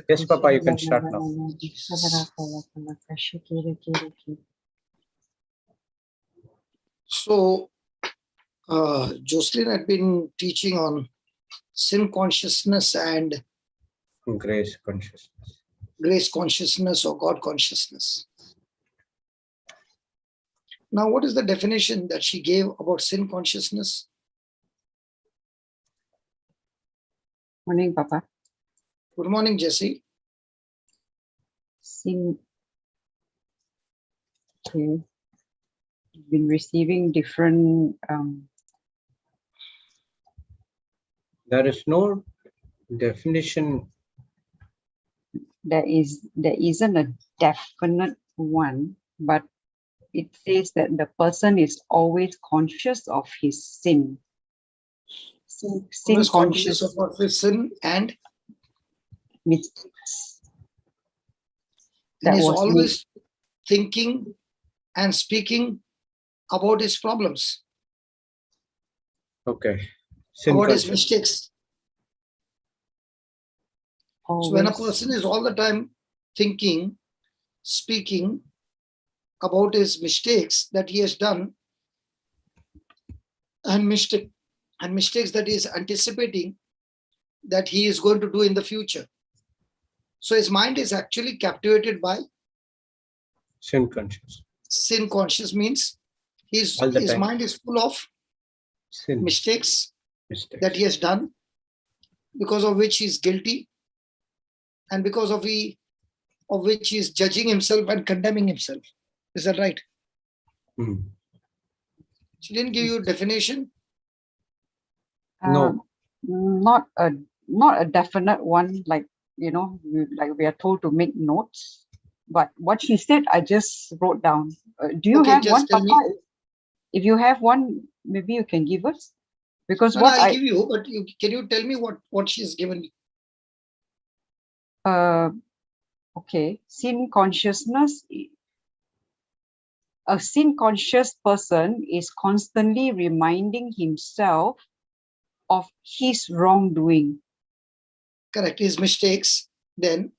Yes, Papa, you can start now. So, Jocelyn had been teaching on sin consciousness and Grace consciousness. grace consciousness or God consciousness. Now, what is the definition that she gave about sin consciousness? Morning, Papa. Good morning, Jesse. Sin. Okay. Been receiving different. There is no definition. There isn't a definite one, but it says that the person is always conscious of his sin. Sin Always conscious of what is sin and mistakes. and That he's was always thinking and speaking about his problems, Okay. Sin about his conscious. mistakes. So when a person is all the time thinking, speaking about his mistakes that he has done and mistakes that he is anticipating that he is going to do in the future. So his mind is actually captivated by Sin conscious. sin conscious, means his time. mind is full of Sin. mistakes Mistakes. that he has done, because of which he is guilty, and because of which he is judging himself and condemning himself. Is that right? Hmm. She didn't give you a definition. No. Not a definite one, like like we are told to make notes. But what she said, I just wrote down. Do you Okay, have just one, tell me. Papa? If you have one, maybe you can give us. Because No, I'll give you, but can you tell me what she's given you? Okay, sin consciousness. A sin conscious person is constantly reminding himself of his wrongdoing. Correct, his mistakes. Then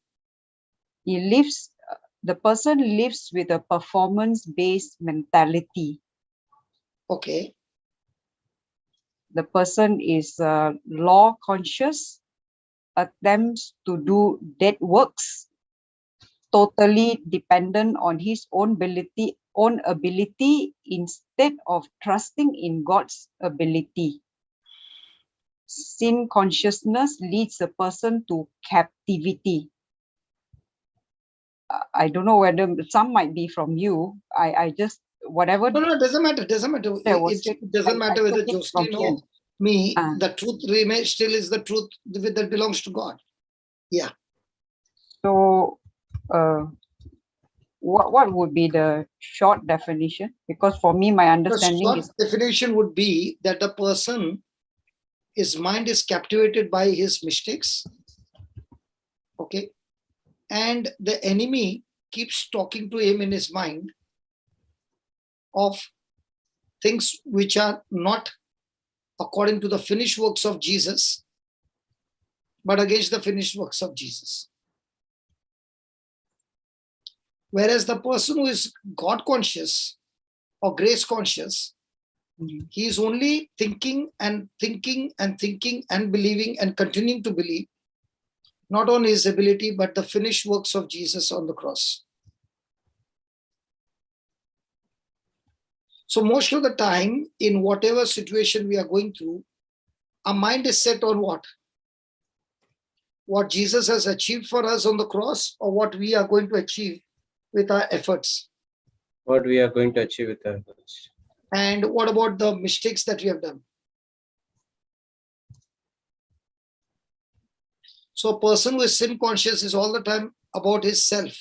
The person lives with a performance-based mentality. okay, The person is law conscious, attempts to do dead works, totally dependent on his own ability instead of trusting in God's ability. Sin consciousness leads a person to captivity. I don't know whether some might be from you. I just whatever. No, it doesn't matter. It doesn't matter. It doesn't matter whether Jocelyn or me. The truth remains still is the truth that belongs to God. Yeah. So, what would be the short definition? Because for me, my understanding is definition would be that the person, his mind is captivated by his mistakes. Okay. And the enemy keeps talking to him in his mind of things which are not according to the finished works of Jesus, but against the finished works of Jesus. Whereas the person who is God conscious or grace conscious, he is only thinking and thinking and thinking and believing and continuing to believe, not on his ability, but the finished works of Jesus on the cross. So most of the time, in whatever situation we are going through, our mind is set on what? What Jesus has achieved for us on the cross, or what we are going to achieve with our efforts. What we are going to achieve with our efforts. And what about the mistakes that we have done? So a person who is sin conscious is all the time about his self.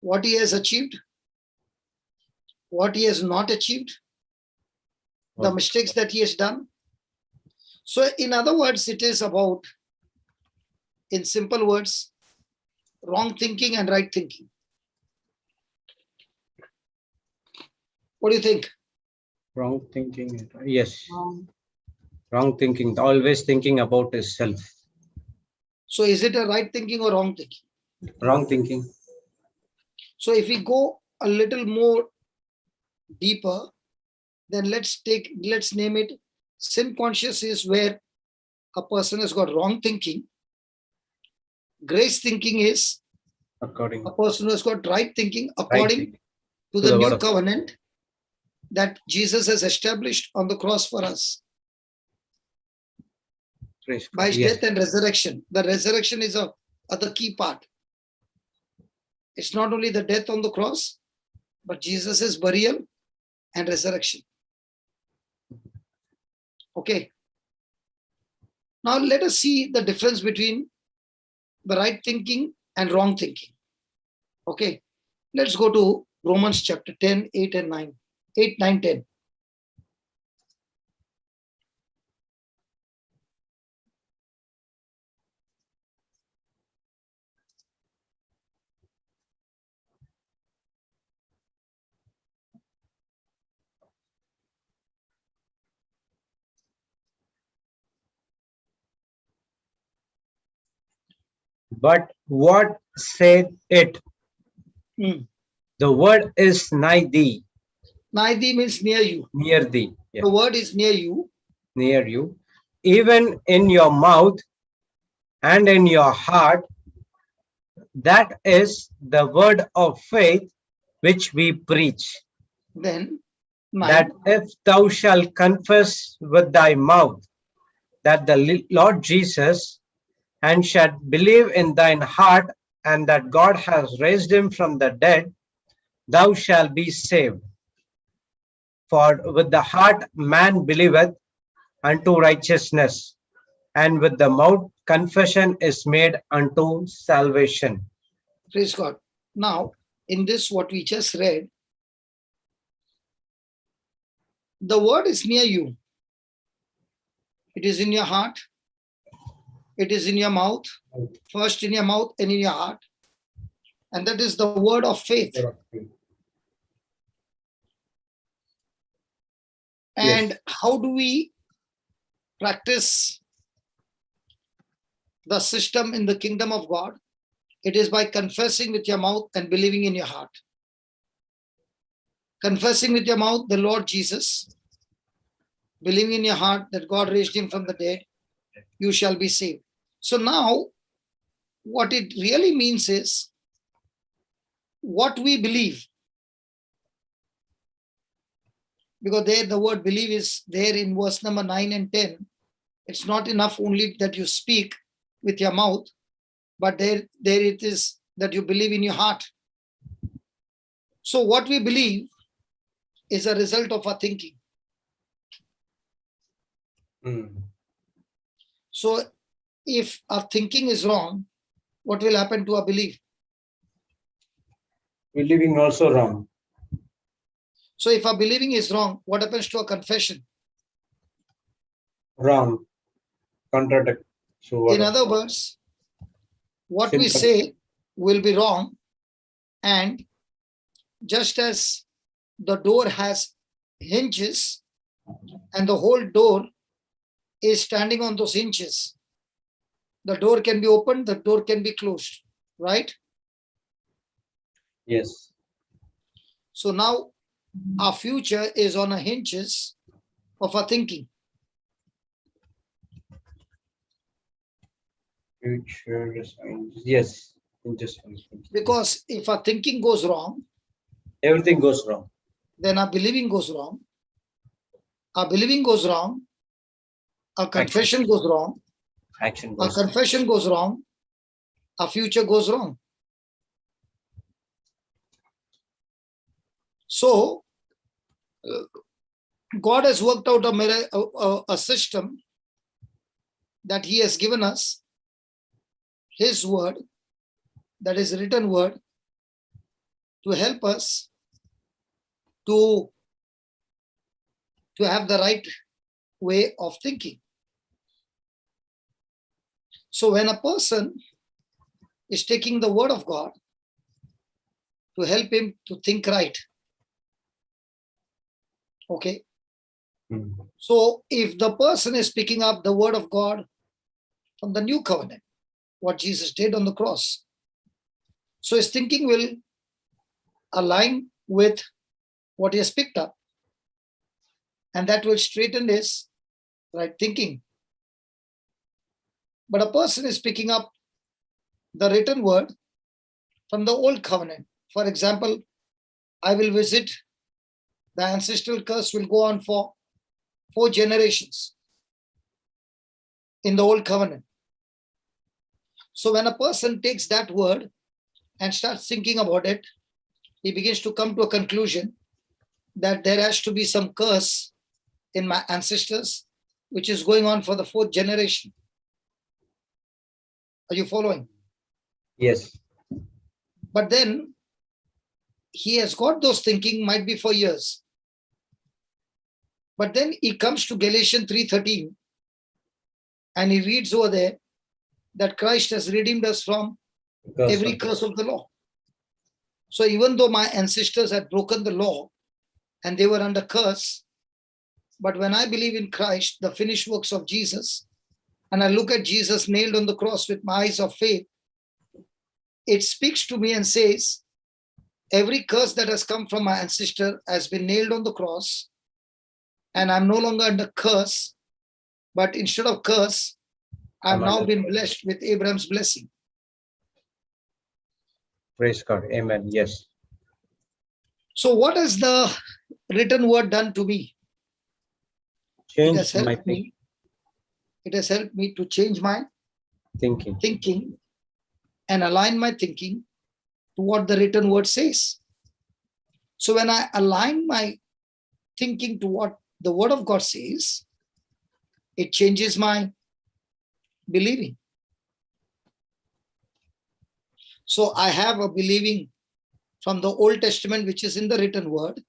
What he has achieved, what he has not achieved, the Okay. mistakes that he has done. So in other words, it is about, in simple words, wrong thinking and right thinking. What do you think? Wrong thinking. Yes. Um, Wrong thinking. Always thinking about his self. So is it a right thinking or wrong thinking? Wrong thinking. So if we go a little more deeper, then let's name it sin conscious is where a person has got wrong thinking. Grace thinking is According a person who has got right thinking right according thinking. to To the the word new of- covenant that Jesus has established on the cross for us Praise by God. his Yes. death and resurrection. The resurrection is the key part. It's not only the death on the cross, but Jesus' burial and resurrection. Okay. Now let us see the difference between the right thinking and wrong thinking. Okay. Let's go to Romans chapter 10, 8 and 9. 8, 9, 10. But what said it? Hmm. The word is nigh thee, Naidi means near you. near thee. Yeah. The word is near you. Near you, even in your mouth and in your heart. That is the word of faith which we preach. Then 9. That if thou shalt confess with thy mouth that the Lord Jesus, and shalt believe in thine heart, and that God has raised him from the dead, thou shalt be saved. For with the heart man believeth unto righteousness, and with the mouth confession is made unto salvation. Praise God. Now, in this, what we just read, the word is near you. It is in your heart. It is in your mouth. First in your mouth and in your heart. And that is the word of faith. And Yes. how do we practice the system in the kingdom of God? It is by confessing with your mouth and believing in your heart. Confessing with your mouth the Lord Jesus, believing in your heart that God raised him from the dead, you shall be saved. So now, what it really means is what we believe. Because there the word believe is there in verse number 9 and 10. It's not enough only that you speak with your mouth, but there it is that you believe in your heart. So what we believe is a result of our thinking. So if our thinking is wrong, what will happen to our belief? Believing also wrong. So if our believing is wrong, what happens to our confession? Wrong. Contradict. So In other words, what we Simple. say will be wrong. And just as the door has hinges and the whole door is standing on those hinges, the door can be opened, the door can be closed, right? Yes. So now our future is on the hinges of our thinking. Future. Yes. Just Because if our thinking goes wrong, everything goes wrong. then our believing goes wrong. Our believing goes wrong. Our confession goes wrong. Action Our goes wrong. confession goes wrong. Our future goes wrong. So God has worked out a system that he has given us, his word, that is written word, to help us to have the right way of thinking. So when a person is taking the word of God to help him to think right, okay? So if the person is picking up the word of God from the new covenant, what Jesus did on the cross, so his thinking will align with what he has picked up, and that will straighten his right thinking. But a person is picking up the written word from the old covenant. For example, I will visit, the ancestral curse will go on for 4 generations in the old covenant. So when a person takes that word and starts thinking about it, he begins to come to a conclusion that there has to be some curse in my ancestors, which is going on for the 4th generation. Are you following? Yes. But then he has got those thinking, might be for years. But then he comes to Galatians 3:13 and he reads over there that Christ has redeemed us from every curse of the law. So even though my ancestors had broken the law and they were under curse, but when I believe in Christ, the finished works of Jesus, and I look at Jesus nailed on the cross with my eyes of faith, it speaks to me and says, every curse that has come from my ancestor has been nailed on the cross, and I'm no longer under curse, but instead of curse, I've now been blessed with Abraham's blessing. Praise God. Amen. Yes. So what has the written word done to me? It has helped me. It has helped me to change my thinking and align my thinking to what the written word says. So when I align my thinking to what the word of God says, it changes my believing. So I have a believing from the Old Testament, which is in the written word,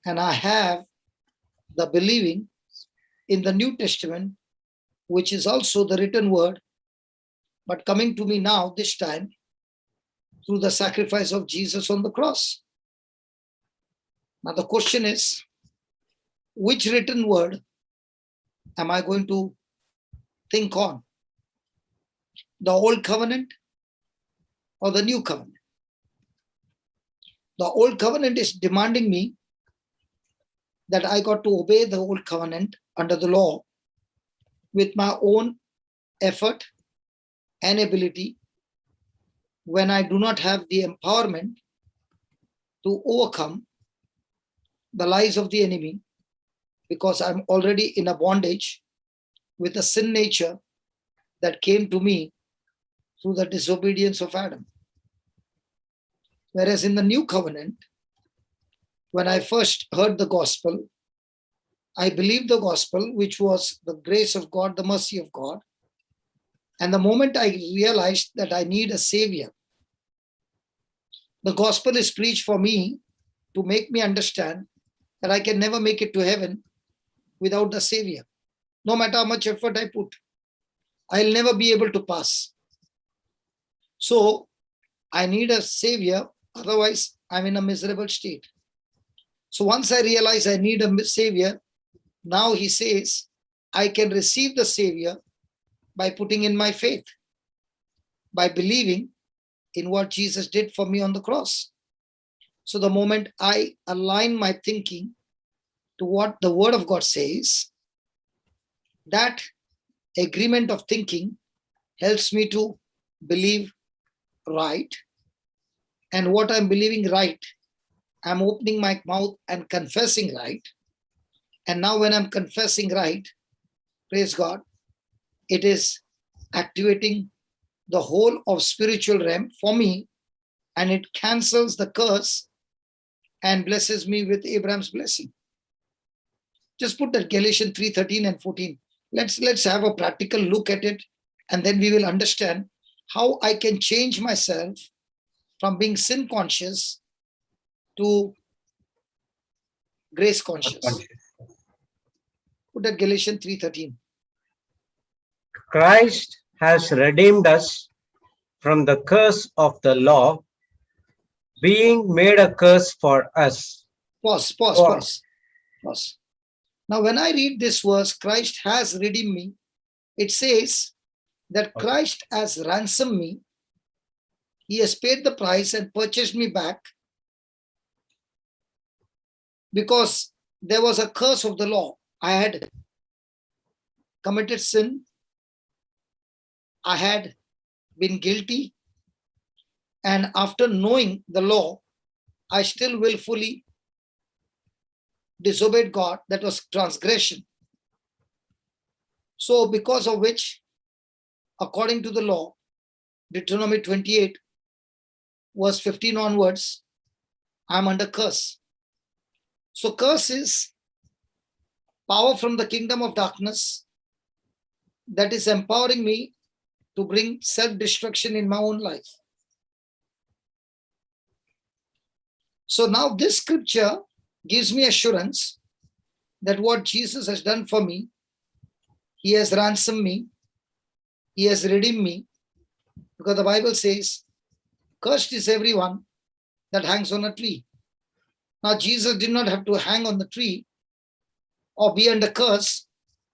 and I have the believing in the New Testament, which is also the written word, but coming to me now, this time, through the sacrifice of Jesus on the cross. Now the question is, which written word am I going to think on? The old covenant or the new covenant? The old covenant is demanding me that I got to obey the old covenant under the law with my own effort and ability, when I do not have the empowerment to overcome the lies of the enemy, because I'm already in a bondage with a sin nature that came to me through the disobedience of Adam. Whereas in the new covenant, when I first heard the gospel, I believed the gospel, which was the grace of God, the mercy of God. And the moment I realized that I need a savior, the gospel is preached for me to make me understand that I can never make it to heaven without the savior. No matter how much effort I put, I'll never be able to pass. So I need a savior, otherwise I'm in a miserable state. So once I realize I need a savior, now he says, I can receive the savior by putting in my faith, by believing in what Jesus did for me on the cross. So the moment I align my thinking to what the word of God says, that agreement of thinking helps me to believe right. And what I'm believing right, I'm opening my mouth and confessing right. And now when I'm confessing right, praise God, it is activating the whole of spiritual realm for me, and it cancels the curse and blesses me with Abraham's blessing. Just put that Galatians 3:13 and 14. Let's have a practical look at it, and then we will understand how I can change myself from being sin conscious to grace conscious. Put that Galatians 3:13. Christ has redeemed us from the curse of the law, being made a curse for us. Pause. Now, when I read this verse, Christ has redeemed me, it says that Christ has ransomed me. He has paid the price and purchased me back because there was a curse of the law. I had committed sin. I had been guilty. And after knowing the law, I still willfully disobeyed God. That was transgression. So because of which, according to the law, Deuteronomy 28, verse 15 onwards, I'm under curse. So curse is power from the kingdom of darkness that is empowering me to bring self-destruction in my own life. So now this scripture gives me assurance that what Jesus has done for me, he has ransomed me, he has redeemed me, because the Bible says, cursed is everyone that hangs on a tree. Now, Jesus did not have to hang on the tree or be under curse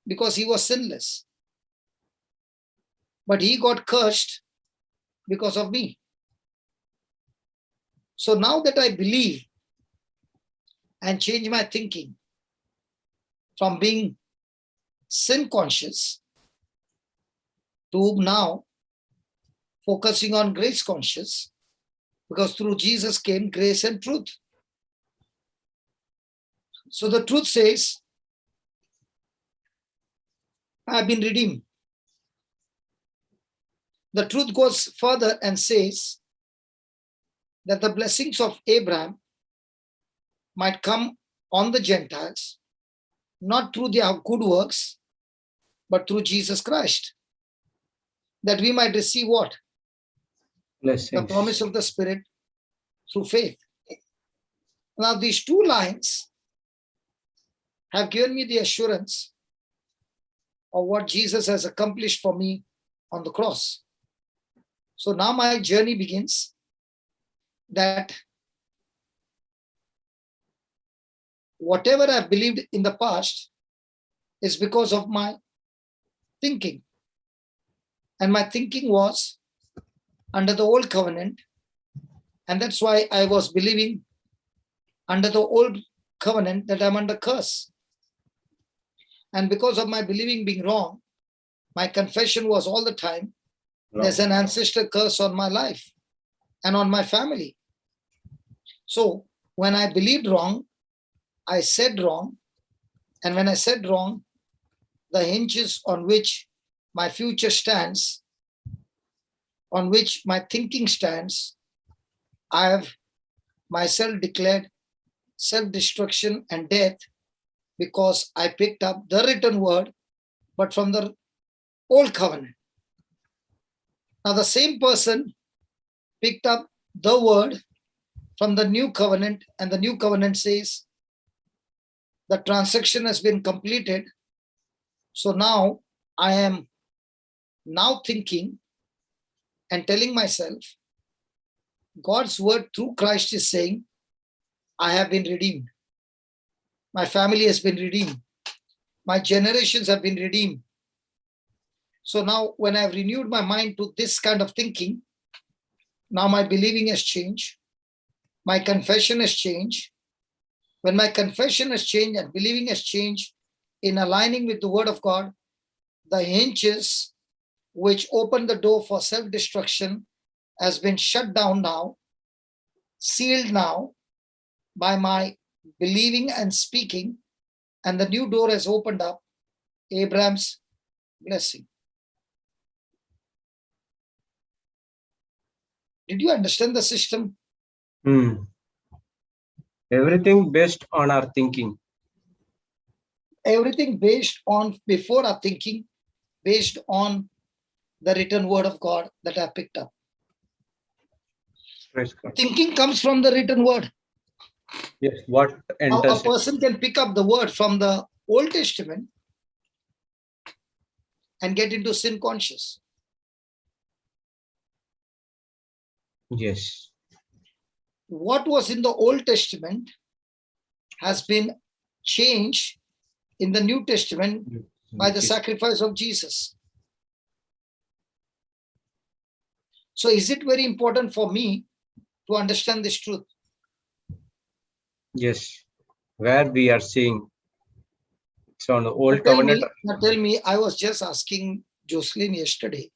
because he was sinless. But he got cursed because of me. So now that I believe and change my thinking from being sin conscious to now focusing on grace conscious, because through Jesus came grace and truth. So the truth says, I have been redeemed. The truth goes further and says that the blessings of Abraham might come on the Gentiles, not through their good works, but through Jesus Christ, that we might receive what? Blessings. The promise of the Spirit through faith. Now, these two lines have given me the assurance of what Jesus has accomplished for me on the cross. So now my journey begins, that whatever I've believed in the past is because of my thinking. And my thinking was under the old covenant. And that's why I was believing under the old covenant that I'm under curse. And because of my believing being wrong, my confession was all the time, there's an ancestor curse on my life and on my family. So when I believed wrong, I said wrong. And when I said wrong, the hinges on which my future stands, on which my thinking stands, I have myself declared self-destruction and death because I picked up the written word, but from the old covenant. Now the same person picked up the word from the new covenant, and the new covenant says the transaction has been completed. So now I am now thinking and telling myself, God's word through Christ is saying, I have been redeemed. My family has been redeemed. My generations have been redeemed. So now when I've renewed my mind to this kind of thinking, now my believing has changed. My confession has changed. When my confession has changed and believing has changed in aligning with the word of God, the hinges which open the door for self-destruction has been shut down now, sealed now by my believing and speaking, and the new door has opened up, Abraham's blessing. Did you understand the system? Everything based on our thinking. Everything based on, before our thinking, based on the written word of God that I picked up. Praise God. Thinking comes from the written word. Yes, what How a enters it? person can pick up the word from the Old Testament and get into sin conscious. Yes. What was in the Old Testament has been changed in the New Testament by the sacrifice of Jesus. So is it very important for me to understand this truth? Yes. Where we are seeing it's on the Now old tell covenant. me, I was just asking Jocelyn yesterday.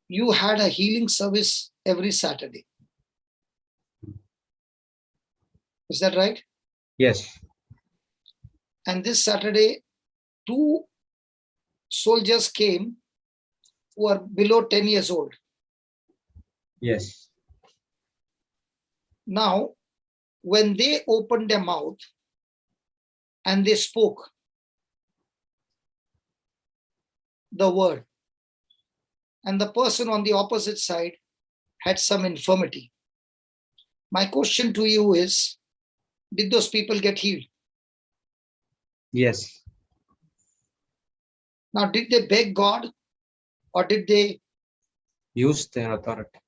You had a healing service every Saturday. Is that right? Yes. And this Saturday, 2 soldiers came who are below 10 years old. Yes. Now, when they opened their mouth and they spoke the word, and the person on the opposite side had some infirmity. My question to you is, did those people get healed? Yes. Now, did they beg God, or did they Use their authority.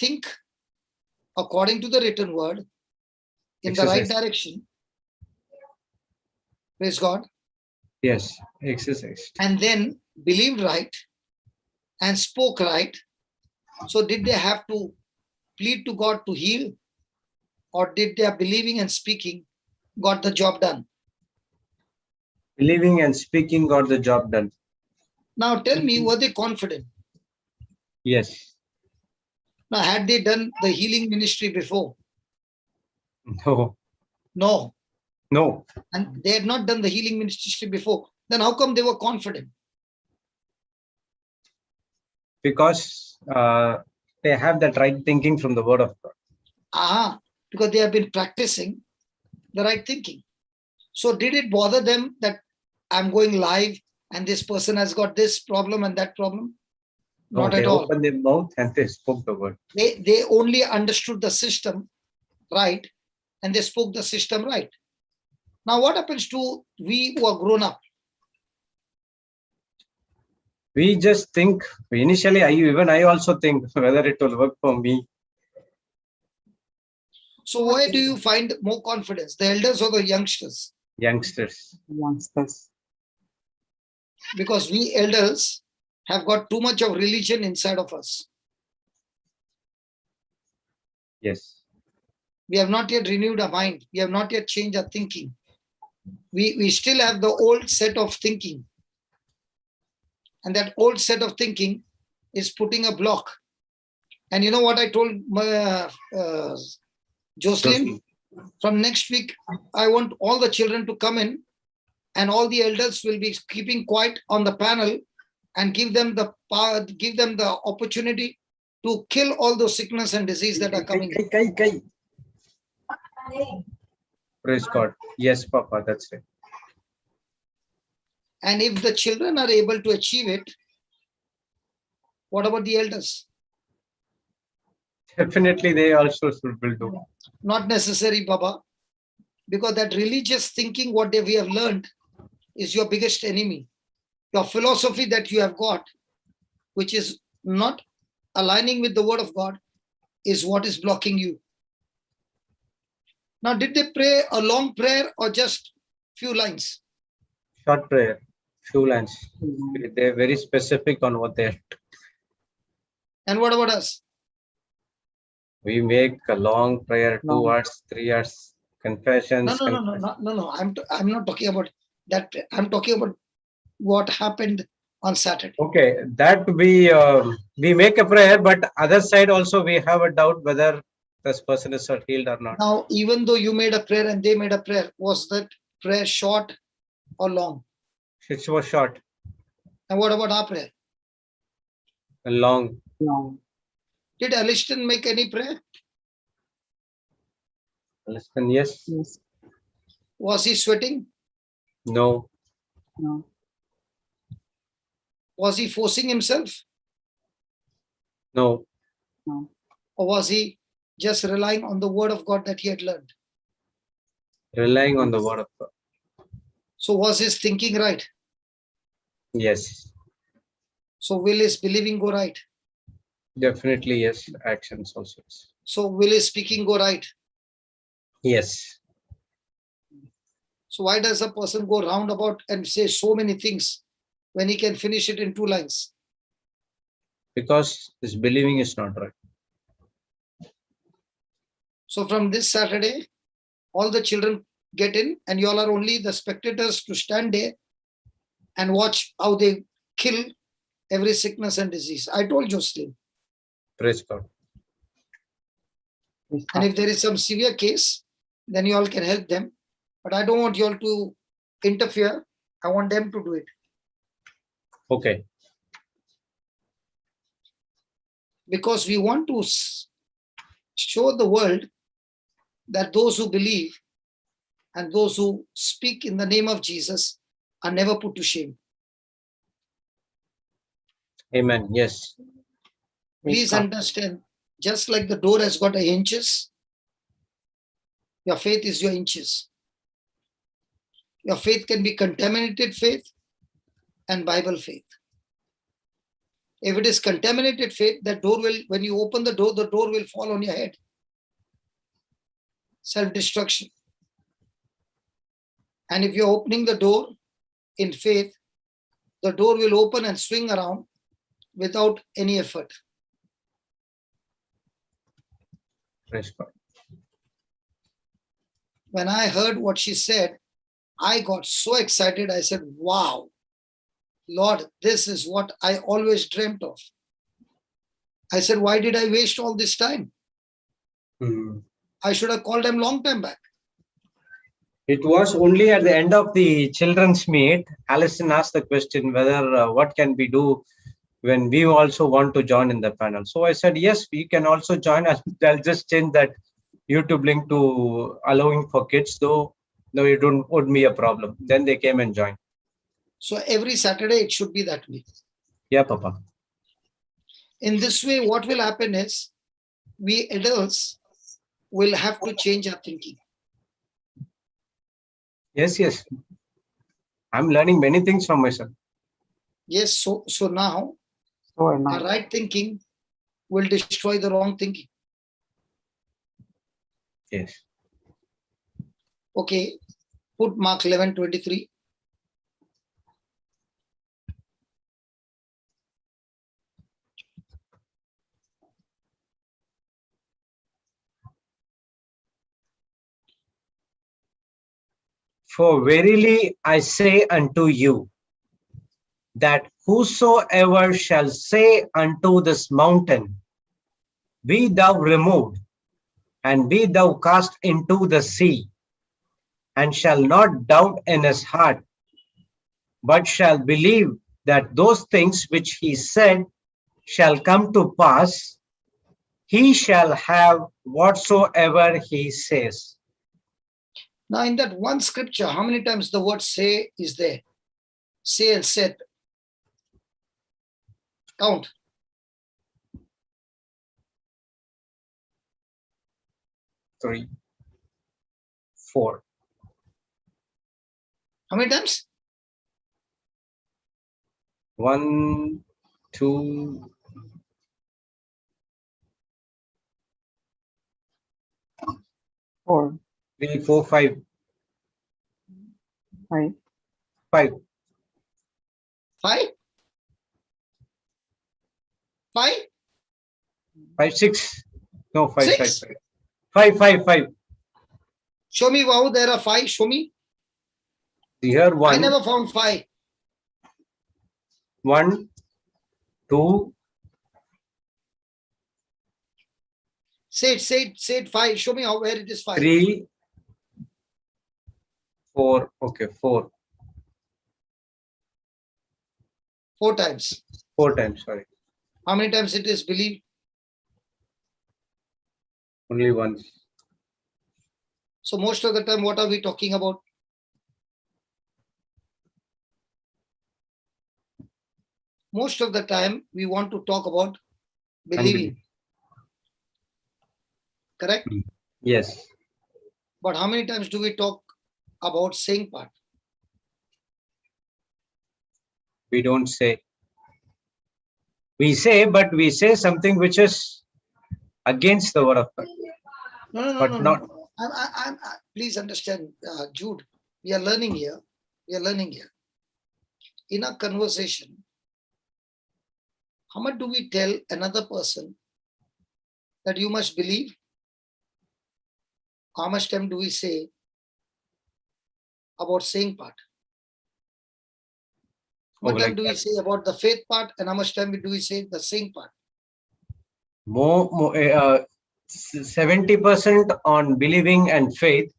think according to the written word in the right direction? Praise God. Yes. Exercise. And then believed right and spoke right. So did they have to plead to God to heal, or did their believing and speaking got the job done? Believing and speaking got the job done. Now tell me, were they confident? Yes. Now, had they done the healing ministry before? No. No. No. And they had not done the healing ministry before. Then how come they were confident? Because they have that right thinking from the word of God. Because they have been practicing the right thinking. So did it bother them that I'm going live and this person has got this problem and that problem? Not at all. They opened their mouth and they spoke the word. They only understood the system right and they spoke the system right. Now what happens to we who are grown up? We just think, initially I also think whether it will work for me. So where do you find more confidence, the elders or the youngsters? Youngsters. Because we elders have got too much of religion inside of us. Yes. We have not yet renewed our mind. We have not yet changed our thinking. We still have the old set of thinking. And that old set of thinking is putting a block. And you know what I told Jocelyn? From next week, I want all the children to come in and all the elders will be keeping quiet on the panel and give them the power, give them the opportunity to kill all those sickness and disease that are coming in. Praise God. Yes, Papa, that's right. And if the children are able to achieve it, what about the elders? Definitely, they also will do. Not necessary, Baba, because that religious thinking, what we have learned, is your biggest enemy. Your philosophy that you have got, which is not aligning with the word of God, is what is blocking you. Now, did they pray a long prayer or just few lines? Short prayer, few lines. They're very specific on what they're. And what about us? We make a long prayer, 2 hours, 3 hours, confessions. No. I'm not talking about that. I'm talking about what happened on Saturday. Okay, that we make a prayer, but other side also we have a doubt whether this person is healed or not. Now, even though you made a prayer and they made a prayer, was that prayer short or long? It was short. And what about our prayer? Long. Did Aliston make any prayer? Aliston, yes. Was he sweating? No. Was he forcing himself? No. Or was he just relying on the word of God that he had learned. Relying on the word of God. So was his thinking right? Yes. So will his believing go right? Definitely yes. Actions also. So will his speaking go right? Yes. So why does a person go round about and say so many things when he can finish it in 2 lines? Because his believing is not right. So from this Saturday, all the children get in and you all are only the spectators to stand there and watch how they kill every sickness and disease. I told Jocelyn. Praise God. And if there is some severe case, then you all can help them. But I don't want you all to interfere. I want them to do it. Okay. Because we want to show the world that those who believe and those who speak in the name of Jesus are never put to shame. Amen. Yes. Please understand, just like the door has got inches, your faith is your inches. Your faith can be contaminated faith and Bible faith. If it is contaminated faith, that door will, when you open the door will fall on your head. Self-destruction. And if you're opening the door in faith, the door will open and swing around without any effort. Praise God. When I heard what she said, I got so excited. I said, wow, Lord, this is what I always dreamt of. I said, why did I waste all this time? I should have called them long time back. It was only at the end of the children's meet, Alison asked the question whether what can we do when we also want to join in the panel. So I said, yes, we can also join. I'll just change that YouTube link to allowing for kids, though it would be a problem. Then they came and joined. So every Saturday, it should be that way. Yeah, Papa. In this way, what will happen is we adults will have to change our thinking. Yes, yes. I'm learning many things from myself. Yes, so now our right thinking will destroy the wrong thinking. Yes. Okay, put Mark 11:23. For verily I say unto you, that whosoever shall say unto this mountain, be thou removed, and be thou cast into the sea, and shall not doubt in his heart, but shall believe that those things which he said shall come to pass, he shall have whatsoever he says. Now, in that one scripture, how many times the word say is there? Say and said. Count. Three, four. How many times? 1, 2, 4, 3, 4, 5. 5. 5. 5? 5? 5, 6. No, 5, 5, 6? 5. 5, 5, 5. Show me wow, there are 5. Show me. Here 1. I never found 5. 1, 2. Say it 5. Show me how where it is 5. 3, 4. Okay, 4. 4 times. 4 times, sorry. How many times it is believed? Only once. So most of the time, what are we talking about? Most of the time, we want to talk about believing. Correct? Yes. But how many times do we talk about saying part? We don't say. We say, but we say something which is against the word of God. No. But not. Please understand, Jude. We are learning here. In a conversation, how much do we tell another person that you must believe? How much time do we say about saying part? How much time do we say about the faith part, and how much time do we say the saying part? More 70% on believing and faith,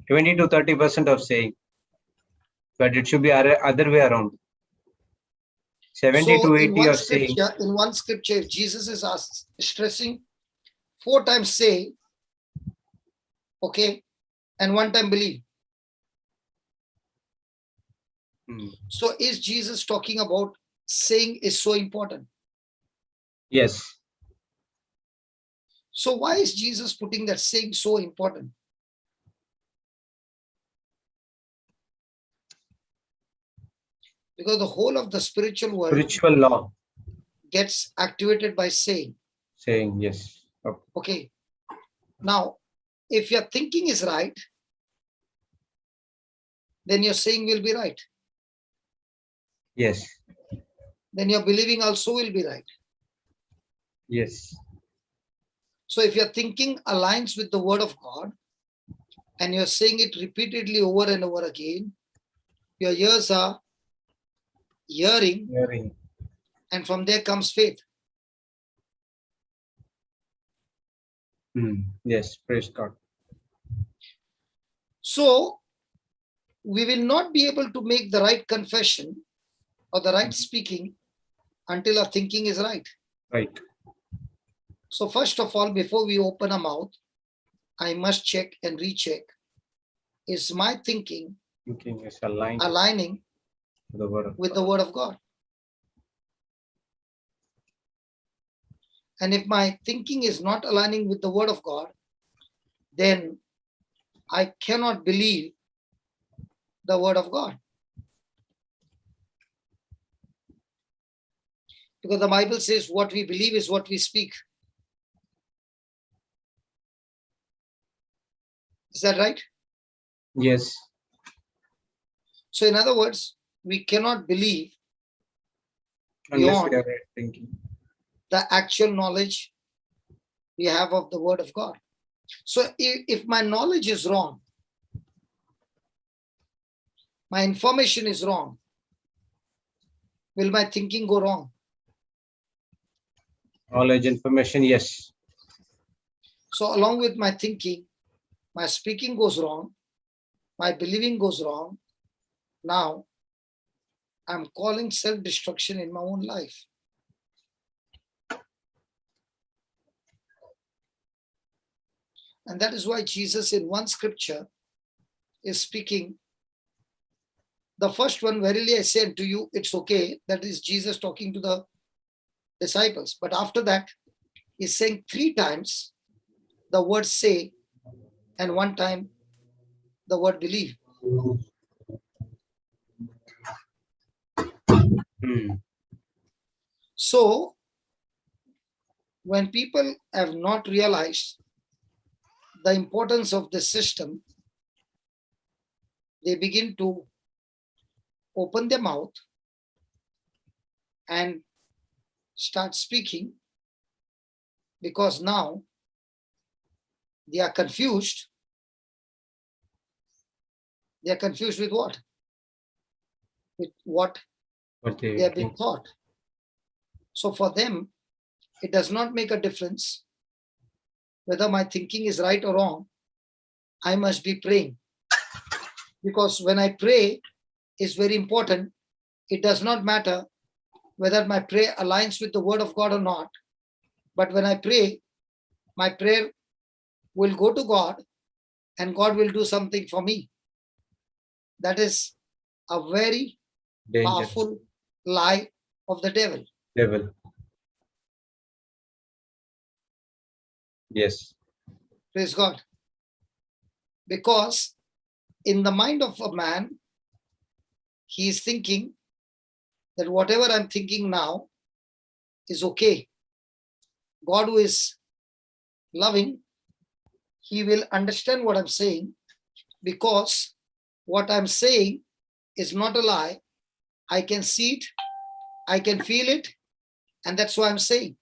20 to 30% of saying. But it should be other way around. 70 to 80 of saying. In one scripture, if Jesus is stressing 4 times say, okay, and 1 time believe. So is Jesus talking about saying is so important? Yes. So why is Jesus putting that saying so important? Because the whole of the spiritual world, spiritual law, gets activated by saying. Saying, yes. Okay. Now, if your thinking is right, then your saying will be right. Yes. Then your believing also will be right. Yes. So if your thinking aligns with the word of God, and you're saying it repeatedly over and over again, your ears are hearing, and from there comes faith. Yes, praise God. So we will not be able to make the right confession or the right speaking until our thinking is right. Right. So first of all, before we open our mouth, I must check and recheck. Is my thinking is aligning with the word of God? And if my thinking is not aligning with the word of God, then I cannot believe the word of God. Because the Bible says what we believe is what we speak. Is that right? Yes. So in other words, we cannot believe unless we beyond are right thinking. The actual knowledge we have of the word of God. So if my knowledge is wrong, my information is wrong, will my thinking go wrong? Knowledge, information, yes. So along with my thinking, my speaking goes wrong, my believing goes wrong. Now I'm calling self-destruction in my own life. And that is why Jesus in one scripture is speaking. The first one, verily I say unto you, it's okay. That is Jesus talking to the disciples. But after that, he's saying 3 times the word say, and 1 time the word believe. So when people have not realized the importance of this system, they begin to open their mouth and start speaking, because now they are confused. They are confused with what? With what they have been taught. So for them, it does not make a difference whether my thinking is right or wrong. I must be praying. Because when I pray, is very important. It does not matter whether my prayer aligns with the word of God or not. But when I pray, my prayer will go to God and God will do something for me. That is a very powerful lie of the devil. Yes. Praise God. Because in the mind of a man, he is thinking that whatever I'm thinking now is okay. God, who is loving, he will understand what I'm saying, because what I'm saying is not a lie. I can see it, I can feel it, and that's why I'm saying.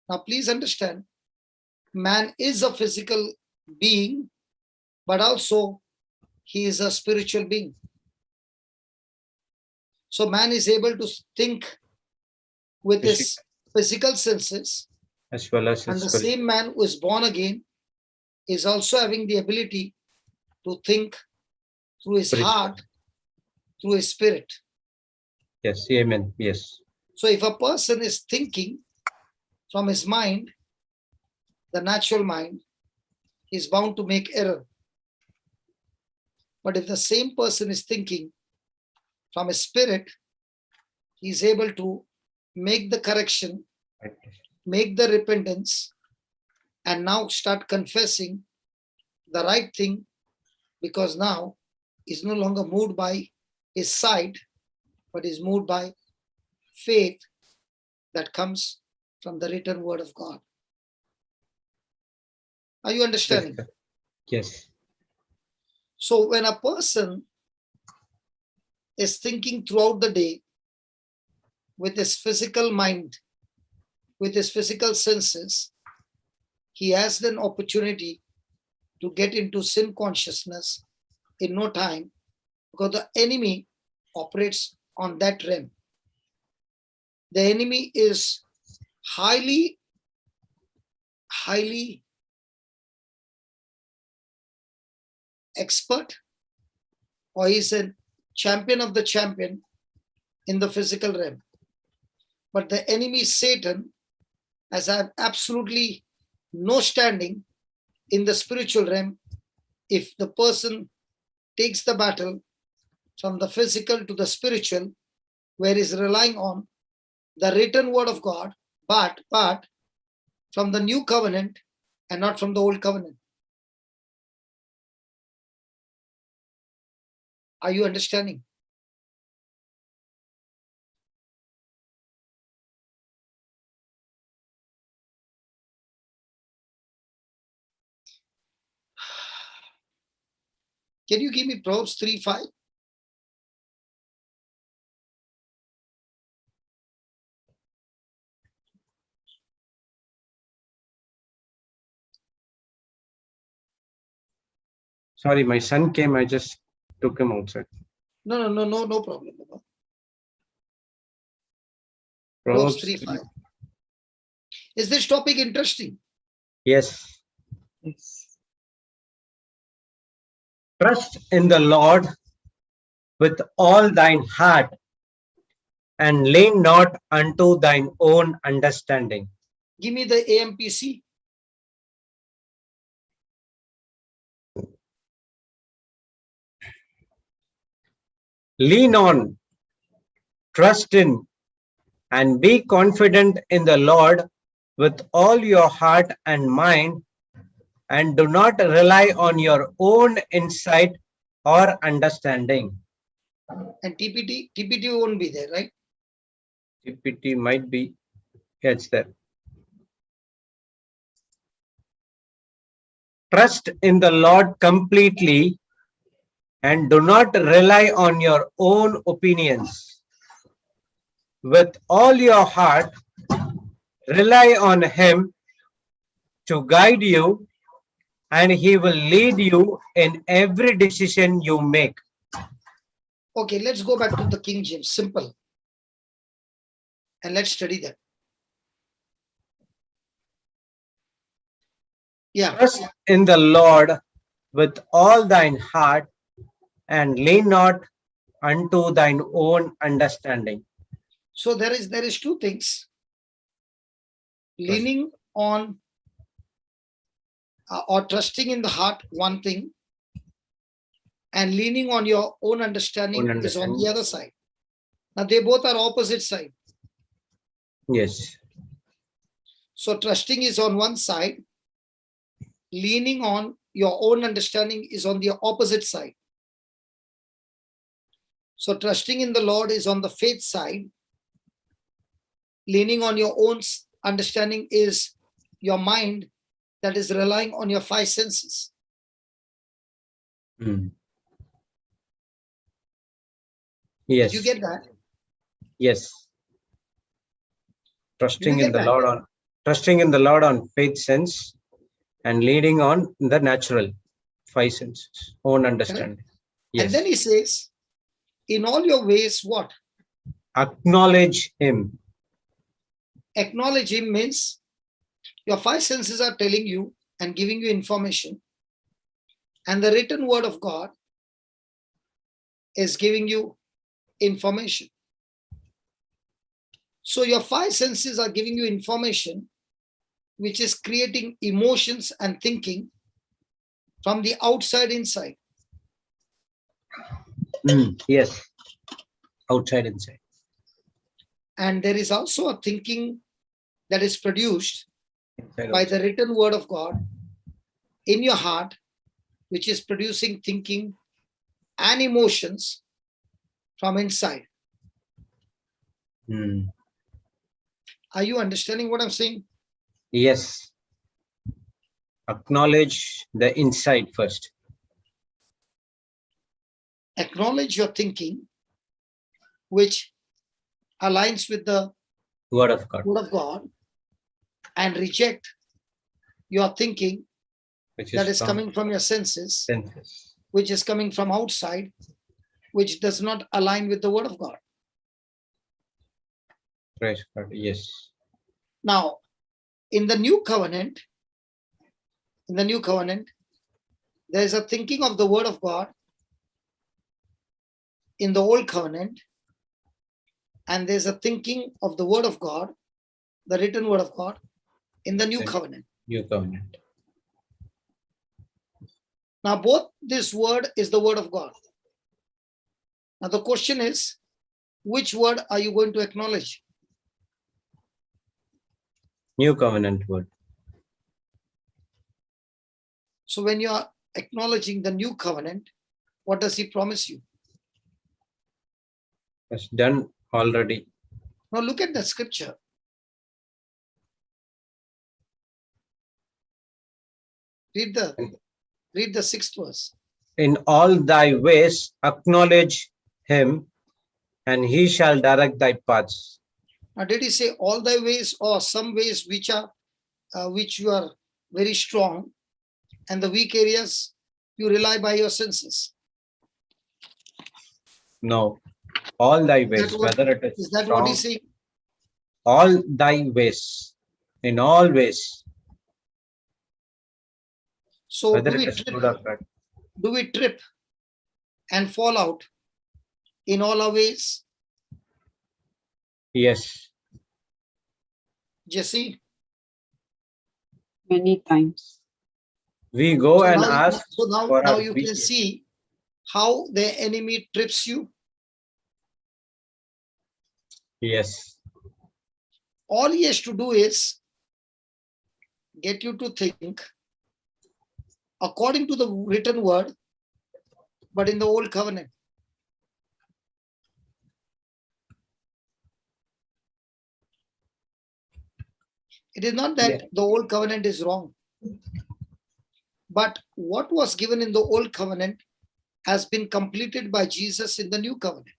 Now, please understand, man is a physical being, but also he is a spiritual being. So man is able to think with his physical senses, as well as and the its spirit. same man who is born again is also having the ability to think through his Spiritual. heart, through his spirit. Yes, amen. Yes. So if a person is thinking from his mind, the natural mind, he is bound to make error. But if the same person is thinking from his spirit, he is able to make the correction, Right. make the repentance, and now start confessing the right thing, because now he's no longer moved by his sight, but is moved by faith that comes from the written word of God. Are you understanding? Yes. So when a person is thinking throughout the day with his physical mind, with his physical senses, he has an opportunity to get into sin consciousness in no time, because the enemy operates on that realm. The enemy is highly expert, or he's a champion of the champion in the physical realm. But the enemy Satan has absolutely no standing in the spiritual realm if the person takes the battle from the physical to the spiritual, where he's relying on the written word of God, but from the new covenant and not from the old covenant. Are you understanding? Can you give me Proverbs 3:5? Sorry, my son came. I just took him outside. No problem. Proverbs Proverbs 3:5. Is this topic interesting? Yes. Yes. Trust in the Lord with all thine heart, and lean not unto thine own understanding. Give me the AMPC. Lean on, trust in, and be confident in the Lord with all your heart and mind, and do not rely on your own insight or understanding. And TPT won't be there, right? TPT might be, it's there. Trust in the Lord completely and do not rely on your own opinions. With all your heart, rely on Him to guide you, and He will lead you in every decision you make. Okay, let's go back to the King James, simple. And let's study that. Yeah. Trust in the Lord with all thine heart, and lean not unto thine own understanding. So there is two things. Leaning on or trusting in the heart, one thing, and leaning on your own understanding is on the other side. Now they both are opposite side. Yes. So trusting is on one side, leaning on your own understanding is on the opposite side. So trusting in the Lord is on the faith side. Leaning on your own understanding is your mind that is relying on your five senses. Yes. Did you get that? Yes. Did Trusting you in get the that? Lord on faith sense and leading on the natural five senses, own understanding. Yes. And then he says, in all your ways, what? Acknowledge him. Acknowledge him means your five senses are telling you and giving you information, and the written word of God is giving you information. So your five senses are giving you information, which is creating emotions and thinking from the outside inside. Yes. Outside, inside. And there is also a thinking that is produced Inside, by outside. the written word of God in your heart, which is producing thinking and emotions from inside. Are you understanding what I'm saying? Yes. Acknowledge the inside first. Acknowledge your thinking, which aligns with the Word of God. word of God, and reject your thinking Which that is is coming from your senses, senses. which is coming from outside, which does not align with the word of God. Praise God. Yes. Now, in the new covenant, there is a thinking of the word of God in the old covenant, and there's a thinking of the word of God, the written word of God, in the new covenant. New covenant. Now, both this word is the word of God. Now, the question is, which word are you going to acknowledge? New covenant word. So when you are acknowledging the new covenant, what does he promise you? It's done already. Now look at the scripture. Read the sixth verse. In all thy ways acknowledge him, and he shall direct thy paths. Now did he say all thy ways, or some ways which you are very strong, and the weak areas you rely by your senses? No. All thy ways, whether it Is is that strong, what he's saying? all thy ways, in all ways, So whether do it we is good or bad. trip and fall out in all our ways? Yes. Jesse? Many times. We go So and now, ask for now our you weak can see how the enemy trips you. Yes. All he has to do is get you to think according to the written word, but in the old covenant. It is not that the old covenant is wrong, but what was given in the old covenant has been completed by Jesus in the new covenant.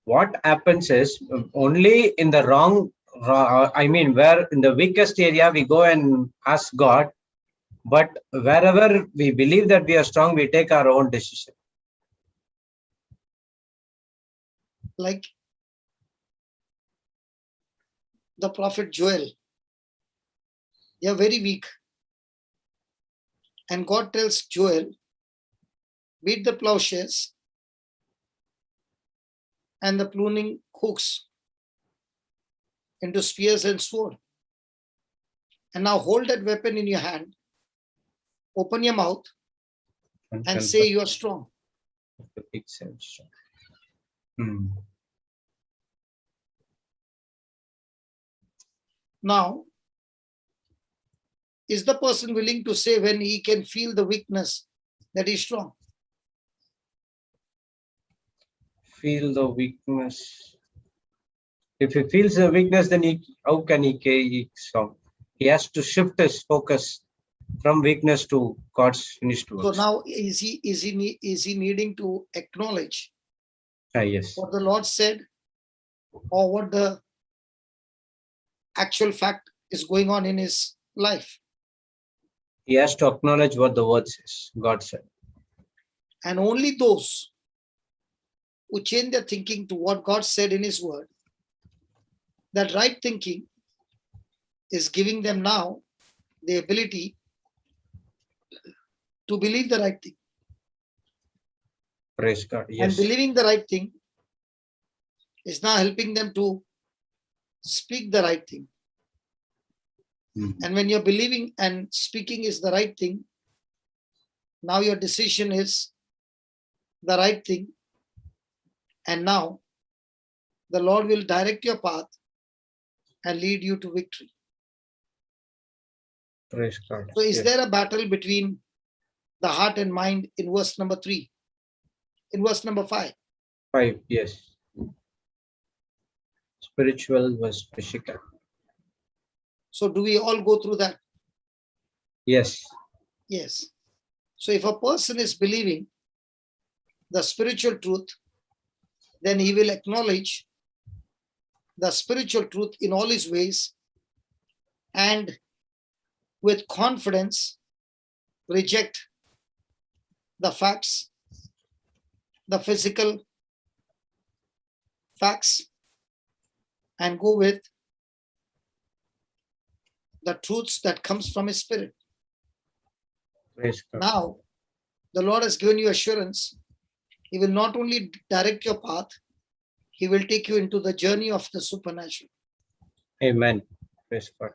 What happens is only in the where in the weakest area we go and ask God, but wherever we believe that we are strong, we take our own decision. Like the prophet Joel, they are very weak. And God tells Joel, beat the plowshares and the pruning hooks into spears and sword. And now hold that weapon in your hand, open your mouth, and say you are strong. Now, is the person willing to say when he can feel the weakness that he's strong? Feel the weakness. If he feels the weakness, then how can he strong? He has to shift his focus from weakness to God's finished So works. now is he needing to acknowledge Yes. what the Lord said or what the actual fact is going on in his life? He has to acknowledge what the word says, God said. And only those who change their thinking to what God said in his word, that right thinking is giving them now the ability to believe the right thing. Praise God. And Yes. believing the right thing is now helping them to speak the right thing. And when you're believing and speaking is the right thing, now your decision is the right thing. And now the Lord will direct your path and lead you to victory. Praise God. So is Yes. there a battle between the heart and mind in verse number 3? In verse number 5? 5, yes. Spiritual versus physical. So do we all go through that? Yes. Yes. So if a person is believing the spiritual truth, then he will acknowledge the spiritual truth in all his ways and with confidence reject the facts, the physical facts, and go with the truths that comes from his spirit. Praise God. Now, the Lord has given you assurance. He will not only direct your path, he will take you into the journey of the supernatural. Amen. Praise God.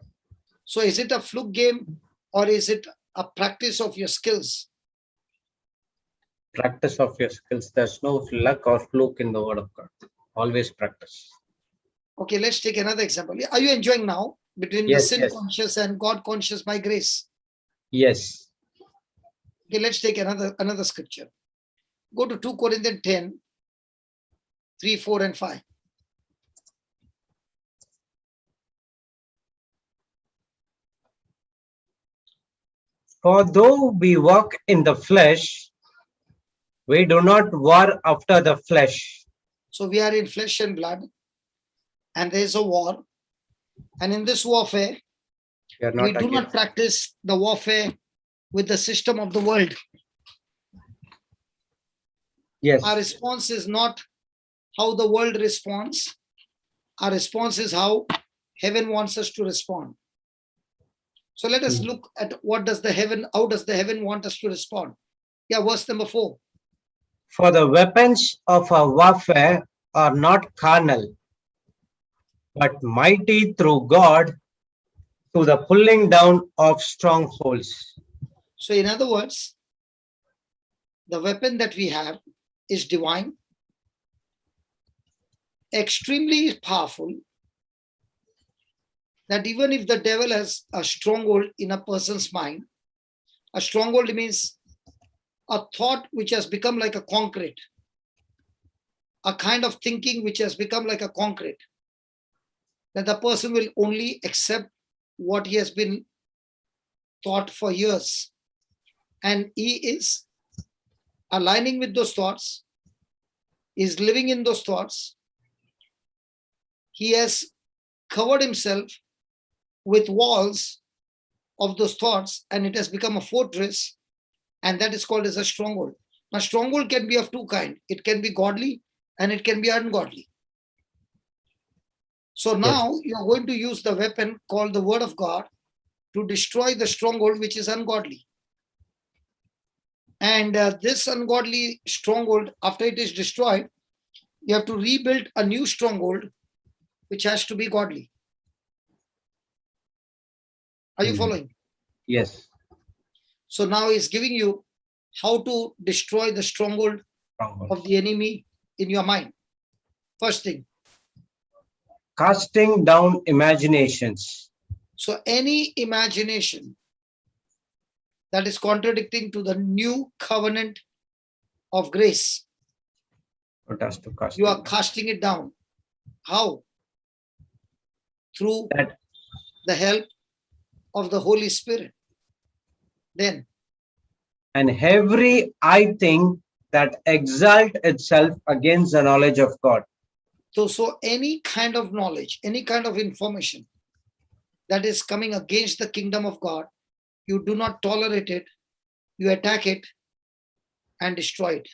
So is it a fluke game or is it a practice of your skills? Practice of your skills. There's no luck or fluke in the word of God. Always practice. Okay, let's take another example. Are you enjoying now between the Yes, sin yes. conscious and God conscious by grace? Yes. Okay, let's take another scripture. Go to 2 Corinthians 10, 3, 4, and 5. For though we walk in the flesh, we do not war after the flesh. So we are in flesh and blood, and there is a war. And in this warfare, We are we not do against. not practice the warfare with the system of the world. Yes. Our response is not how the world responds. Our response is how heaven wants us to respond. So let us look at how does the heaven want us to respond? Yeah, verse number 4. For the weapons of our warfare are not carnal, but mighty through God to the pulling down of strongholds. So in other words, the weapon that we have is divine, extremely powerful, that even if the devil has a stronghold in a person's mind, a stronghold means a thought which has become like a concrete, a kind of thinking which has become like a concrete, that the person will only accept what he has been taught for years. And he is aligning with those thoughts, is living in those thoughts. He has covered himself with walls of those thoughts, and it has become a fortress, and that is called as a stronghold. Now, stronghold can be of two kinds. It can be godly and it can be ungodly. So now you're going to use the weapon called the word of God to destroy the stronghold which is ungodly. And this ungodly stronghold, after it is destroyed, you have to rebuild a new stronghold which has to be godly. Are you following? Yes. So now he's giving you how to destroy the stronghold of the enemy in your mind. First thing, Casting down imaginations So any imagination that is contradicting to the new covenant of grace, It has to cast you it are down. casting it down. How? Through That the help of the Holy Spirit. Then, and every I think that exalt itself against the knowledge of God. so any kind of knowledge, any kind of information that is coming against the kingdom of God, you do not tolerate it, you attack it and destroy it.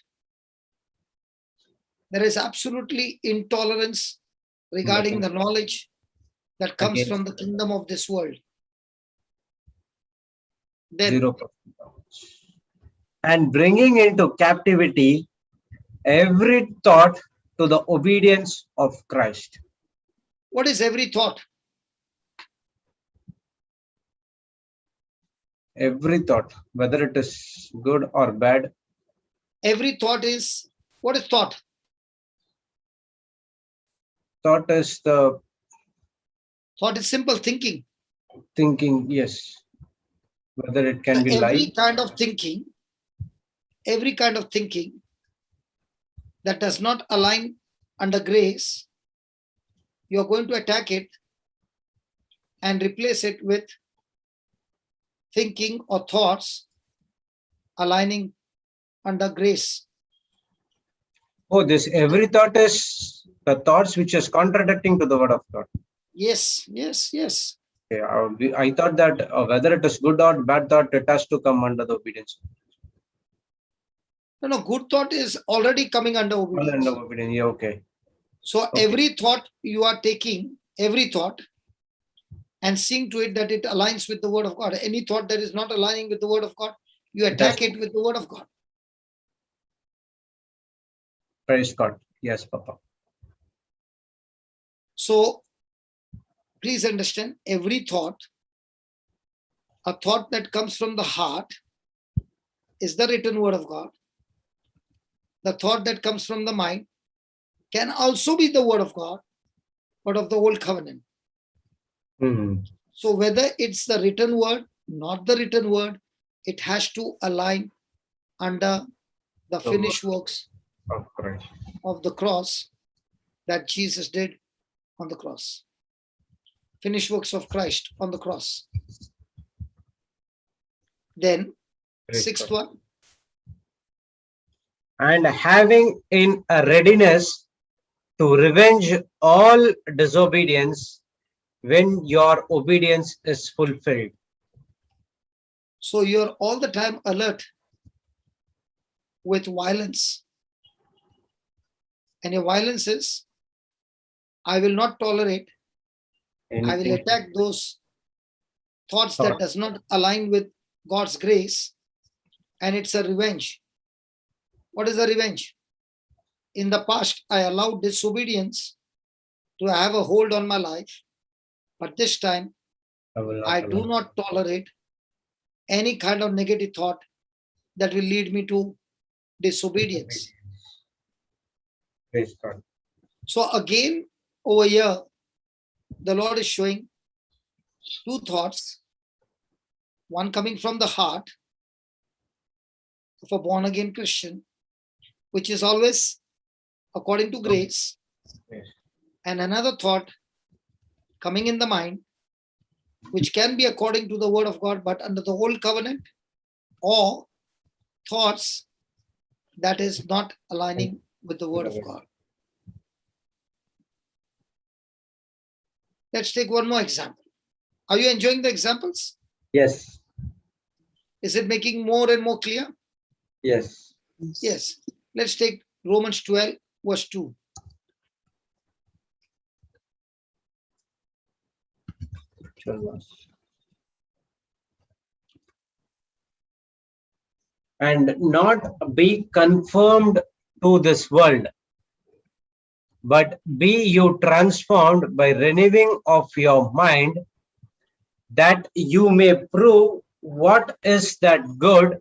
There is absolutely intolerance regarding the knowledge that comes Against from the kingdom of this world. Then 0%. And bringing into captivity every thought to the obedience of Christ. what is every thought? Every thought, whether it is good or bad. Every thought is, what is thought? Thought is the Thought is simple thinking. thinking, yes. Whether it can So be every light. kind of thinking that does not align under grace, you are going to attack it and replace it with thinking or thoughts aligning under grace. Oh, this every thought is the thoughts which is contradicting to the word of God. Yes, yes, yes. Okay, I thought that whether it is good or bad thought, it has to come under the obedience. No, good thought is already coming under obedience. Under obedience, yeah, okay. So every thought you are taking, every thought, and seeing to it that it aligns with the word of God. Any thought that is not aligning with the word of God, you attack it with the word of God. Praise God. Yes, Papa. So please understand, every thought, a thought that comes from the heart, is the written word of God. The thought that comes from the mind can also be the word of God, but of the old covenant. So whether it's the written word, not the written word, it has to align under the finished works of the cross that Jesus did on the cross. Finished works of Christ on the cross. Then, sixth one. And having in a readiness to revenge all disobedience when your obedience is fulfilled. So you're all the time alert with violence. And your violence is, I will not tolerate, I will attack those thoughts that does not align with God's grace, and it's a revenge. What is a revenge? In the past, I allowed disobedience to have a hold on my life, but this time, I do not tolerate any kind of negative thought that will lead me to disobedience. Praise God. So again, over here, the Lord is showing two thoughts, one coming from the heart of a born-again Christian, which is always according to grace, and another thought coming in the mind, which can be according to the word of God, but under the old covenant, or thoughts that is not aligning with the word of God. Let's take one more example. Are you enjoying the examples? Yes. Is it making more and more clear? Yes. Yes. Let's take Romans 12, verse 2. And not be conformed to this world, but be you transformed by renewing of your mind, that you may prove what is that good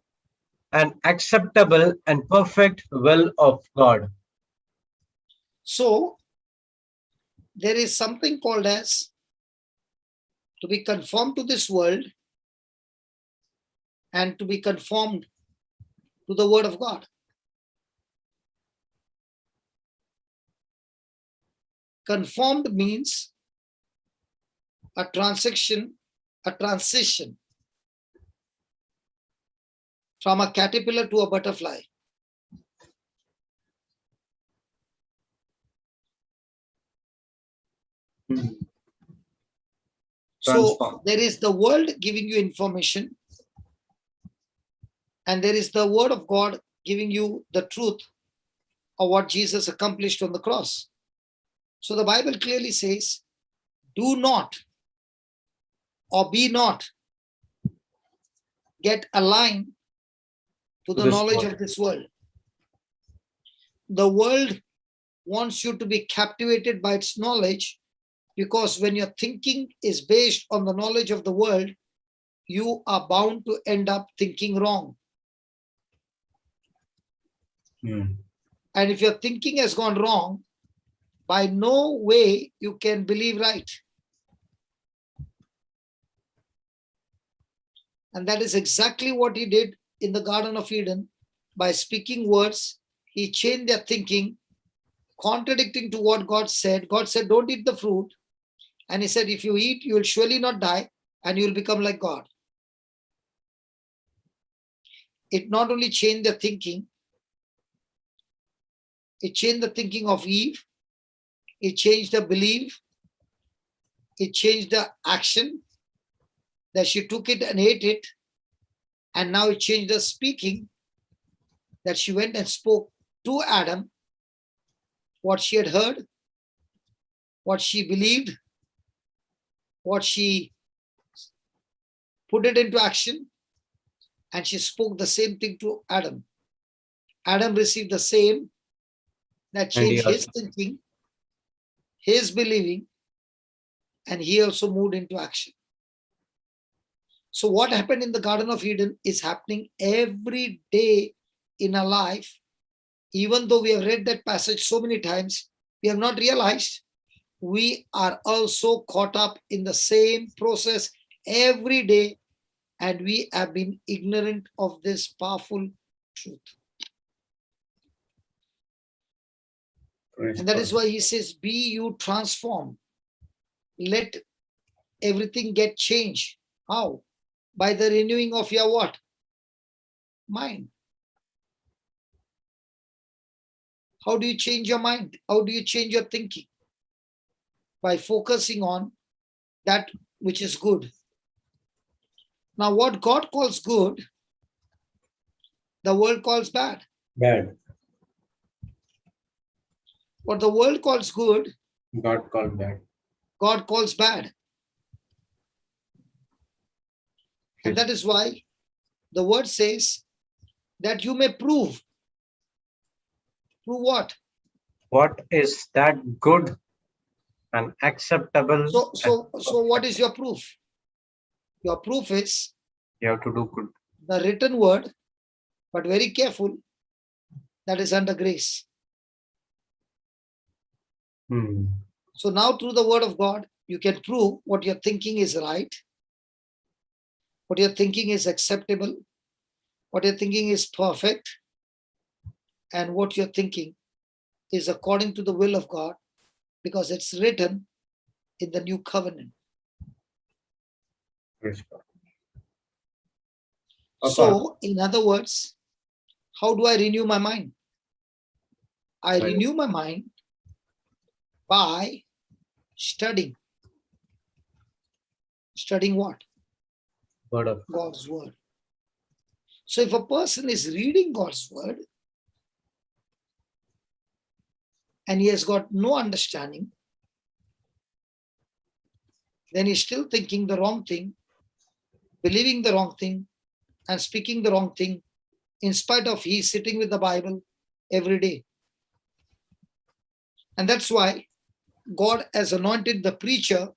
and acceptable and perfect will of God. So there is something called as to be conformed to this world and to be conformed to the word of God. Conformed means a transition from a caterpillar to a butterfly. So Transform. there is the world giving you information, and there is the word of God giving you the truth of what Jesus accomplished on the cross. So the Bible clearly says, do not or be not get aligned to the This knowledge world. of this world. The world wants you to be captivated by its knowledge, because when your thinking is based on the knowledge of the world, you are bound to end up thinking wrong. Hmm. And if your thinking has gone wrong, by no way you can believe right. And that is exactly what he did in the Garden of Eden. By speaking words, he changed their thinking, contradicting to what God said. God said, don't eat the fruit. And he said, if you eat, you will surely not die and you will become like God. It not only changed their thinking, it changed the thinking of Eve, it changed the belief, it changed the action, that she took it and ate it, and now it changed the speaking, that she went and spoke to Adam what she had heard, what she believed, what she put it into action, and she spoke the same thing to Adam. Adam received the same, that And he changed his also- thinking, his believing, and he also moved into action. So what happened in the Garden of Eden is happening every day in our life. Even though we have read that passage so many times, we have not realized we are also caught up in the same process every day, and we have been ignorant of this powerful truth. Praise And that God. is why he says, be you transformed. Let everything get changed. How? By the renewing of your what? Mind. How do you change your mind? How do you change your thinking? By focusing on that which is good. Now, what God calls good, the world calls bad. Bad. What the world calls good, God called bad. God calls bad. And that is why the word says that you may prove. Prove what? What is that good and acceptable? So what is your proof? Your proof is You have to do good. the written word, but very careful, that is under grace. Hmm. So now through the word of God, you can prove what your thinking is right, what your thinking is acceptable, what your thinking is perfect, and what your thinking is according to the will of God, because it's written in the new covenant. Praise God. So, in other words, how do I renew my mind? I Right. renew my mind by studying. Studying what? Word of God's word. So if a person is reading God's word and he has got no understanding, then he's still thinking the wrong thing, believing the wrong thing, and speaking the wrong thing, in spite of he sitting with the Bible every day. And that's why God has anointed the preacher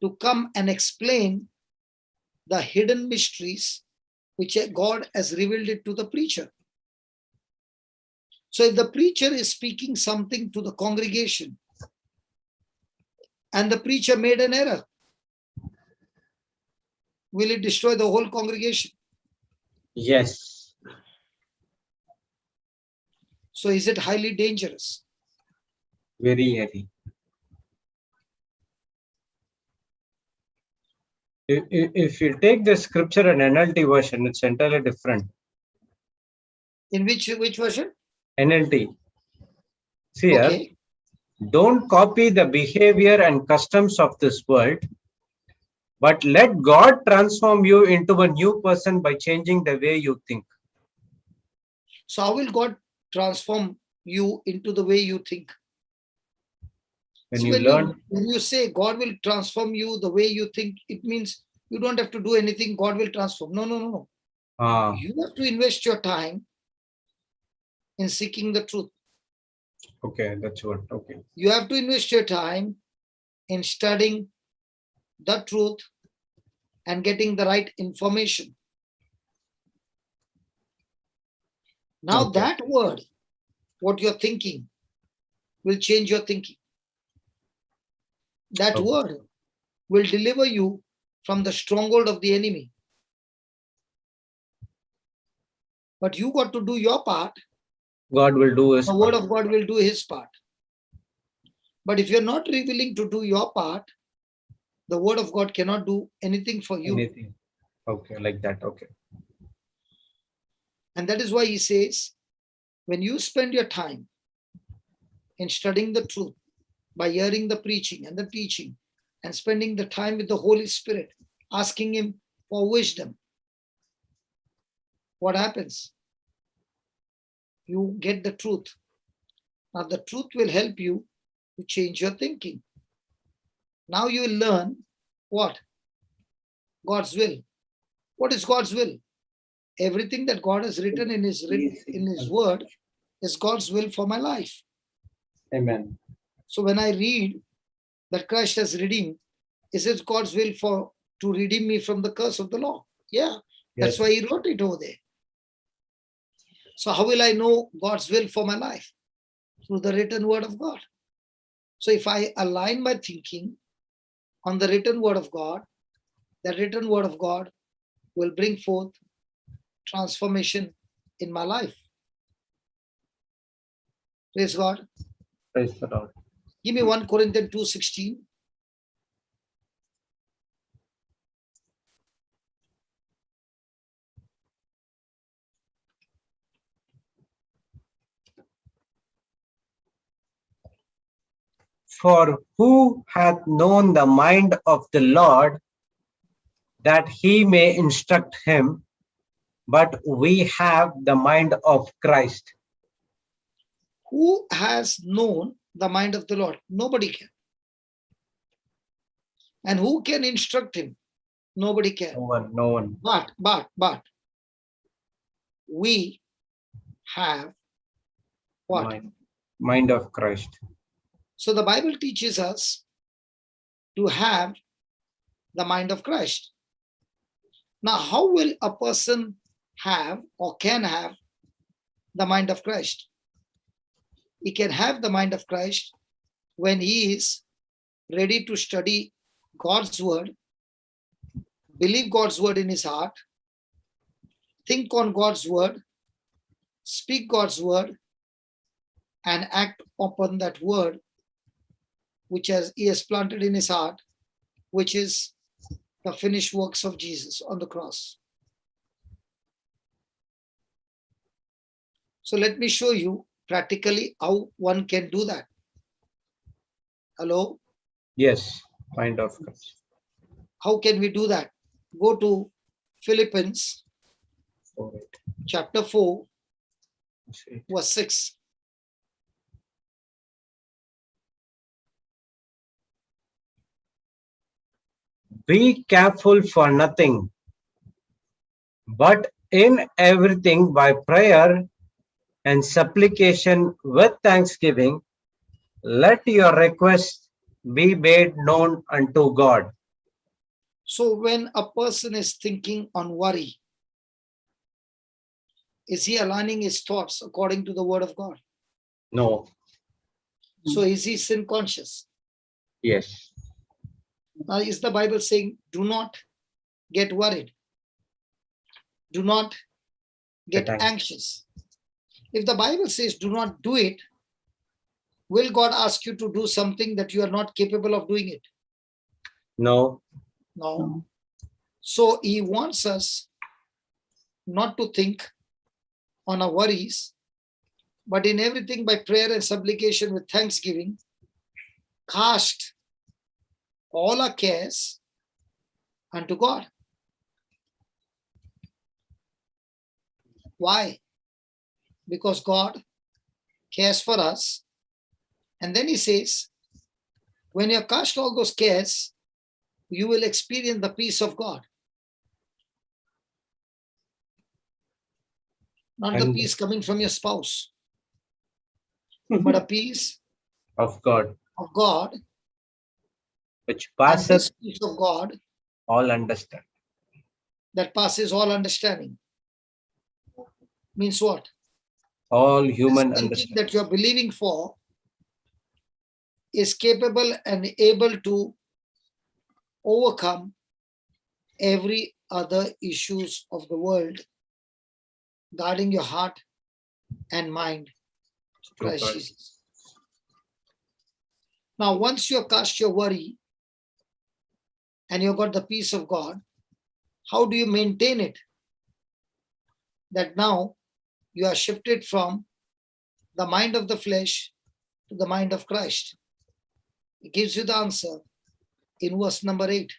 to come and explain the hidden mysteries which God has revealed it to the preacher. So if the preacher is speaking something to the congregation and the preacher made an error, will it destroy the whole congregation? Yes. So is it highly dangerous? Very heavy. If you take the scripture and NLT version, it's entirely different. In which version? NLT. See here, Okay. don't copy the behavior and customs of this world, but let God transform you into a new person by changing the way you think. So how will God transform you into the way you think? When So you learn, when you say God will transform you the way you think, it means you don't have to do anything. God will transform. No, no, no, no. You have to invest your time in seeking the truth. okay, that's what, okay. You have to invest your time in studying the truth and getting the right information. Now Okay. that word, what you're thinking, will change your thinking. That Okay. word will deliver you from the stronghold of the enemy. But you got to do your part. God will do his The part. word of God will do his part. But if you're not willing to do your part, the word of God cannot do anything for you. Anything. Okay, like that. Okay. And that is why he says, when you spend your time in studying the truth by hearing the preaching and the teaching and spending the time with the Holy Spirit, asking him for wisdom, what happens? You get the truth. Now the truth will help you to change your thinking. Now you will learn what? God's will. What is God's will? Everything that God has written in his word is God's will for my life. Amen. So when I read that Christ has redeemed, is it God's will to redeem me from the curse of the law? Yeah, that's Yes. why he wrote it over there. So how will I know God's will for my life? Through the written word of God. So if I align my thinking on the written word of God, the written word of God will bring forth transformation in my life. Praise God. Praise the Lord. Give me 1 Corinthians 2:16. For who hath known the mind of the Lord that he may instruct him? But we have the mind of Christ. Who has known the mind of the Lord? Nobody can. And who can instruct him? Nobody can. No one. But we have what? Mind of Christ. So the Bible teaches us to have the mind of Christ. Now, how will a person have or can have the mind of Christ? He can have the mind of Christ when he is ready to study God's word, believe God's word in his heart, think on God's word, speak God's word, and act upon that word which he has planted in his heart, which is the finished works of Jesus on the cross. So let me show you practically how one can do that. Hello? Yes, mind of Christ. How can we do that? Go to Philippians chapter 4, verse 6. Be careful for nothing, but in everything by prayer and supplication with thanksgiving, let your requests be made known unto God. So when a person is thinking on worry, is he aligning his thoughts according to the word of God? No. So is he sin conscious? Yes. Now is the Bible saying, do not get worried. Do not get Get anxious. If the Bible says do not do it, will God ask you to do something that you are not capable of doing it? No. No. No. So he wants us not to think on our worries, but in everything by prayer and supplication with thanksgiving, cast all our cares unto God. Why? Because God cares for us. And then he says, when you cast all those cares, you will experience the peace of God. Not the And peace coming from your spouse, but a peace of God, of God. which And passeth this peace of God all understand. that passes all understanding means what? All This human thinking understand. that you're believing for is capable and able to overcome every other issues of the world, guarding your heart and mind to Through Christ Christ. Jesus. Now, once you have cast your worry and you've got the peace of God, how do you maintain it? That now you are shifted from the mind of the flesh to the mind of Christ. It gives you the answer in verse number 8.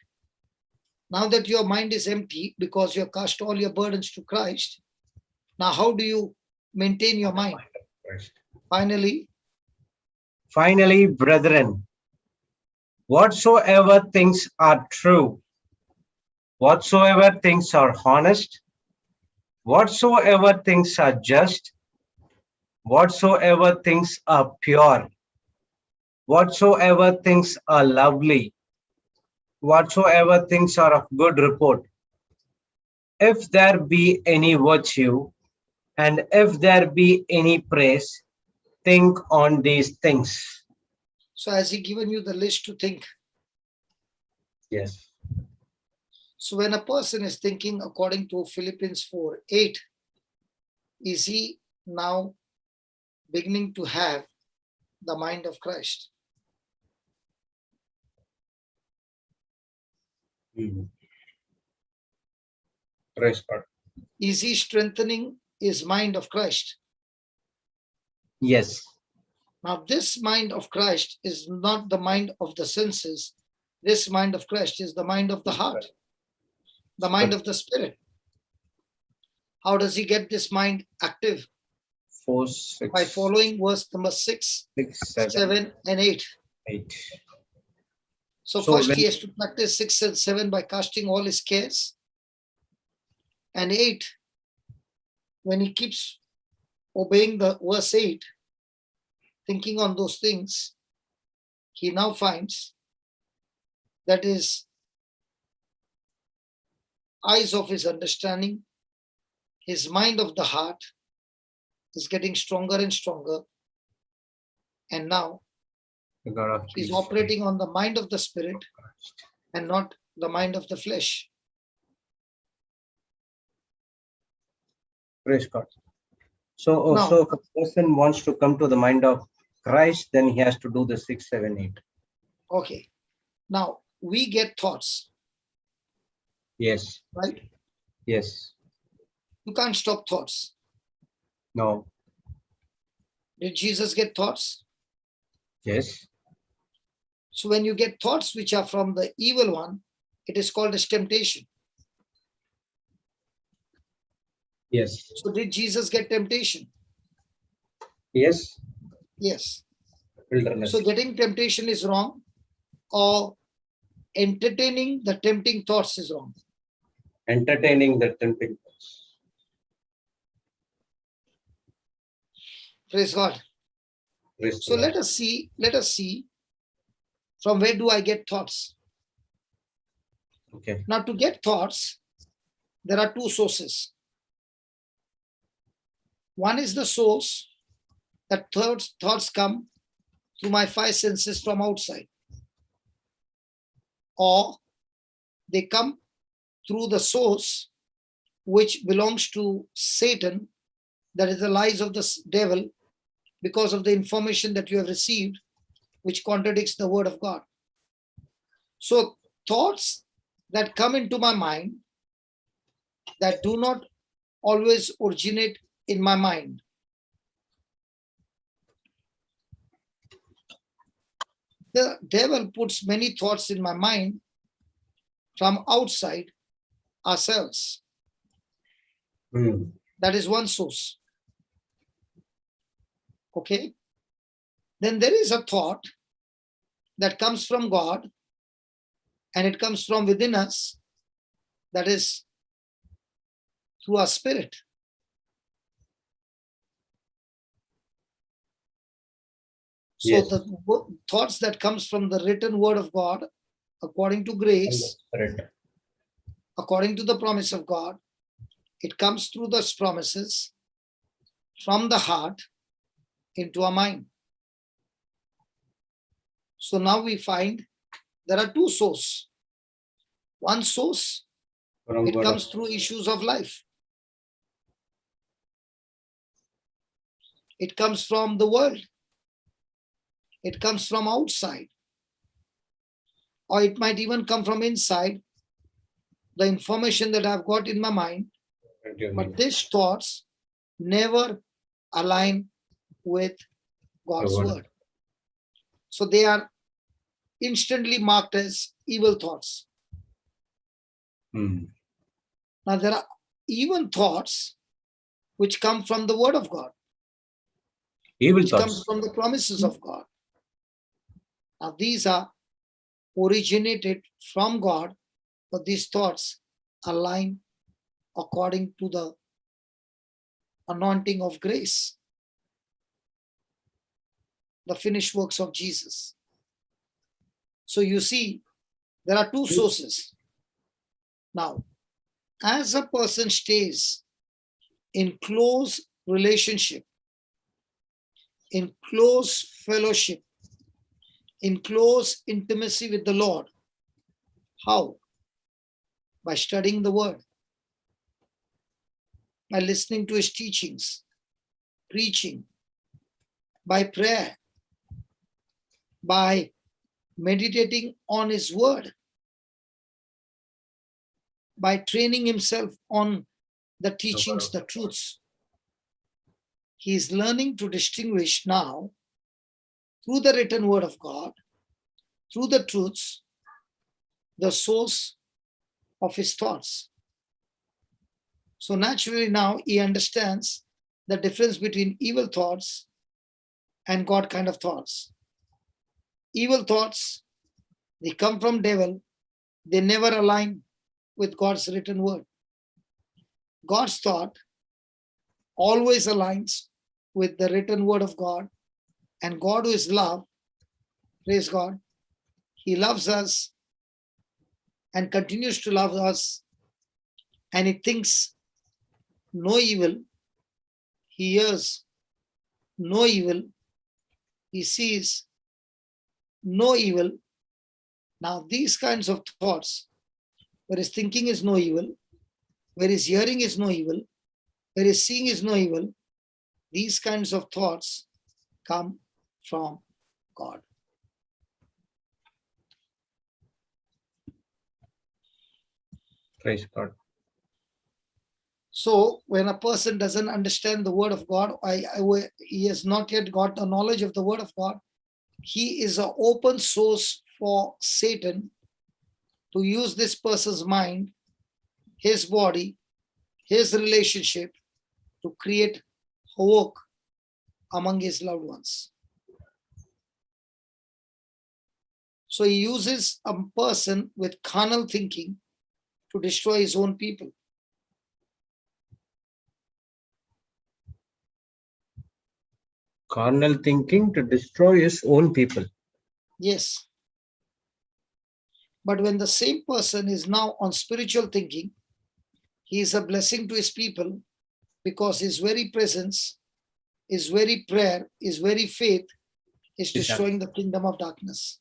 Now that your mind is empty because you have cast all your burdens to Christ, now how do you maintain your mind? Christ. Finally, Finally, brethren, whatsoever things are true, whatsoever things are honest, whatsoever things are just, whatsoever things are pure, whatsoever things are lovely, whatsoever things are of good report, if there be any virtue, and if there be any praise, think on these things. so has he given you the list to think? Yes. So when a person is thinking according to Philippians 4:8, is he now beginning to have the mind of Christ? Praise God. Is he strengthening his mind of Christ? Yes. Now, this mind of Christ is not the mind of the senses. This mind of Christ is the mind of the heart, the mind of the spirit. How does he get this mind active? 4, By 6, following verse number 6, 6, 7, and 8. 8. So So first when he has to practice 6 and 7 by casting all his cares. And 8, when he keeps obeying the verse 8, thinking on those things, he now finds that his eyes of his understanding, his mind of the heart is getting stronger and stronger. And now the God of he's peace, operating on the mind of the spirit and not the mind of the flesh. praise God. So, Now, so if a person wants to come to the mind of Christ, then he has to do the 6, 7, 8. okay. Now we get thoughts, Yes. right? Yes. You can't stop thoughts. No. Did Jesus get thoughts? Yes. So when you get thoughts which are from the evil one, it is called as temptation. Yes. So did Jesus get temptation? Yes. Yes. Wilderness. So getting temptation is wrong, or entertaining the tempting thoughts is wrong? Entertaining the tempting thoughts. Praise God. Praise So the Lord. let us see from where do I get thoughts? Okay. Now to get thoughts, there are two sources. One is the source that thoughts come through my five senses from outside, or they come through the source which belongs to Satan, that is the lies of the devil, because of the information that you have received, which contradicts the word of God. So thoughts that come into my mind that do not always originate in my mind. The devil puts many thoughts in my mind from outside ourselves. That is one source. Okay. Then there is a thought that comes from God, and it comes from within us, that is through our spirit. So Yes. the thoughts that comes from the written word of God, according to grace, according to the promise of God, it comes through those promises from the heart into our mind. So now we find there are two sources. One source, it comes through issues of life. It comes from the world. It comes from outside. Or it might even come from inside, the information that I've got in my mind. But these thoughts never align with God's word. So they are instantly marked as evil thoughts. Now there are even thoughts which come from the word of God. Evil which thoughts. comes from the promises of God. Now these are originated from God, but these thoughts align according to the anointing of grace, the finished works of Jesus. So you see, there are two sources. Now, as a person stays in close relationship, in close fellowship, in close intimacy with the Lord, how? By studying the word, by listening to his teachings, preaching, by prayer, by meditating on his word, by training himself on the teachings, the truths. He is learning to distinguish now through the written word of God, through the truths, the source of his thoughts. So naturally now he understands the difference between evil thoughts and God kind of thoughts. Evil thoughts, they come from devil, they never align with God's written word. God's thought always aligns with the written word of God, and God, who is love, praise God, he loves us and continues to love us, and he thinks no evil, he hears no evil, he sees no evil. Now these kinds of thoughts, where his thinking is no evil, where his hearing is no evil, where his seeing is no evil, these kinds of thoughts come from God. Praise God. So when a person doesn't understand the word of God, he has not yet got the knowledge of the word of God, he is an open source for Satan to use this person's mind, his body, his relationship to create havoc among his loved ones. So he uses a person with carnal thinking to destroy his own people. Carnal thinking to destroy his own people. Yes. But when the same person is now on spiritual thinking, he is a blessing to his people, because his very presence, his very prayer, his very faith is destroying the kingdom of darkness.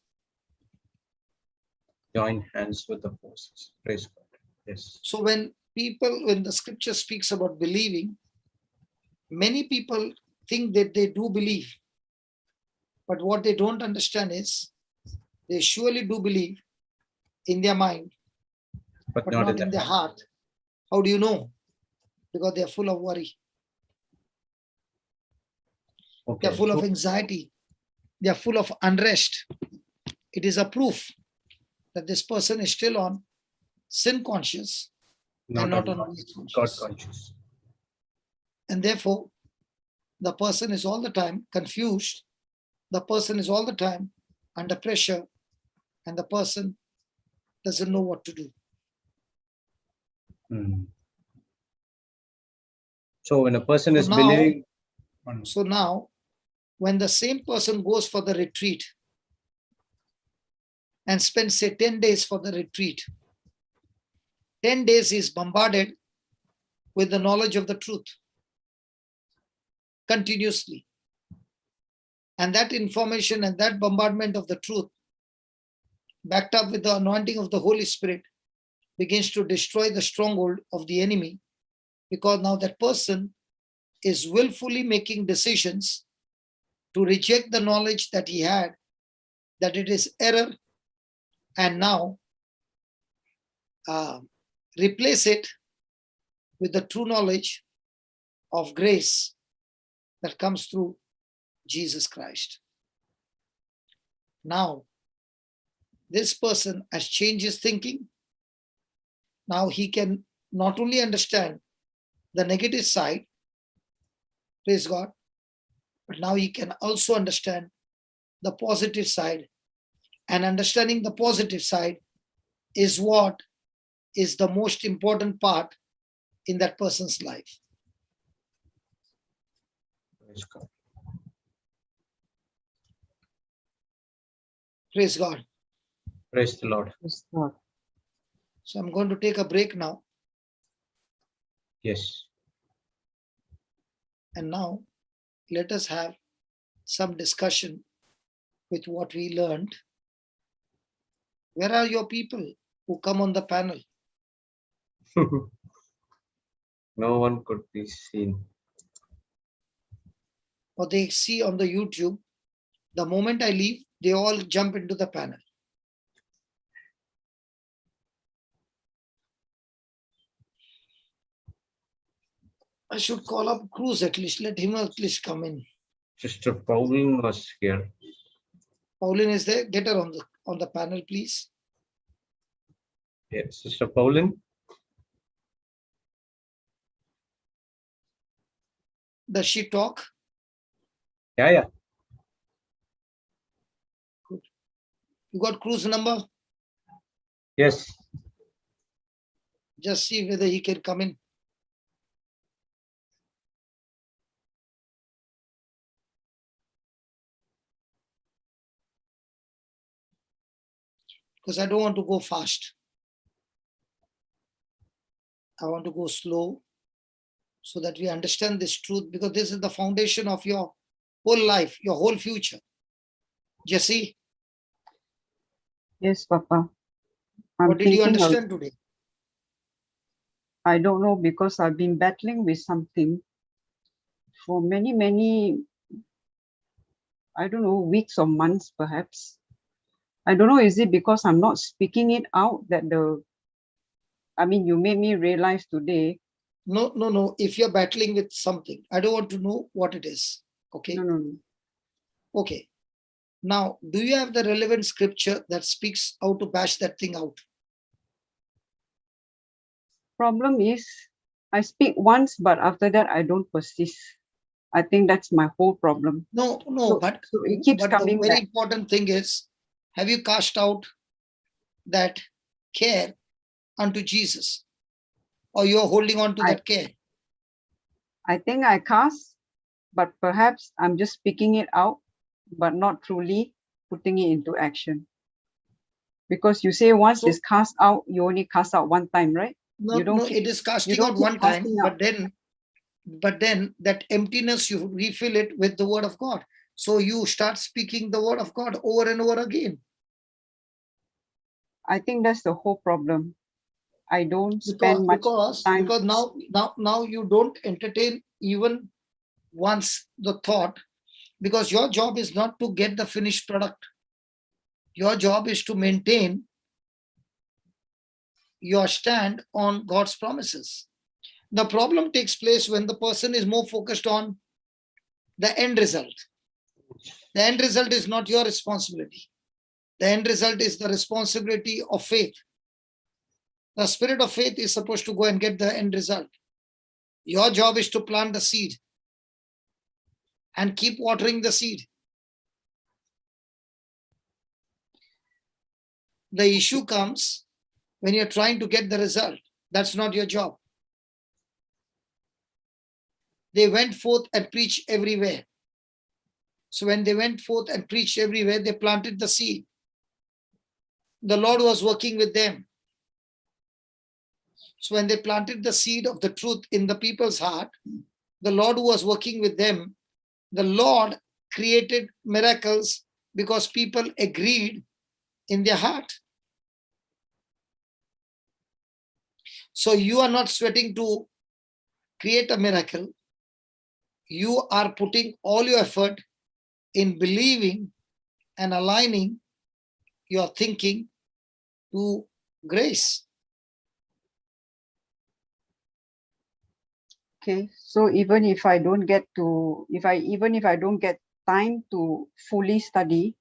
Join hands with the forces. Praise God. Yes. So when the scripture speaks about believing, many people think that they do believe. But what they don't understand is they surely do believe in their mind, But but not not in in the their heart. How do you know? Because they are full of worry. They are Okay. full of So, anxiety. They are full of unrest. It is a proof that this person is still on sin conscious and not not on on grace God conscious. conscious. And therefore, the person is all the time confused. The person is all the time under pressure, and the person doesn't know what to do. Hmm. So when a person So is now, believing, when the same person goes for the retreat and spends, say, 10 days for the retreat, 10 days is bombarded with the knowledge of the truth continuously. And that information and that bombardment of the truth, backed up with the anointing of the Holy Spirit, begins to destroy the stronghold of the enemy, because now that person is willfully making decisions to reject the knowledge that he had, that it is error, and now replace it with the true knowledge of grace that comes through Jesus Christ. Now, this person has changed his thinking. Now he can not only understand the negative side, praise God, but now he can also understand the positive side. And understanding the positive side is what is the most important part in that person's life. praise God. Praise God. Praise the Lord. Praise God. So I'm going to take a break now. Yes. And now let us have some discussion with what we learned. Where are your people who come on the panel? No one could be seen. Or they see on the YouTube, the moment I leave, they all jump into the panel. I should call up Cruz at least. Let him at least come in. Sister Pauline was here. Pauline is there. Get her on the panel, please. Yes, Sister Pauline. Does she talk? Yeah. Good. You got Cruz number? Yes. Just see whether he can come in. Because I don't want to go fast. I want to go slow so that we understand this truth, because this is the foundation of your whole life, your whole future. Jesse, Yes, Papa. what did you thinking of- understand today? I don't know, because I've been battling with something for many, I don't know, weeks or months perhaps. I don't know, is it because I'm not speaking it out that you made me realize today. No. If you're battling with something, I don't want to know what it is. Okay. No. Okay. Now, do you have the relevant scripture that speaks how to bash that thing out? Problem is, I speak once, but after that I don't persist. I think that's my whole problem. No, So it keeps but coming the very back. important thing is, have you cast out that care unto Jesus? Or you're holding on to that care? I think I cast, but perhaps I'm just speaking it out, but not truly putting it into action. Because you say once it's cast out, you only cast out one time, right? No, it is casting out one time, but then that emptiness, you refill it with the word of God. So you start speaking the word of God over and over again. I think that's the whole problem. I don't spend much time. Because now you don't entertain even once the thought, because your job is not to get the finished product. Your job is to maintain your stand on God's promises. The problem takes place when the person is more focused on the end result. The end result is not your responsibility. The end result is the responsibility of faith. The spirit of faith is supposed to go and get the end result. Your job is to plant the seed and keep watering the seed. The issue comes when you're trying to get the result. That's not your job. They went forth and preached everywhere. So when they went forth and preached everywhere, they planted the seed. The Lord was working with them. So when they planted the seed of the truth in the people's heart, the Lord who was working with them, the Lord created miracles because people agreed in their heart. So you are not sweating to create a miracle. You are putting all your effort in believing and aligning your thinking to grace. Okay, so even if I don't get to, if I don't get time to fully study,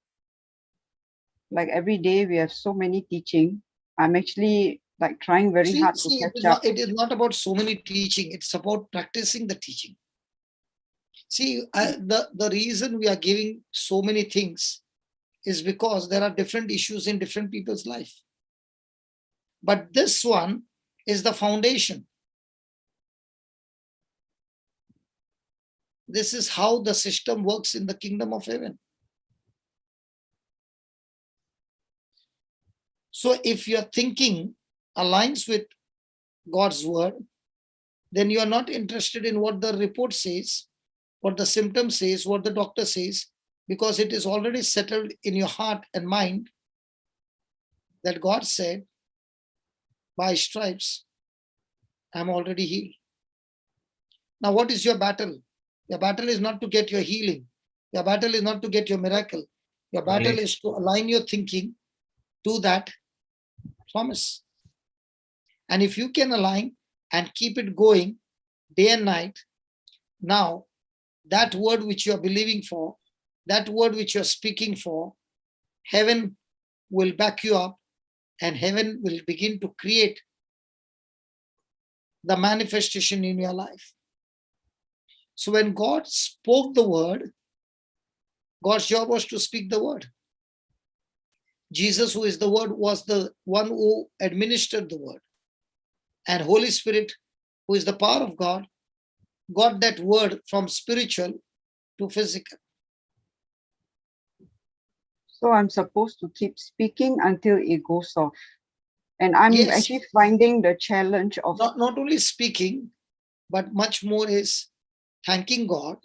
like every day we have so many teaching, I'm actually like trying very hard to catch up. It is not about so many teaching. It's about practicing the teaching. See, the reason we are giving so many things is because there are different issues in different people's life. But this one is the foundation. This is how the system works in the kingdom of heaven. So if your thinking aligns with God's word, then you are not interested in what the report says, what the symptom says, what the doctor says, because it is already settled in your heart and mind that God said, by stripes, I'm already healed. Now, what is your battle? Your battle is not to get your healing. Your battle is not to get your miracle. Your battle is to align your thinking to that promise. And if you can align and keep it going day and night, now that word which you are believing for, that word which you are speaking for, heaven will back you up and heaven will begin to create the manifestation in your life. So when God spoke the word, God's job was to speak the word. Jesus, who is the word, was the one who administered the word. And Holy Spirit, who is the power of God, got that word from spiritual to physical. So I'm supposed to keep speaking until it goes off. And I'm actually finding the challenge of not only speaking, but much more is thanking God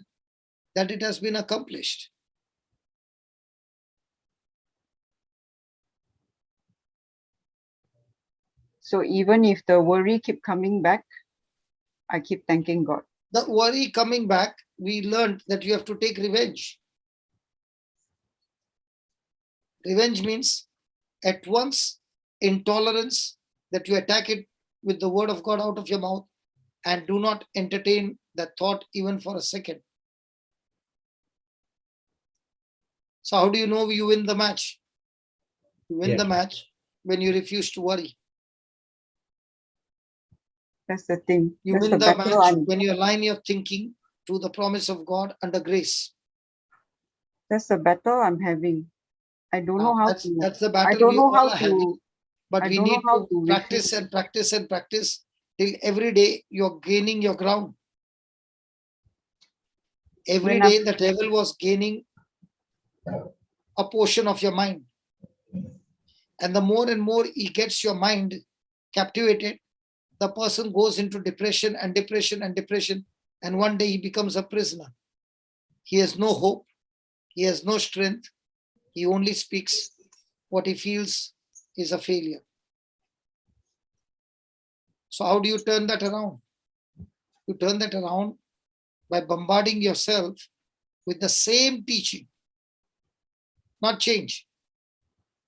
that it has been accomplished. So even if the worry keep coming back, I keep thanking God. The worry coming back, we learned that you have to take revenge. Revenge means at once intolerance, that you attack it with the word of God out of your mouth and do not entertain that thought even for a second. So how do you know you win the match? You win the match when you refuse to worry. That's the thing. You That's win the match when you align your thinking to the promise of God under grace. That's the battle I'm having. I don't know how to. That's the battle I don't we know all how are to. having. But we need to practice refuse. and practice and practice till every day you're gaining your ground. Every day the devil was gaining a portion of your mind. And the more and more he gets your mind captivated, the person goes into depression and depression and depression. And one day he becomes a prisoner. He has no hope. He has no strength. He only speaks what he feels is a failure. So how do you turn that around? You turn that around by bombarding yourself with the same teaching, not change.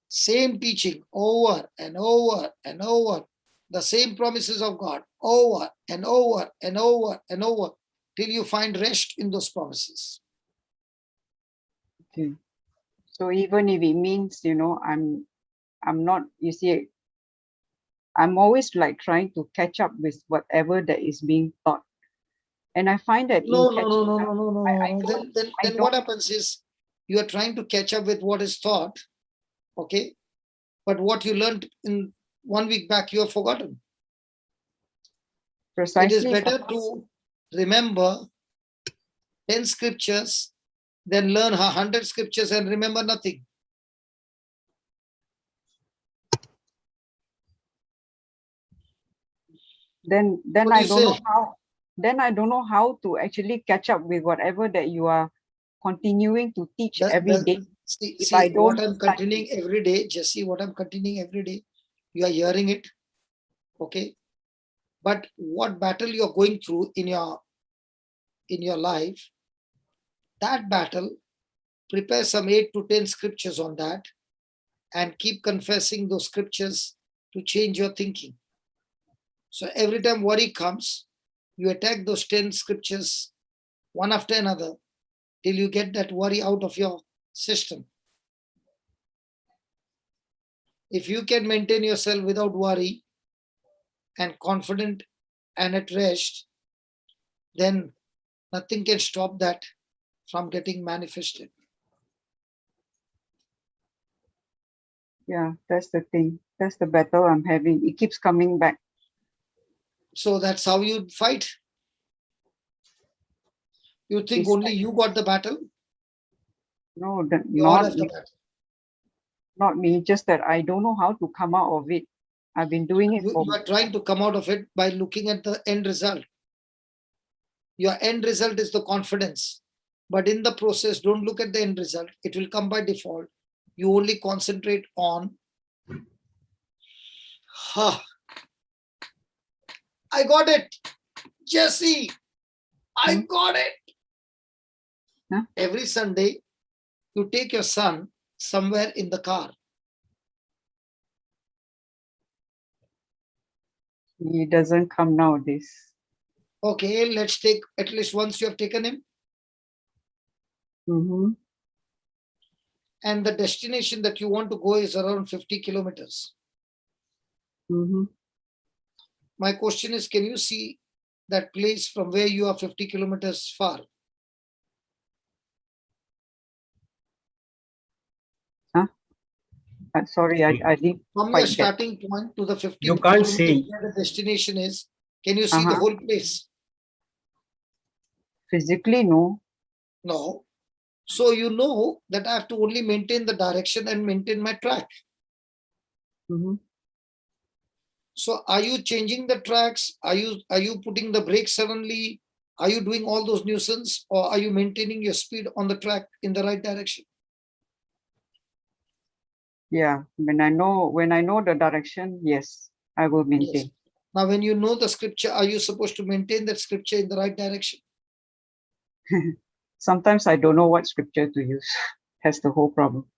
Same teaching over and over and over. The same promises of God over and over and over and over till you find rest in those promises. Okay. So even if it means, I'm not, you see, I'm always like trying to catch up with whatever that is being taught. And I find that No. I Then don't what happens is you are trying to catch up with what is taught, okay? But what you learned in 1 week back, you have forgotten. It is precisely. better to remember 10 scriptures than learn 100 scriptures and remember nothing. Then What do I you don't know say? how. Then I don't know how to actually catch up with whatever that you are continuing to teach every day. If I See what don't I'm study. continuing every day, Jesse, what I'm continuing every day, you are hearing it, okay? But what battle you're going through in your life, that battle, prepare some 8 to 10 scriptures on that and keep confessing those scriptures to change your thinking. So every time worry comes, you attack those 10 scriptures one after another till you get that worry out of your system. If you can maintain yourself without worry and confident and at rest, then nothing can stop that from getting manifested. Yeah, that's the thing. That's the battle I'm having. It keeps coming back. So that's how you fight. You think It's only you got the battle? No, You all have the battle. not me. Just that I don't know how to come out of it. I've been doing it for. You are trying to come out of it by looking at the end result. Your end result is the confidence. But in the process, don't look at the end result. It will come by default. You only concentrate on, I got it. Jesse, I got it. Huh? Every Sunday, you take your son somewhere in the car. He doesn't come nowadays. Okay, let's take at least once you have taken him. Mm-hmm. And the destination that you want to go is around 50 kilometers. Mm-hmm. My question is, can you see that place from where you are 50 kilometers far? Huh? Sorry, I didn't From your quite get. starting point to the 50 You can't kilometers see. where the destination is, can you see the whole place? Physically, no. No. So you know that I have to only maintain the direction and maintain my track. Mm-hmm. So are you changing the tracks? Are you putting the brakes suddenly? Are you doing all those nuisance, or are you maintaining your speed on the track in the right direction? Yeah, when I know the direction, yes, I will Yes. maintain. Now, when you know the scripture, are you supposed to maintain that scripture in the right direction? Sometimes I don't know what scripture to use. That's the whole problem.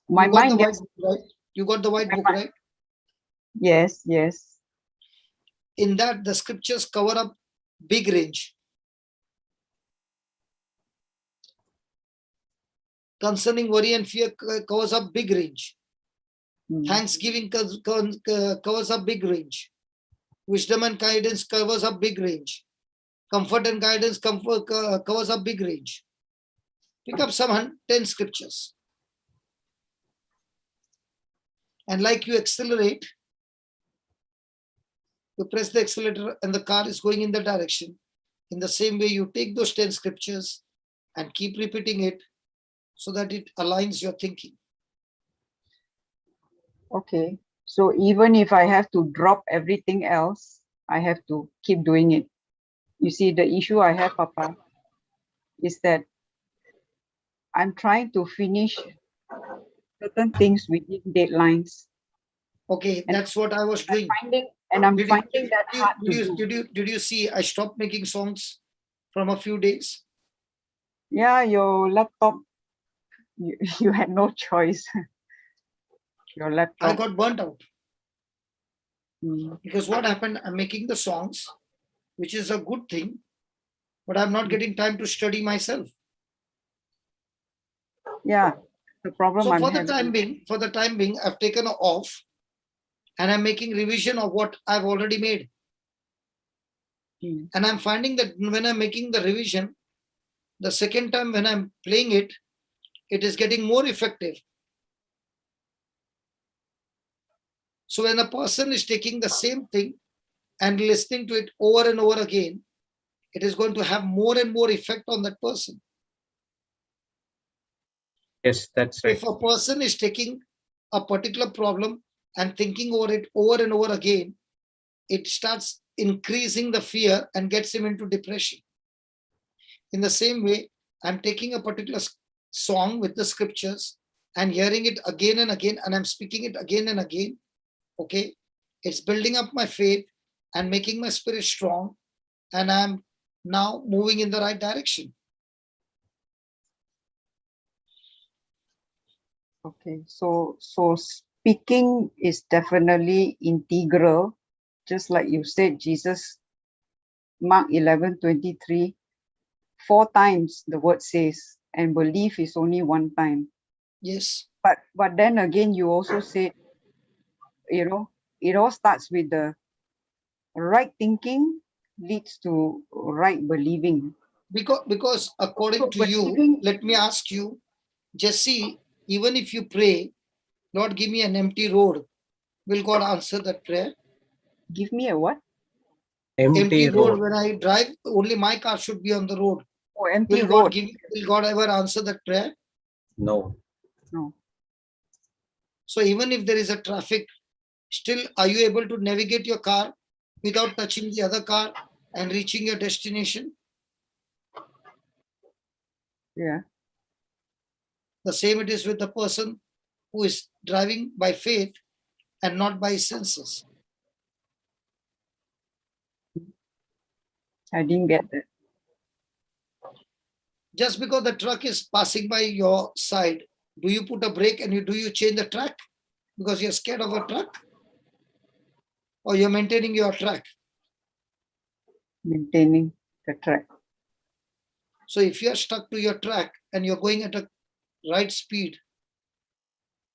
My You got the mind white gets. book, right? You got the white My book, mind- right? Yes, yes. In that, the scriptures cover up big range. Concerning worry and fear covers up big range. Thanksgiving covers up big range. Wisdom and guidance covers up big range. Comfort and guidance covers up big range. Pick up some 10 scriptures. And like you accelerate, you press the accelerator and the car is going in the direction. In the same way, you take those 10 scriptures and keep repeating it so that it aligns your thinking. Okay. So even if I have to drop everything else, I have to keep doing it. You see, the issue I have, Papa, is that I'm trying to finish certain things within deadlines. Okay, And that's what I was doing. And I'm Did finding that you, hard did, to you, do. did, you, did you see I stopped making songs from a few days? Yeah, your laptop, you had no choice. Your I laptop. got burnt out. Mm. Because what happened, I'm making the songs, which is a good thing, but I'm not getting time to study myself. Yeah, the problem So I'm for the having. time being, I've taken off and I'm making revision of what I've already made. Mm. And I'm finding that when I'm making the revision, the second time when I'm playing it, it is getting more effective. So when a person is taking the same thing and listening to it over and over again, it is going to have more and more effect on that person. Yes, that's right. If a person is taking a particular problem and thinking over it over and over again, it starts increasing the fear and gets him into depression. In the same way, I'm taking a particular song with the scriptures and hearing it again and again, and I'm speaking it again and again. Okay, it's building up my faith and making my spirit strong, and I'm now moving in the right direction. Okay, so speaking is definitely integral, just like you said, Jesus, Mark 11:23, 4 times the word says, and belief is only 1 time. Yes. But then again, you also said, it all starts with the right thinking leads to right believing. Because according So to you, believing, let me ask you, Jesse, even if you pray, Lord, give me an empty road, will God answer that prayer? give me a what? Empty Empty road, road. when I drive, only my car should be on the road. Oh, empty road. Will God ever answer that prayer? No. No. So even if there is a traffic, still are you able to navigate your car without touching the other car and reaching your destination? Yeah. The same it is with the person who is driving by faith and not by senses. I didn't get that. Just because the truck is passing by your side, do you put a brake and do you change the track because you're scared of a truck? Or you're maintaining your track? Maintaining the track. So if you're stuck to your track and you're going at a right speed,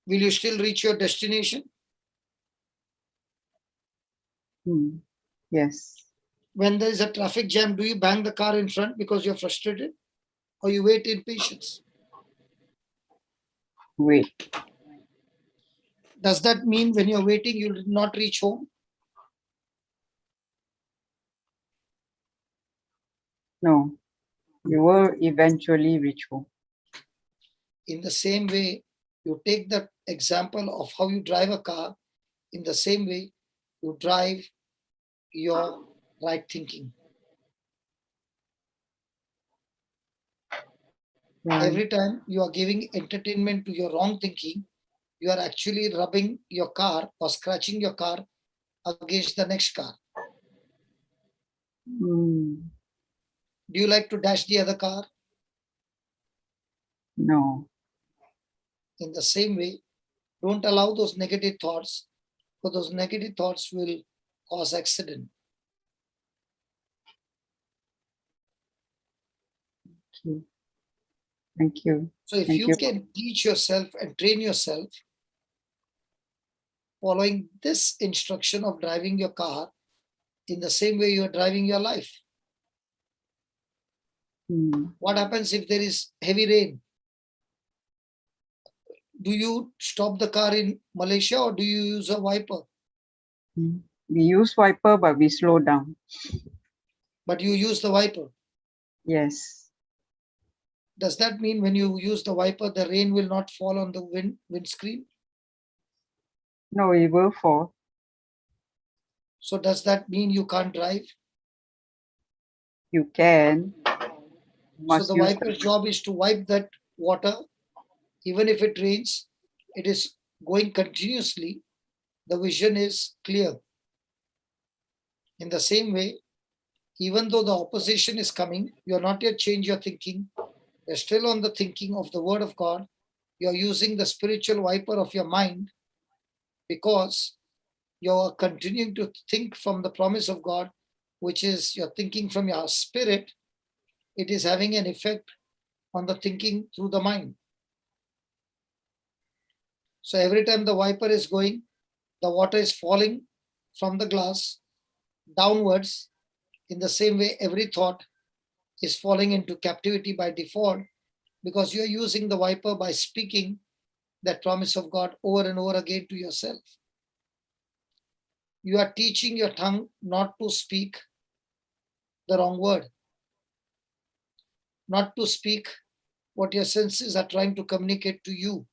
will you still reach your destination? Yes. When there is a traffic jam, do you bang the car in front because you're frustrated? Or you wait in patience? Wait. Does that mean when you're waiting, you did not reach home? No. You will eventually reach home. In the same way, you take that example of how you drive a car, in the same way, you drive your right thinking. Right. Every time you are giving entertainment to your wrong thinking, you are actually rubbing your car or scratching your car against the next car. Mm. Do you like to dash the other car? No. In the same way, don't allow those negative thoughts, because those negative thoughts will cause accident. Okay. Thank you. So if Thank you you. can teach yourself and train yourself following this instruction of driving your car, in the same way you are driving your life. What happens if there is heavy rain? Do you stop the car in Malaysia or do you use a wiper? We use wiper, but we slow down. But you use the wiper. Yes. Does that mean when you use the wiper, the rain will not fall on the windscreen? No, it will fall. So does that mean you can't drive? You can. So the wiper's job is to wipe that water. Even if it rains, it is going continuously. The vision is clear. In the same way, even though the opposition is coming, you are not yet changed your thinking. You're still on the thinking of the word of God. You're using the spiritual wiper of your mind because you're continuing to think from the promise of God, which is you're thinking from your spirit. It is having an effect on the thinking through the mind. So every time the wiper is going, the water is falling from the glass downwards. In the same way, every thought is falling into captivity by default because you're using the wiper by speaking that promise of God over and over again to yourself. You are teaching your tongue not to speak the wrong word, not to speak what your senses are trying to communicate to you,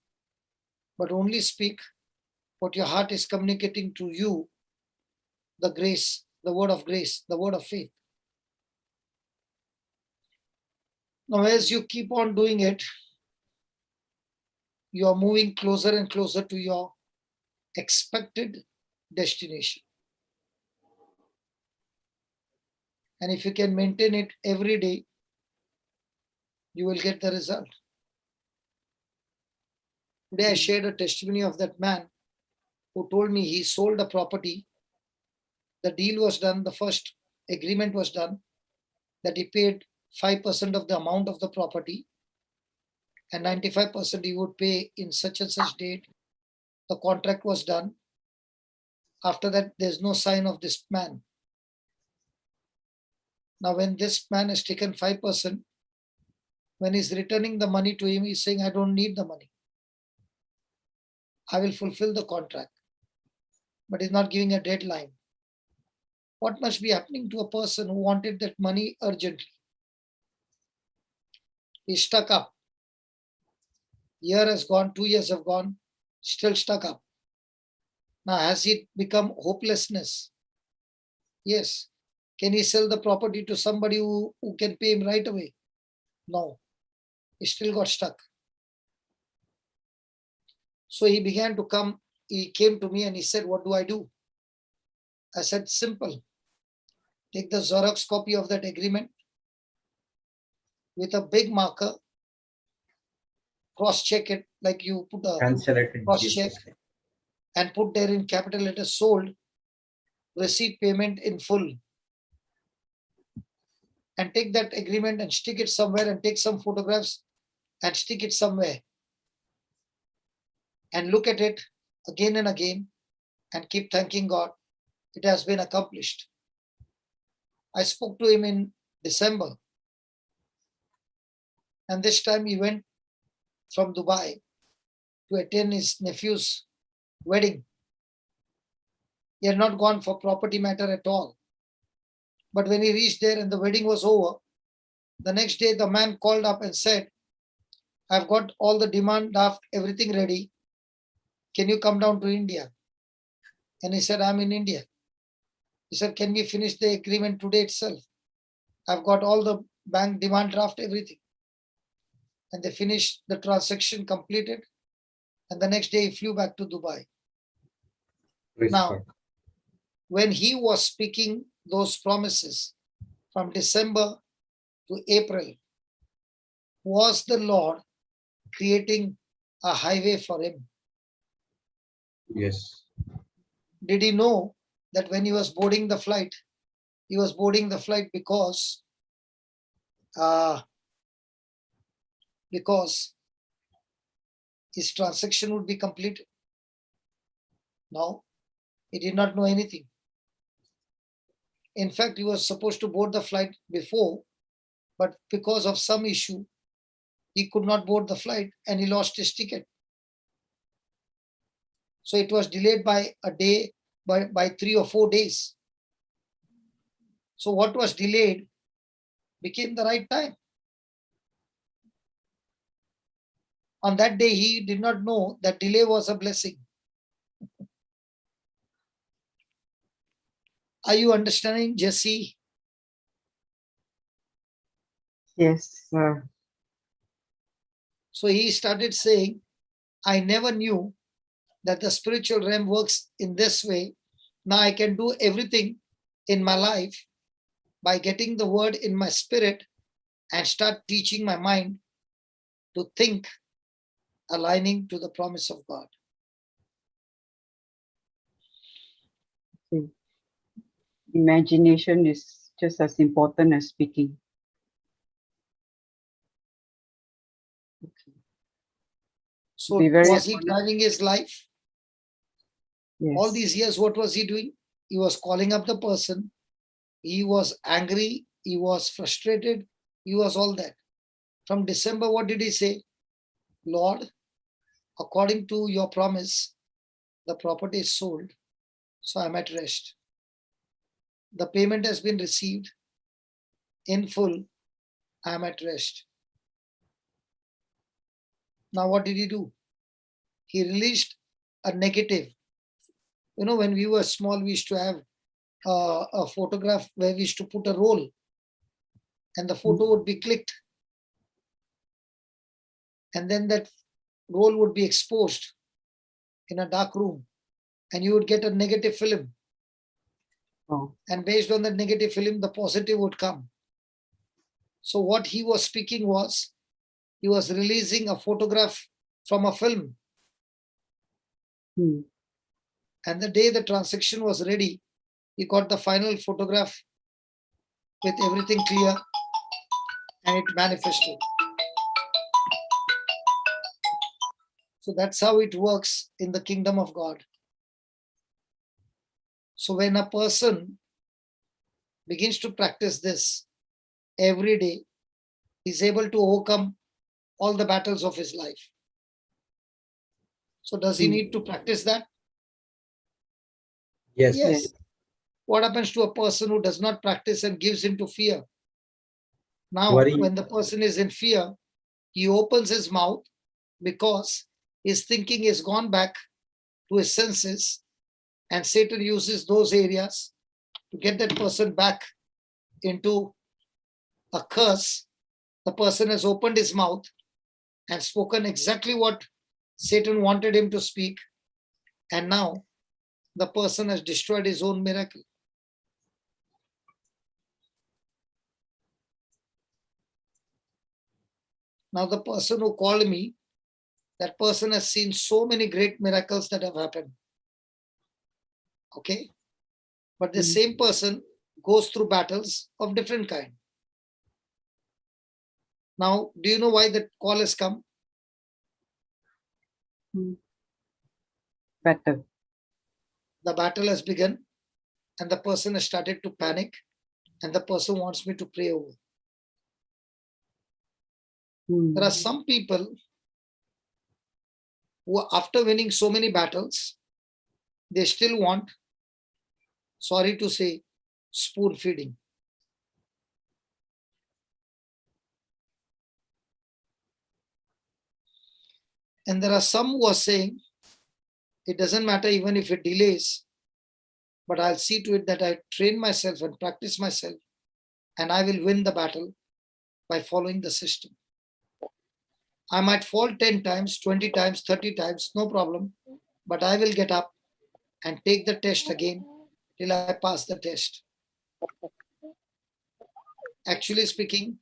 but only speak what your heart is communicating to you, the grace, the word of grace, the word of faith. Now, as you keep on doing it, you are moving closer and closer to your expected destination. And if you can maintain it every day, you will get the result. Today, I shared a testimony of that man who told me he sold a property. The deal was done, the first agreement was done, that he paid 5% of the amount of the property and 95% he would pay in such and such date. The contract was done. After that, there's no sign of this man. Now, when this man has taken 5%, when he's returning the money to him, he's saying, I don't need the money. I will fulfill the contract. But he's not giving a deadline. What must be happening to a person who wanted that money urgently? He's stuck up. Year has gone, 2 years have gone, still stuck up. Now, has it become hopelessness? Yes. Can he sell the property to somebody who can pay him right away? No. He still got stuck. So he began to come. He came to me and he said, what do I do? I said, simple. Take the Xerox copy of that agreement with a big marker, cross-check it like you put a Cancel it in cross-check Jesus' name. and put there in capital letters sold, receive payment in full. And take that agreement and stick it somewhere and take some photographs and stick it somewhere. And look at it again and again and keep thanking God. It has been accomplished. I spoke to him in December. And this time he went from Dubai to attend his nephew's wedding. He had not gone for property matter at all. But when he reached there and the wedding was over, the next day the man called up and said, I've got all the demand draft, everything ready. Can you come down to India? And he said, I'm in India. He said, can we finish the agreement today itself? I've got all the bank demand draft, everything. And they finished the transaction, completed. And the next day he flew back to Dubai. Praise Now, God. when he was speaking those promises from December to April, was the Lord creating a highway for him? Yes. Did he know that when he was boarding the flight, he was boarding the flight because his transaction would be completed? No, he did not know anything. In fact, he was supposed to board the flight before, but because of some issue, he could not board the flight and he lost his ticket. So it was delayed by a day, by 3 or 4 days. So what was delayed became the right time. On that day, he did not know that delay was a blessing. Are you understanding, Jesse? Yes, sir. So he started saying, I never knew that the spiritual realm works in this way. Now I can do everything in my life by getting the word in my spirit and start teaching my mind to think aligning to the promise of God. Imagination is just as important as speaking. Okay. So Be very was he honest. driving his life? Yes. All these years, what was he doing? He was calling up the person. He was angry. He was frustrated. He was all that. From December, what did he say? Lord, according to your promise, the property is sold, so I'm at rest. The payment has been received in full, I'm at rest. Now, what did he do? He released a negative. You know, when we were small, we used to have a photograph where we used to put a roll and the photo would be clicked. And then that roll would be exposed in a dark room and you would get a negative film. Oh. And based on that negative film, the positive would come. So what he was speaking was, he was releasing a photograph from a film. Hmm. And the day the transaction was ready, he got the final photograph with everything clear and it manifested. So that's how it works in the kingdom of God. So when a person begins to practice this every day, he's able to overcome all the battles of his life. So does he need to practice that? Yes. Yes. What happens to a person who does not practice and gives into fear? Now, Worry. when the person is in fear, he opens his mouth because his thinking has gone back to his senses, and Satan uses those areas to get that person back into a curse. The person has opened his mouth and spoken exactly what Satan wanted him to speak, and now the person has destroyed his own miracle. Now the person who called me, that person has seen so many great miracles that have happened. Okay? But the same person goes through battles of different kind. Now, do you know why that call has come? Better. The battle has begun and the person has started to panic and the person wants me to pray over. There are some people who, after winning so many battles, they still want, sorry to say, spoon feeding. And there are some who are saying, it doesn't matter even if it delays, but I'll see to it that I train myself and practice myself, and I will win the battle by following the system. I might fall 10 times, 20 times, 30 times, no problem, but I will get up and take the test again till I pass the test. Actually speaking,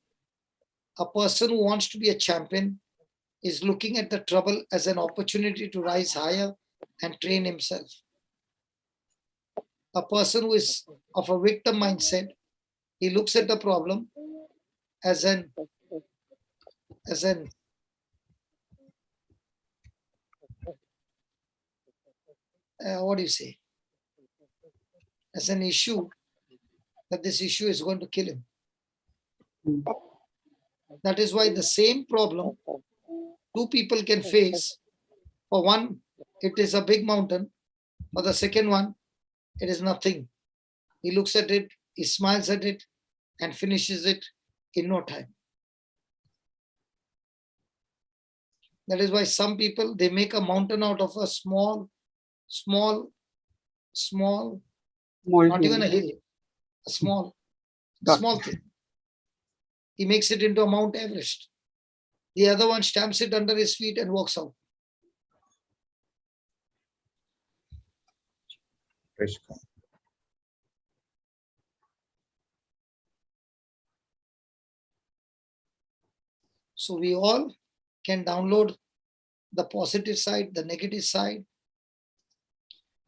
a person who wants to be a champion is looking at the trouble as an opportunity to rise higher and train himself. A person who is of a victim mindset, he looks at the problem as an what do you say? As an issue, that this issue is going to kill him. That is why the same problem two people can face. For one, it is a big mountain. For the second one, it is nothing. He looks at it, he smiles at it, and finishes it in no time. That is why some people, they make a mountain out of a small, not even a hill, a small thing. He makes it into a Mount Everest. The other one stamps it under his feet and walks out. Praise God. So we all can download the positive side, the negative side.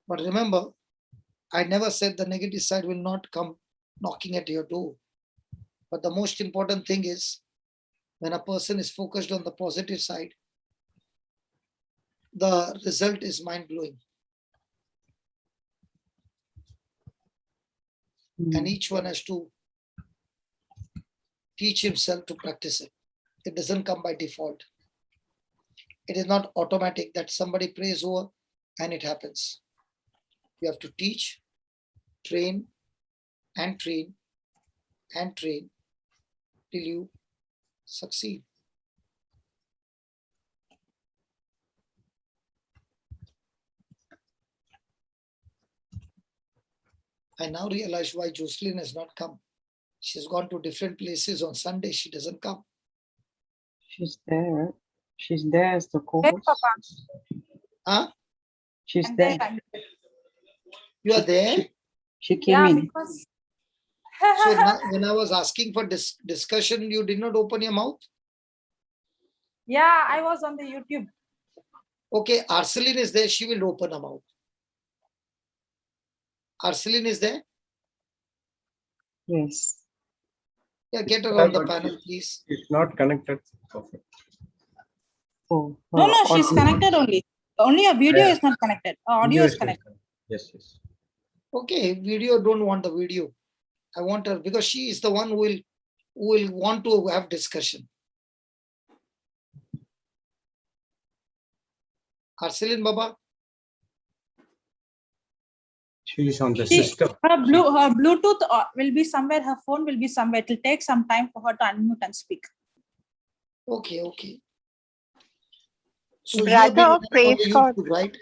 But remember, I never said the negative side will not come knocking at your door. But the most important thing is when a person is focused on the positive side, the result is mind-blowing. And each one has to teach himself to practice it. It doesn't come by default. It is not automatic that somebody prays over and it happens. You have to teach, train, and train, and train till you succeed. I now realize why Jocelyn has not come. She's gone to different places on Sunday. She doesn't come. She's there. She's there as the Yes, co-host. Papa. Huh? She's I'm there. there. You are there? She came Yeah, in. because So now, when I was asking for discussion, you did not open your mouth? yeah, I was on the YouTube. Okay, Arceline is there. She will open her mouth. Arceline is there? Yes. Yeah, get her on the panel, please. It's not connected. Perfect. Oh, No, no, she's audio. connected only. Only a video Yeah. is not connected. Audio is connected. Yes, yes. Okay, video, don't want the video. I want her because she is the one who will want to have discussion. Arceline Baba, She is on the She- system. Her Bluetooth will be somewhere. Her phone will be somewhere. It will take some time for her to unmute and speak. okay, okay. So Brother, you have been on praise the God. YouTube, right?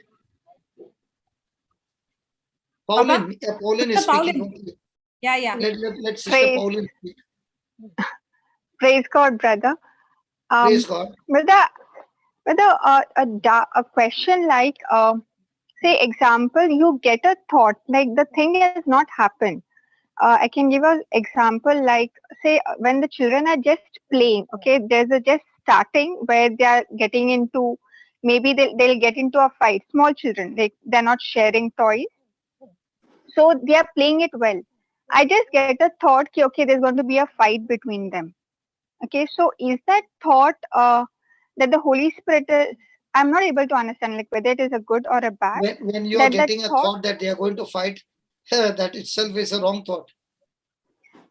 Pauline, Pauline is Sister speaking. Pauline. Okay. Yeah, yeah. Let Sister Praise- Pauline speak. Praise God, brother. Praise God. Brother, a question like, say, example, you get a thought, like the thing has not happened. I can give an example, like, say, when the children are just playing, okay, there's a just starting where they are getting into, maybe they'll get into a fight. Small children, they're not sharing toys. So they are playing it well. I just get a thought, okay, there's going to be a fight between them. Okay, so is that thought that the Holy Spirit is, I'm not able to understand like whether it is a good or a bad. When you are that getting a thought- thought that they are going to fight, that itself is a wrong thought.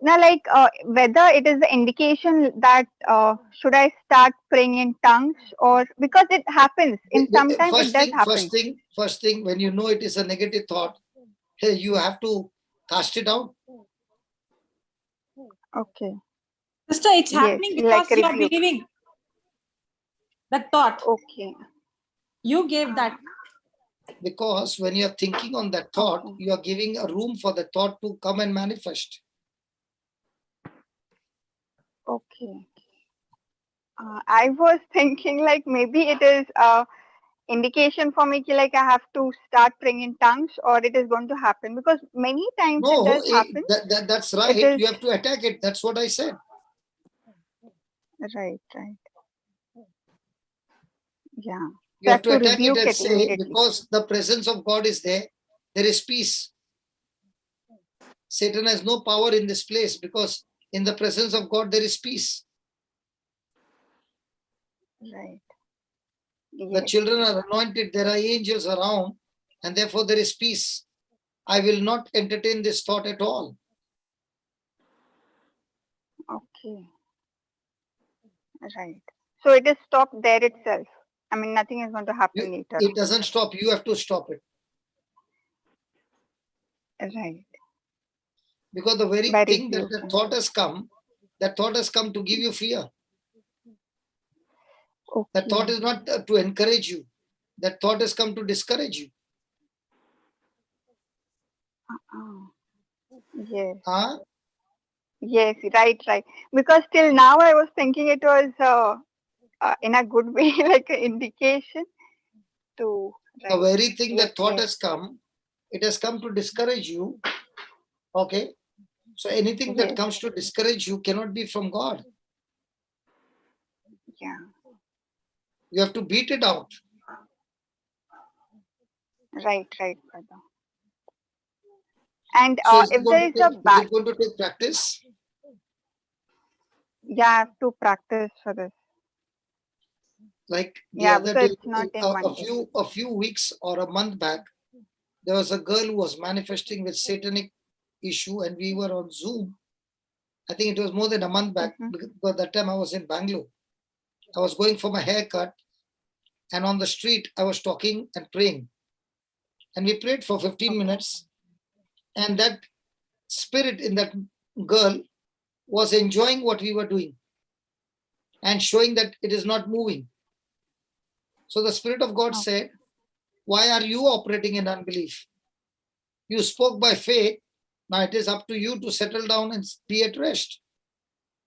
Now, like whether it is the indication that should I start praying in tongues, or because it happens in sometimes it does happen. First thing, when you know it is a negative thought, hey, you have to cast it out. Okay. Sister, it's Yes, happening like because you are rebuke. believing that thought. Okay. You gave that. Because when you are thinking on that thought, Okay. you are giving a room for the thought to come and manifest. Okay. I was thinking like maybe it is indication for me like I have to start praying in tongues, or it is going to happen, because many times it No, does happen. that's right. is- You have to attack it. That's what I said. Right. Yeah. You have to to attack it rebuke and it say, immediately. because the presence of God is there, there is peace. Satan has no power in this place because in the presence of God, there is peace. Right. The Yes. children are anointed, there are angels around, and therefore there is peace. I will not entertain this thought at all. Okay. Right. So it is stopped there itself. I mean, nothing is going to happen later. It doesn't stop. You have to stop it. Right. Because the very By thing that the rebuking. thought has come, that thought has come to give you fear. Okay. That thought is not to encourage you. That thought has come to discourage you. Yes. Huh? Yes. Right. Because till now I was thinking it was in a good way, like an indication to. The Right. very thing that Yes, thought yes. has come, it has come to discourage you. Okay. So anything that Yes. comes to discourage you cannot be from God. Yeah. You have to beat it out. Right, brother. And So is if it there going is to a take, is bad, it going to take practice? yeah, I have to practice for this. Like the Yeah, other because day, it's not in one day. a few weeks or a month back, there was a girl who was manifesting with satanic issue, and we were on Zoom. I think it was more than a month back, because that time I was in Bangalore. I was going for my haircut, and on the street I was talking and praying, and we prayed for 15 minutes, and that spirit in that girl was enjoying what we were doing and showing that it is not moving. So the Spirit of God said, why are you operating in unbelief? You spoke by faith. Now it is up to you to settle down and be at rest.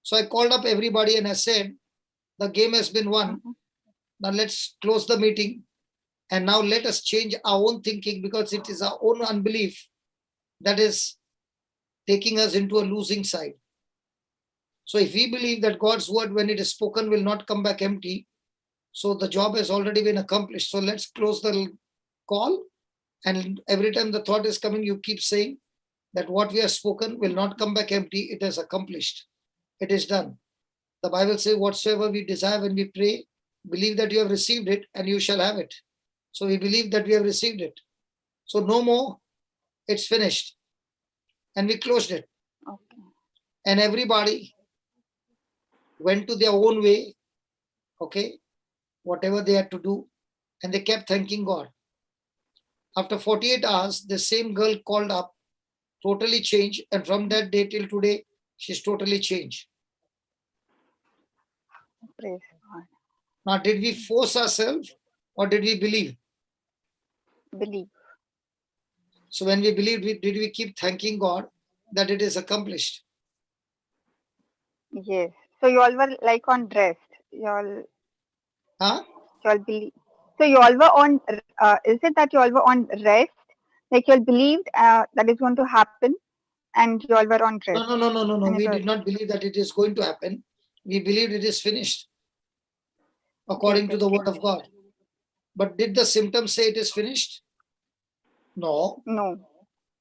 So I called up everybody and I said, the game has been won. Now let's close the meeting. And now let us change our own thinking, because it is our own unbelief that is taking us into a losing side. So if we believe that God's word, when it is spoken, will not come back empty, so the job has already been accomplished. So let's close the call. And every time the thought is coming, you keep saying that what we have spoken will not come back empty. It is accomplished. It is done. The Bible says, whatsoever we desire when we pray, believe that you have received it and you shall have it. So we believe that we have received it. So no more, it's finished. And we closed it. Okay. And everybody went to their own way, okay, whatever they had to do, and they kept thanking God. After 48 hours, the same girl called up, totally changed, and from that day till today, she's totally changed. Praise God. Now, did we force ourselves or did we believe? Believe. So when we believed, did we keep thanking God that it is accomplished? Yes. So you all were like on rest. You all believe. So you all were on. Is it that you all were on rest? Like you all believed that is going to happen, and you all were on rest. No. We did not believe that it is going to happen. We believed it is finished according to the word of God. But did the symptoms say it is finished? No. No.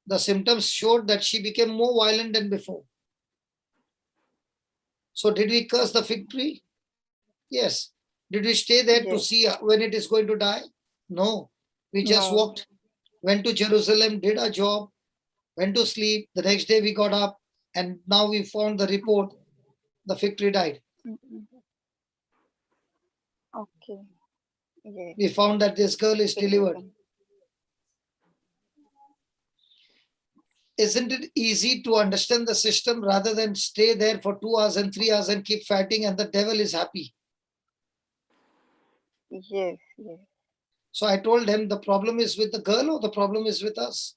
The symptoms showed that she became more violent than before. So did we curse the fig tree? Yes. Did we stay there to see when it is going to die? No. We just walked, went to Jerusalem, did our job, went to sleep. The next day we got up, and now we found the report, the fig tree died. Okay. Yes. We found that this girl is delivered. Isn't it easy to understand the system rather than stay there for 2 hours and 3 hours and keep fighting, and the devil is happy? Yes. So I told him, the problem is with the girl or the problem is with us?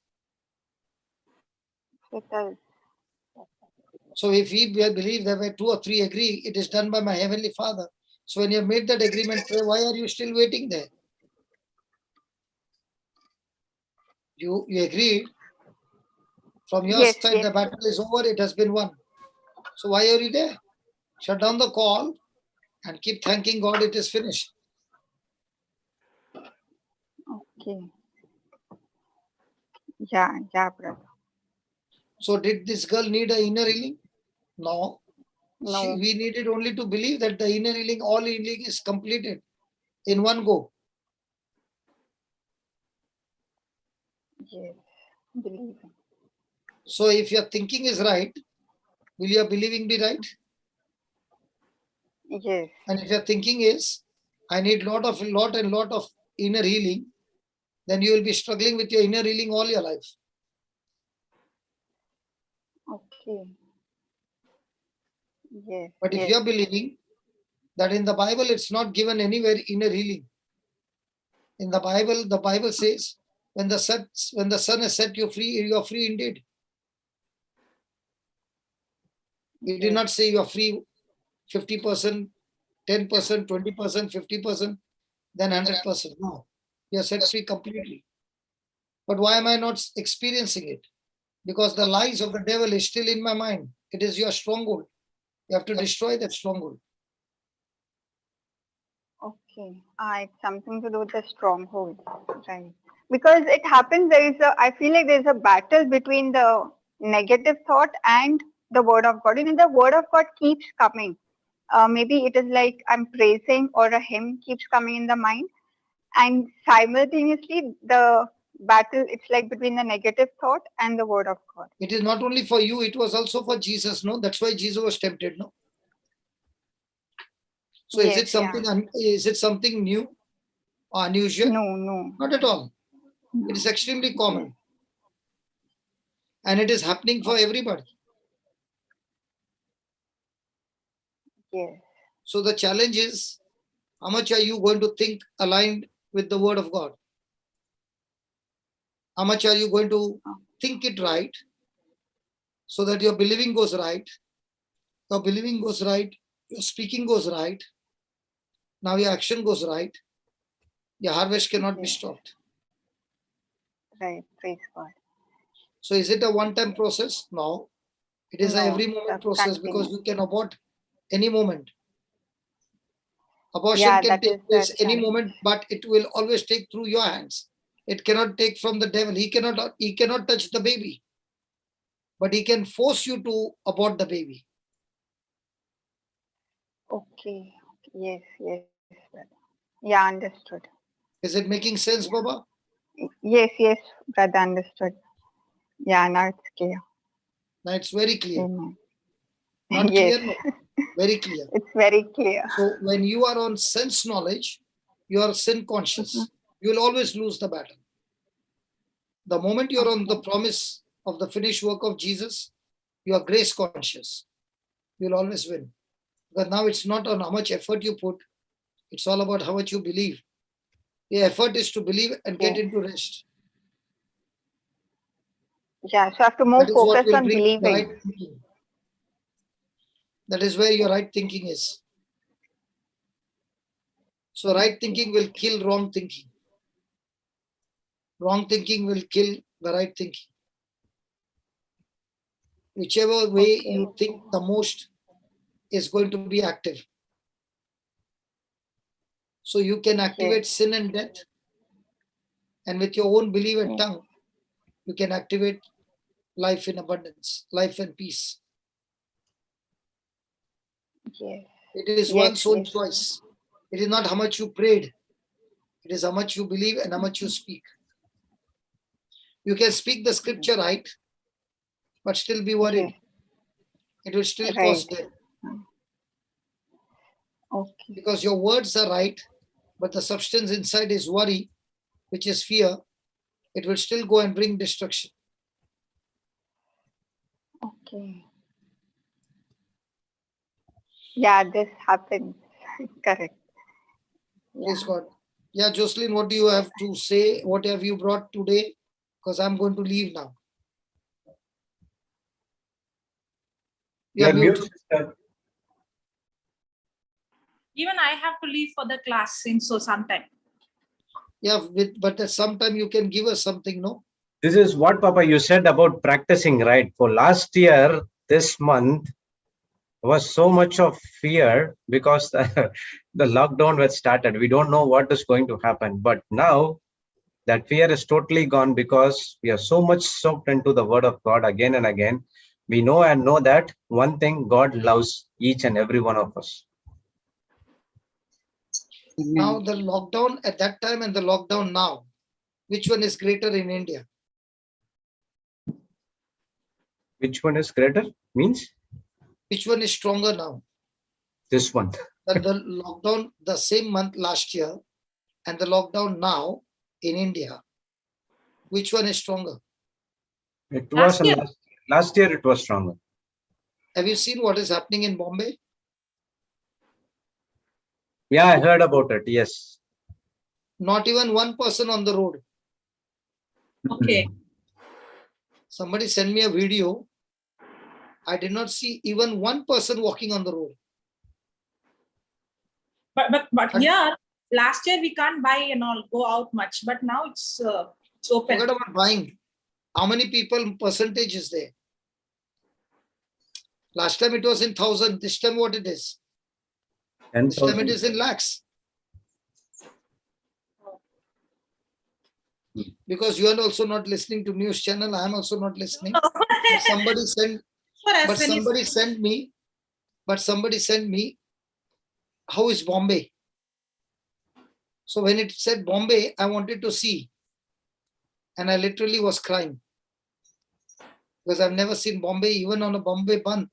With us. So if we believe that where 2 or 3 agree, it is done by my heavenly Father. So when you have made that agreement, why are you still waiting there? You agreed. From your side, the battle is over. It has been won. So why are you there? Shut down the call and keep thanking God. It is finished. Okay. Yeah, brother. So did this girl need an inner healing? No. No. We needed only to believe that the inner healing, all healing is completed in one go. Yes. Believe. So if your thinking is right, will your believing be right? Yes. And if your thinking is, I need lot of inner healing, then you will be struggling with your inner healing all your life. Okay. Yes. But if you are believing that in the Bible it's not given anywhere inner healing. In the Bible says, when the Son has set you free, you are free indeed. It did not say you are free 50%, 10%, 20%, 50%, then 100%. No, you are set free completely. But why am I not experiencing it? Because the lies of the devil is still in my mind. It is your stronghold. You have to destroy that stronghold. Okay. It's something to do with the stronghold, right? Because it happens, I feel like there's a battle between the negative thought and the word of God. The word of God keeps coming. Maybe it is like I'm praising or a hymn keeps coming in the mind. And simultaneously, the battle, it's like between the negative thought and the word of God. It is not only for you, it was also for Jesus, no? That's why Jesus was tempted, no? So Yes, is it something new or unusual? No. Not at all. It is extremely common. And it is happening for everybody. Yes. So the challenge is, how much are you going to think aligned with the word of God? How much are you going to think it right so that your believing goes right? Your believing goes right, your speaking goes right, now your action goes right, your harvest cannot be stopped. Right, praise God. So is it a one-time process? No. It is a every moment process because you can abort any moment. Abortion can take place any moment, but it will always take through your hands. It cannot take from the devil. He cannot touch the baby, but he can force you to abort the baby. Okay. Yes. Yeah, understood. Is it making sense, Baba? Yes, brother, understood. Yeah, now it's clear. Now it's very clear. Amen. Not Yes. clear, no. Very clear. It's very clear. So when you are on sense knowledge, you are sin conscious. You will always lose the battle. The moment you're on the promise of the finished work of Jesus, you are grace conscious. You'll always win. Because now it's not on how much effort you put, it's all about how much you believe. The effort is to believe and get into rest. Yeah, so I have to more focus on believing. Right thinking. That is where your right thinking is. So right thinking will kill wrong thinking. Wrong thinking will kill the right thinking. Whichever way you think the most is going to be active. So you can activate sin and death. And with your own belief and tongue, you can activate life in abundance, life and peace. Yes. It is one's own choice. It is not how much you prayed. It is how much you believe and how much you speak. You can speak the scripture right, but still be worried. It will still cause death. Okay. Because your words are right, but the substance inside is worry, which is fear. It will still go and bring destruction. Okay. Yeah, this happens. Correct. Praise God. Yeah, Jocelyn, what do you have to say? What have you brought today? Because I'm going to leave now. Yeah, mute, sister. Even I have to leave for the class in so sometime. Yeah, but at some time you can give us something, no? This is what, Papa, you said about practicing, right? For last year, this month, was so much of fear because the lockdown was started. We don't know what is going to happen. But now that fear is totally gone because we are so much soaked into the word of God again and again. We know that one thing, God loves each and every one of us. Now the lockdown at that time and the lockdown now, which one is greater in India? Which one is greater? Means? Which one is stronger now? This one. The lockdown the same month last year and the lockdown now in India. Which one is stronger? It was last year it was stronger. Have you seen what is happening in Bombay? Yeah, I heard about it. Yes. Not even one person on the road. Okay. Somebody sent me a video. I did not see even one person walking on the road. But here, last year we can't buy and all, go out much. But now it's open. Forget about buying. How many people percentage is there? Last time it was in 1,000. This time what it is? 10,000. This time it is in lakhs. because you are also not listening to news channel. I am also not listening. No. But somebody sent, For us, but when you- somebody sent me, how is Bombay? So when it said Bombay, I wanted to see. And I literally was crying. Because I've never seen Bombay, even on a Bombay bun,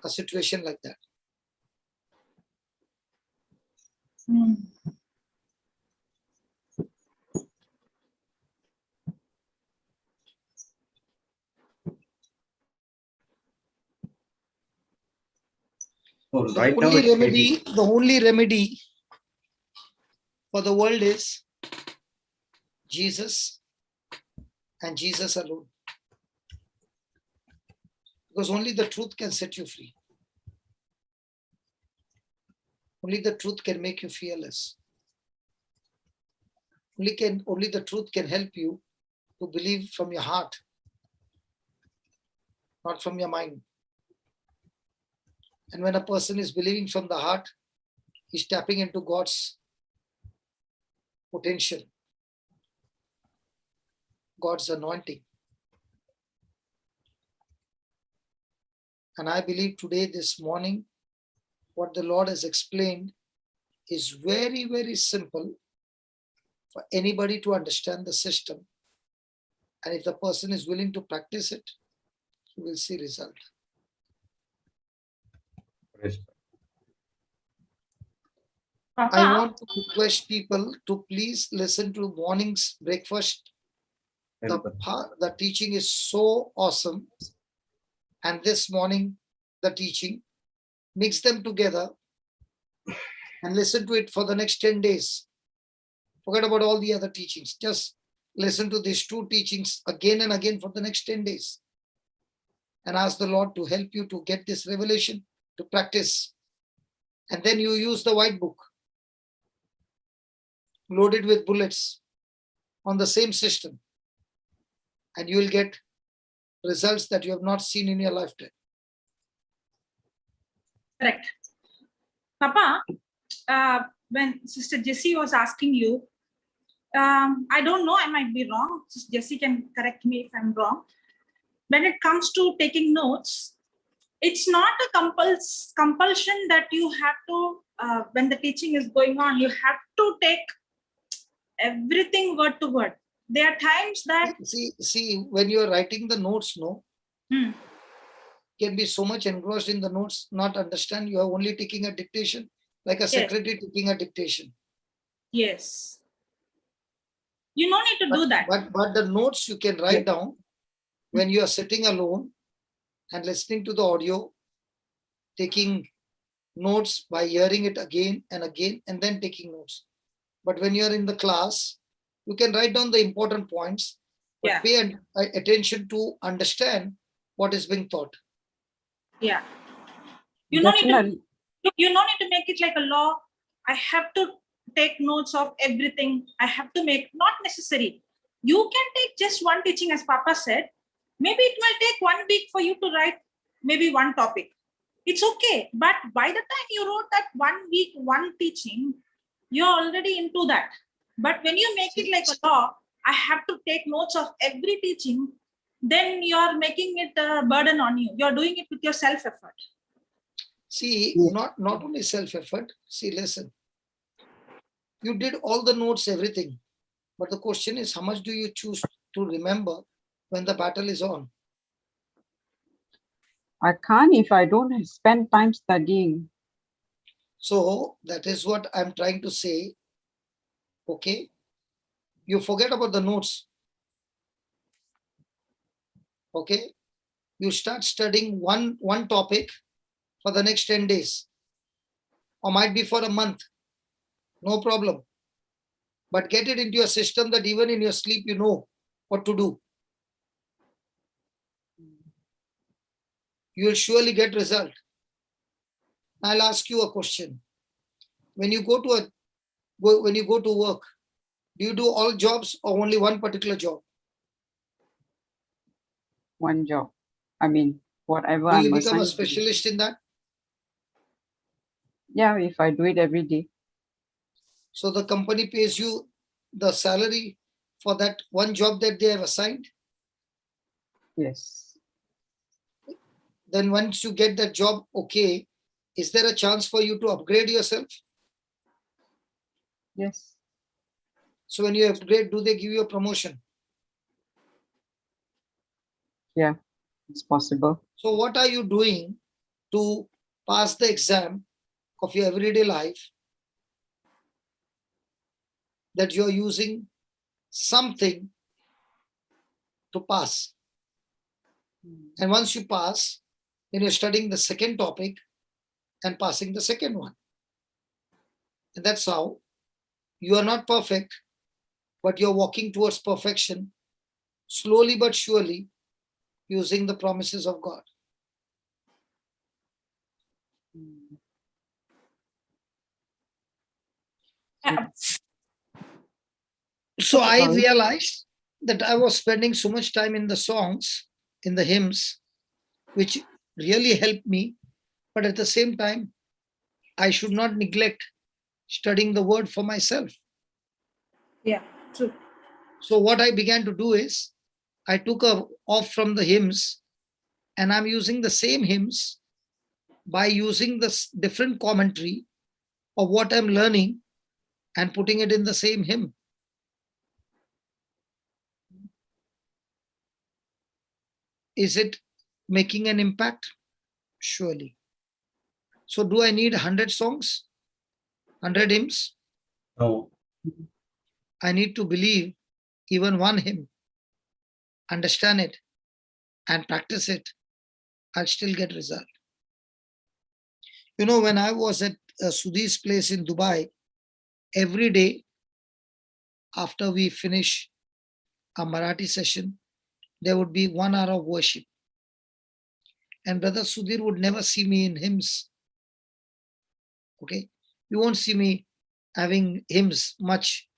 a situation like that. Hmm. So The right now only it's remedy, the only remedy for the world is Jesus and Jesus alone. Because only the truth can set you free. Only the truth can make you fearless. Only the truth can help you to believe from your heart, not from your mind. And when a person is believing from the heart, he's tapping into God's potential, God's anointing. And I believe today, this morning, what the Lord has explained is very, very simple for anybody to understand the system. And if the person is willing to practice it, he will see result. Praise I Papa, want to request people to please listen to morning's breakfast. God. The teaching is so awesome. And this morning, the teaching, mix them together and listen to it for the next 10 days. Forget about all the other teachings. Just listen to these two teachings again and again for the next 10 days. And ask the Lord to help you to get this revelation, to practice. And then you use the white book, loaded with bullets on the same system. And you will get results that you have not seen in your lifetime. correct. Papa, when Sister Jessie was asking you, I don't know, I might be wrong. Sister Jessie can correct me if I'm wrong. When it comes to taking notes, it's not a compulsion that you have to, when the teaching is going on, you have to take everything word to word. There are times that See, when you are writing the notes, Hmm. can be so much engrossed in the notes, not understand. You are only taking a dictation, like a secretary taking a dictation. Yes, you no need to do that. But the notes you can write down when you are sitting alone and listening to the audio, taking notes by hearing it again and again, and then taking notes. But when you are in the class, you can write down the important points, but Yeah. pay attention to understand what is being taught. Yeah, you no need to Definitely. you no need to make it like a law. I have to take notes of everything. I have to make, not necessary. You can take just one teaching, as Papa said. Maybe it will take 1 week for you to write maybe one topic. It's okay. But by the time you wrote that 1 week, one teaching, you're already into that. But when you make it like a law, I have to take notes of every teaching, then you're making it a burden on you. You're doing it with your self-effort. See, not only self-effort. See, listen. You did all the notes, everything. But the question is, how much do you choose to remember when the battle is on? I can't if I don't spend time studying. So that is what I'm trying to say. Okay. You forget about the notes. Okay. You start studying one topic for the next 10 days. Or might be for a month. No problem. But get it into your system that even in your sleep, you know what to do. You will surely get result. I'll ask you a question. When you go to work, do you do all jobs or only one particular job? One job. I mean, whatever Do you I'm become a assigned to do. specialist in that? Yeah, if I do it every day. So the company pays you the salary for that one job that they have assigned? Yes. Then once you get that job, okay, is there a chance for you to upgrade yourself? Yes. So when you upgrade, do they give you a promotion? Yeah, it's possible. So what are you doing to pass the exam of your everyday life, that you're using something to pass? And once you pass, then you're studying the second topic and passing the second one. And that's how you are not perfect, but you're walking towards perfection, slowly but surely, using the promises of God. Yeah. So Okay. I realized that I was spending so much time in the songs, in the hymns, which really helped me. But at the same time, I should not neglect studying the word for myself. Yeah, true. So what I began to do is, I took off from the hymns, and I'm using the same hymns by using the different commentary of what I'm learning and putting it in the same hymn. Is it making an impact? Surely. So do I need 100 songs, 100 hymns? No. I need to believe even one hymn, understand it, and practice it. I'll still get result. You know, when I was at Sudhi's place in Dubai, every day after we finish a Marathi session, there would be 1 hour of worship. And Brother Sudhir would never see me in hymns. Okay, you won't see me having hymns much.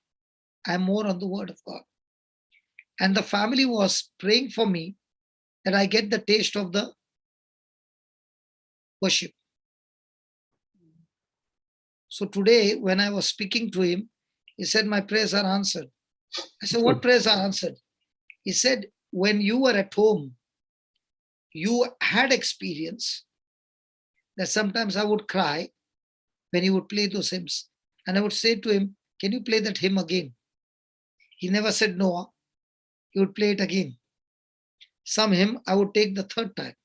I'm more on the word of God. And the family was praying for me that I get the taste of the worship. So today, when I was speaking to him, he said, my prayers are answered. I said, what prayers are answered? He said, when you were at home, you had experience that sometimes I would cry when he would play those hymns. And I would say to him, can you play that hymn again? He never said no. He would play it again. Some hymn I would take the third time,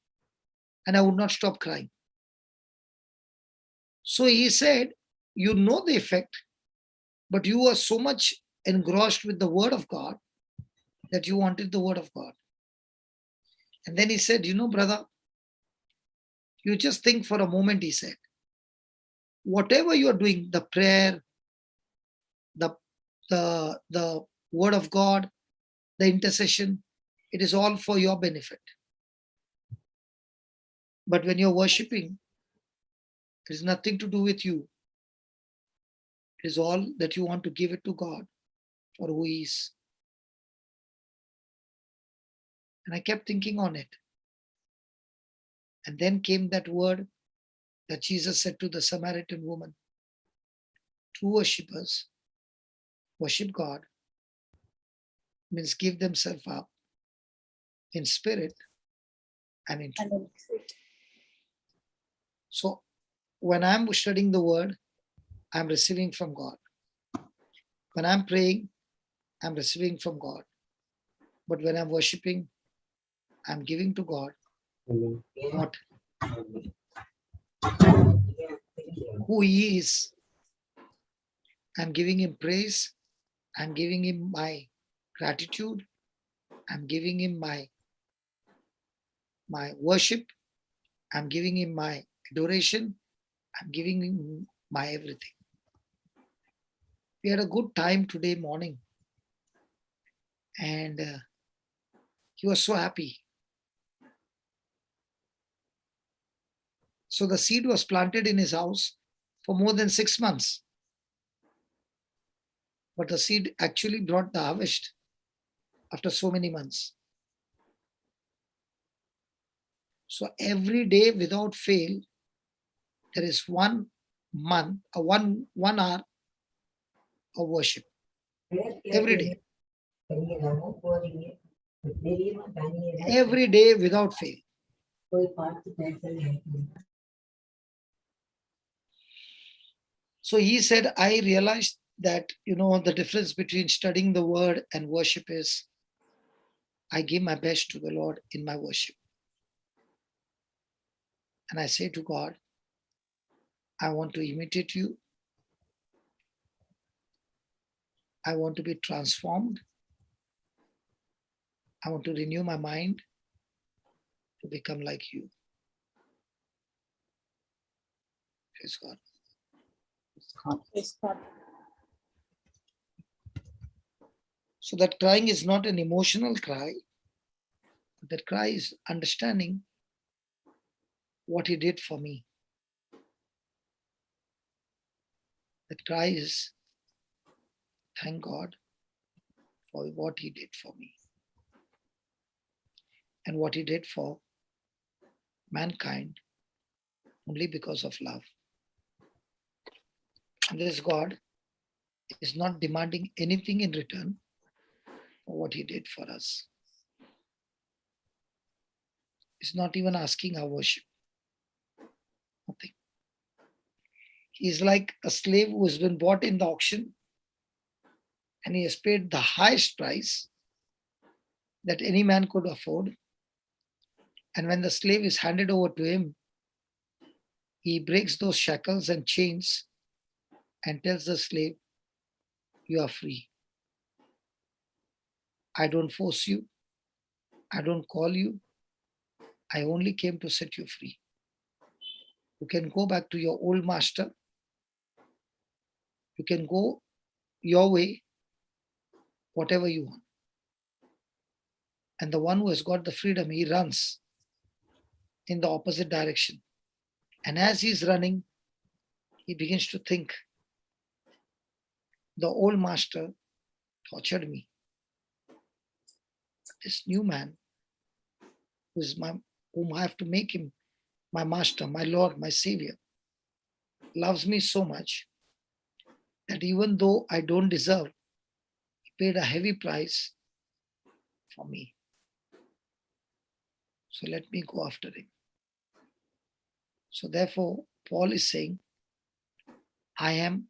and I would not stop crying. So he said, you know the effect, but you were so much engrossed with the word of God that you wanted the word of God. And then he said, you know, brother, you just think for a moment, he said, whatever you are doing, the prayer, the word of God, the intercession, it is all for your benefit. But when you're worshiping, it is nothing to do with you. It is all that you want to give it to God for who He is. And I kept thinking on it. And then came that word that Jesus said to the Samaritan woman. True worshippers worship God, means give themselves up in spirit and in truth. So when I'm studying the word, I'm receiving from God. When I'm praying, I'm receiving from God. But when I'm worshiping, I'm giving to God what who He is. I'm giving Him praise. I'm giving Him my gratitude. I'm giving Him my worship. I'm giving Him my adoration. I'm giving Him my everything. We had a good time today morning, and he was so happy. So the seed was planted in his house for more than 6 months. But the seed actually brought the harvest after so many months. So every day without fail, there is 1 month, one hour of worship. Every day. Every day without fail. So he said, I realized that, the difference between studying the word and worship is I give my best to the Lord in my worship. And I say to God, I want to imitate you. I want to be transformed. I want to renew my mind to become like you. Praise God. Praise God. So that crying is not an emotional cry. That cry is understanding what he did for me. That cry is thank God for what he did for me and what he did for mankind only because of love. And this God is not demanding anything in return for what he did for us. He's not even asking our worship. Nothing. He's like a slave who has been bought in the auction and he has paid the highest price that any man could afford. And when the slave is handed over to him, he breaks those shackles and chains and tells the slave, you are free. I don't force you. I don't call you. I only came to set you free. You can go back to your old master. You can go your way, whatever you want. And the one who has got the freedom, he runs in the opposite direction. And as he's running, he begins to think, the old master tortured me. This new man, whom I have to make him my master, my Lord, my Savior, loves me so much that even though I don't deserve, he paid a heavy price for me. So let me go after him. So therefore, Paul is saying, I am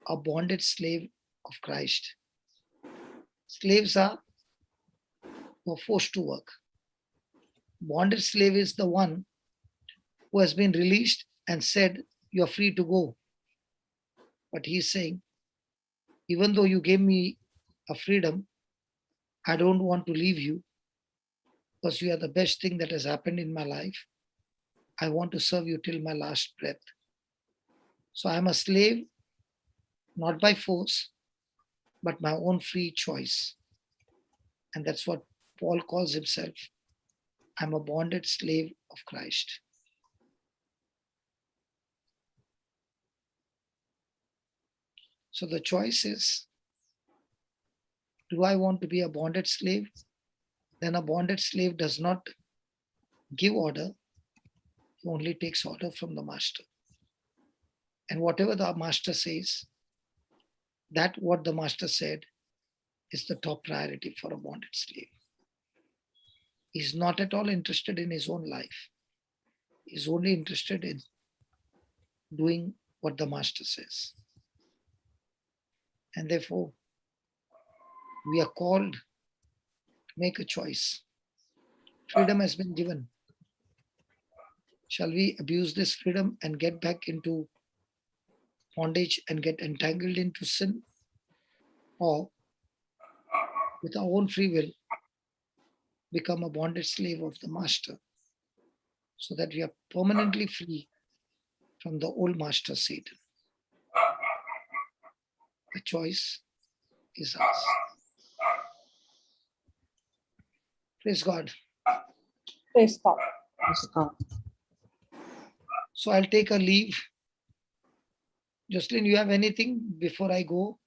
a bonded slave of Christ. Slaves are forced to work. Bonded slave is the one who has been released and said, you're free to go. But he's saying, even though you gave me a freedom, I don't want to leave you because you are the best thing that has happened in my life. I want to serve you till my last breath. So I'm a slave, not by force, but my own free choice. And that's what Paul calls himself. I'm a bonded slave of Christ. So the choice is, do I want to be a bonded slave? Then a bonded slave does not give order. He only takes order from the master. And whatever the master says, that what the master said is the top priority for a bonded slave. He's not at all interested in his own life. He's only interested in doing what the master says. And therefore, we are called to make a choice. Freedom has been given. Shall we abuse this freedom and get back into bondage and get entangled into sin? Or with our own free will, become a bonded slave of the master so that we are permanently free from the old master Satan? The choice is ours. Praise God. Praise God. Praise God. So I'll take a leave. Jocelyn, you have anything before I go?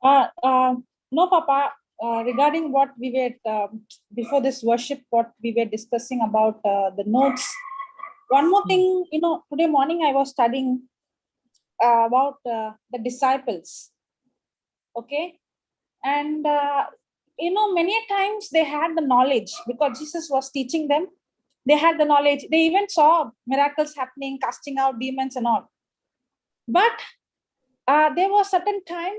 No, Papa. Regarding what we were before this worship, what we were discussing about the notes. One more thing, today morning I was studying about the disciples. Okay, And many a times they had the knowledge because Jesus was teaching them. They had the knowledge. They even saw miracles happening, casting out demons and all. But there was certain time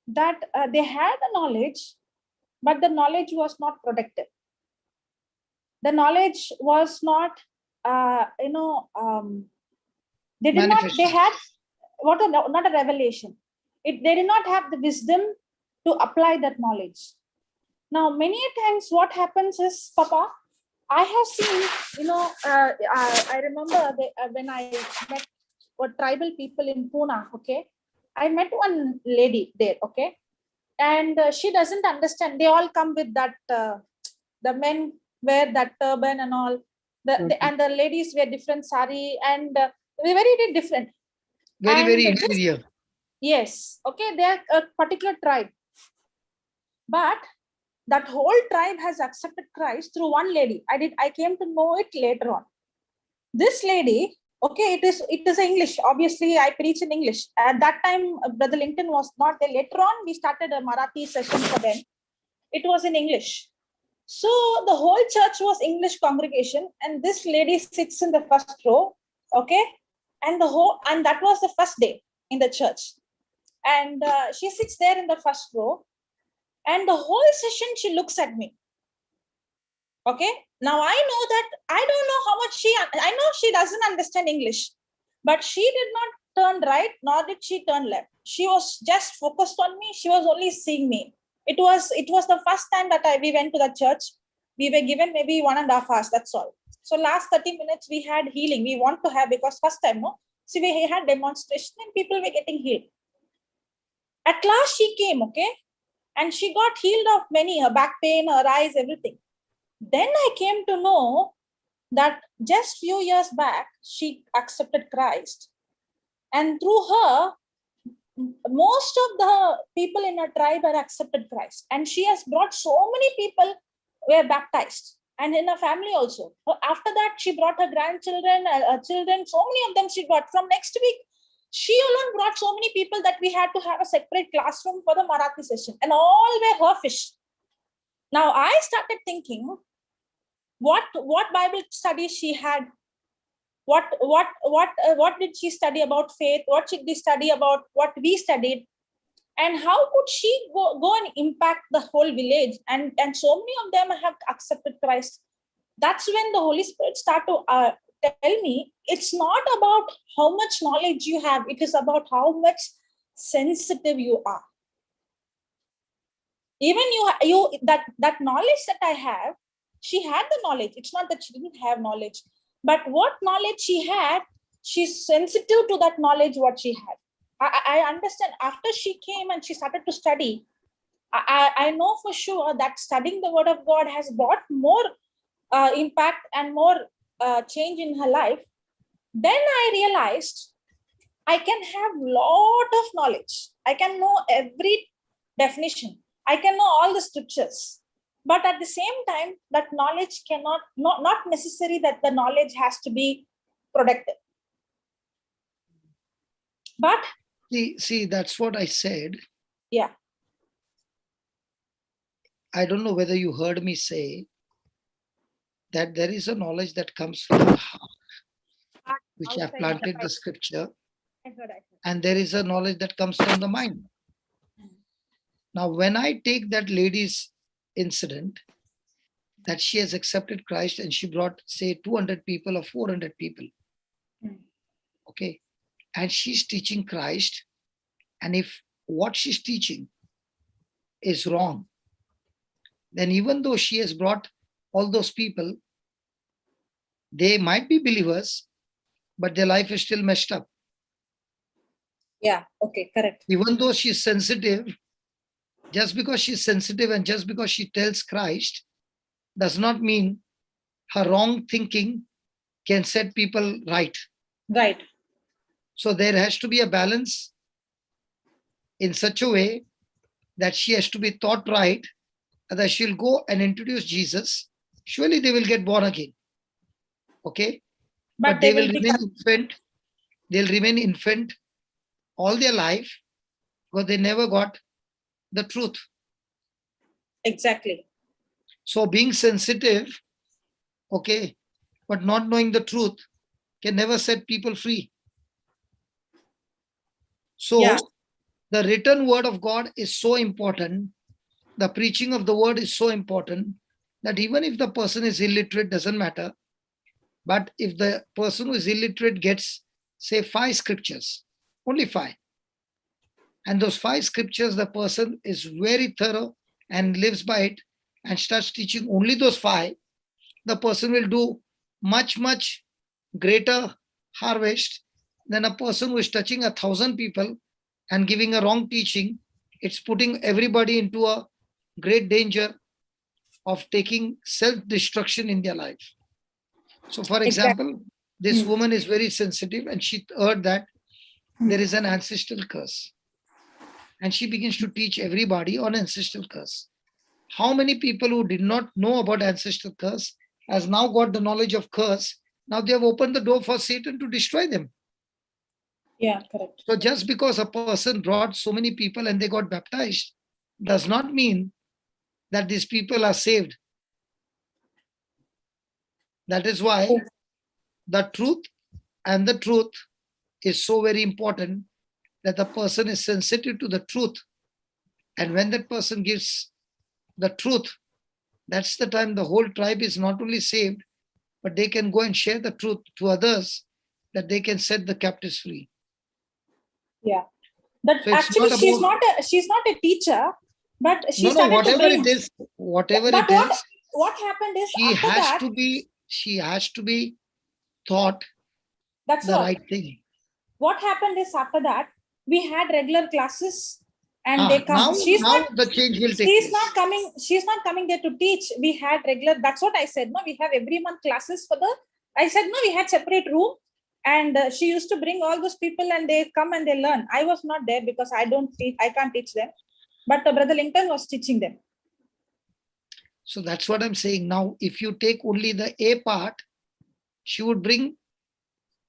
that they had the knowledge, but the knowledge was not protected. The knowledge was not, they did not. They Manifested. had not a revelation. They did not have the wisdom to apply that knowledge. Now, many a times, what happens is, Papa, I have seen, I remember when I met tribal people in Pune, okay, I met one lady there, okay, and she doesn't understand. They all come with that, the men wear that turban and all, and the ladies wear different sari, and they're very different. Very, And very inferior. Yes, okay, they are a particular tribe. But that whole tribe has accepted Christ through one lady. I came to know it later on. This lady, okay, it is English. Obviously, I preach in English. At that time, Brother Linton was not there. Later on, we started a Marathi session for them. It was in English. So the whole church was English congregation, and this lady sits in the first row, okay, and that was the first day in the church, and she sits there in the first row. And the whole session, she looks at me. Okay. Now I know that I don't know how much I know she doesn't understand English, but she did not turn right, nor did she turn left. She was just focused on me. She was only seeing me. It was the first time that we went to the church. We were given maybe 1.5 hours. That's all. So last 30 minutes, we had healing. We want to have, because first time, no? So we had demonstration and people were getting healed. At last she came, okay? And she got healed of many, her back pain, her eyes, everything. Then I came to know that just few years back, she accepted Christ. And through her, most of the people in her tribe have accepted Christ. And she has brought so many people were baptized. And in her family also. After that, she brought her grandchildren, children, so many of them she got. From next week, she alone brought so many people that we had to have a separate classroom for the Marathi session, and all were her fish. Now I started thinking, what Bible studies she had, what did she study about faith, what should we study about what we studied, and how could she go and impact the whole village, and so many of them have accepted Christ. That's when the Holy Spirit started to tell me, it's not about how much knowledge you have, it is about how much sensitive you are. Even that knowledge that I have, she had the knowledge. It's not that she didn't have knowledge, but what knowledge she had, she's sensitive to that knowledge what she had. I understand. After she came and she started to study, I know for sure that studying the Word of God has brought more impact and more change in her life. Then I realized I can have lot of knowledge. I can know every definition. I can know all the scriptures. But at the same time, that knowledge cannot, not necessary that the knowledge has to be protected. But see, that's what I said. Yeah. I don't know whether you heard me say that there is a knowledge that comes from the heart, which I've planted the scripture, I heard. and there is a knowledge that comes from the mind. Now, when I take that lady's incident, that she has accepted Christ and she brought, say, 200 people or 400 people, okay, and she's teaching Christ, and if what she's teaching is wrong, then even though she has brought all those people, they might be believers, but their life is still messed up. Yeah, okay, correct. Even though she's sensitive, just because she's sensitive and just because she tells Christ does not mean her wrong thinking can set people right. Right. So there has to be a balance in such a way that she has to be taught right, that she'll go and introduce Jesus. Surely they will get born again. Okay? But they will remain infant. They'll remain infant all their life because they never got the truth. Exactly. So being sensitive, okay, but not knowing the truth can never set people free. So Yeah. the written word of God is so important. The preaching of the word is so important that even if the person is illiterate, doesn't matter. But if the person who is illiterate gets, say, 5 scriptures, only 5, and those 5 scriptures, the person is very thorough and lives by it and starts teaching only those 5, the person will do much, much greater harvest than a person who is touching 1,000 people and giving a wrong teaching. It's putting everybody into a great danger of taking self-destruction in their life. So, for example, this woman is very sensitive and she heard that there is an ancestral curse. And she begins to teach everybody on ancestral curse. How many people who did not know about ancestral curse has now got the knowledge of curse? Now they have opened the door for Satan to destroy them. Yeah, correct. So just because a person brought so many people and they got baptized does not mean that these people are saved. That is why the truth is so very important, that the person is sensitive to the truth. And when that person gives the truth, that's the time the whole tribe is not only saved, but they can go and share the truth to others, that they can set the captives free. Yeah. But So it's actually, not she's about- not a teacher, but she No, started to whatever bring. it is, whatever But it is, what happened is she after has that, to be taught that's the what. right thing. What happened is after that, we had regular classes and they come. Now the change will take She's place. not coming. She's not coming there to teach. We had regular. That's what I said. No, we have every month classes for the. I said no. We had separate room, and she used to bring all those people, and they come and they learn. I was not there because I don't teach. I can't teach them, but Brother Lincoln was teaching them. So that's what I'm saying. Now, if you take only the A part, she would bring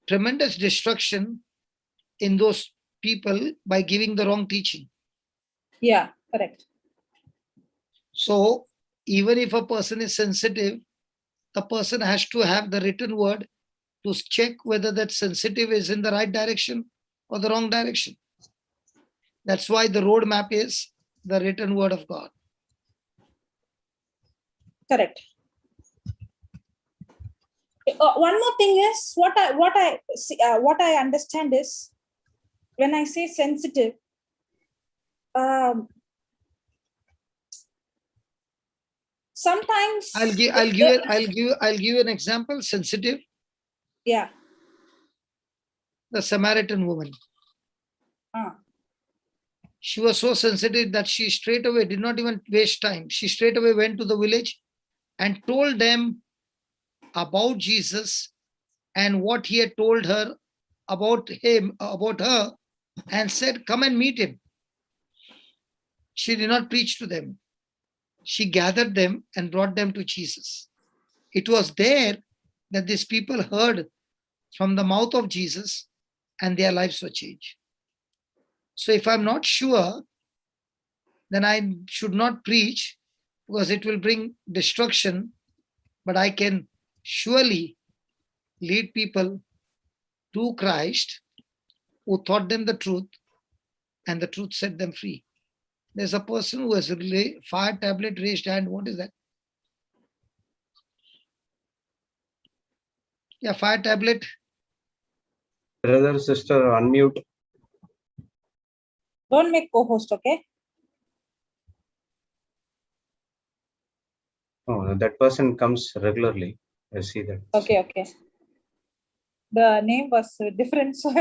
tremendous destruction in those people by giving the wrong teaching. Yeah, correct. So even if a person is sensitive, the person has to have the written word to check whether that sensitive is in the right direction or the wrong direction. That's why the roadmap is the written word of God. Correct. One more thing is what I understand is when I say sensitive, sometimes I'll give an example. Sensitive. Yeah. The Samaritan woman. She was so sensitive that she straight away did not even waste time. She straight away went to the village and told them about Jesus and what he had told her about her, and said, come and meet him. She did not preach to them. She gathered them and brought them to Jesus. It was there that these people heard from the mouth of Jesus and their lives were changed. So if I'm not sure, then I should not preach, because it will bring destruction, but I can surely lead people to Christ, who taught them the truth, and the truth set them free. There's a person who has a fire tablet raised hand. What is that? Yeah, fire tablet. Brother, sister, unmute. Don't make co-host, okay? Oh, that person comes regularly. I see that. Okay. The name was different, so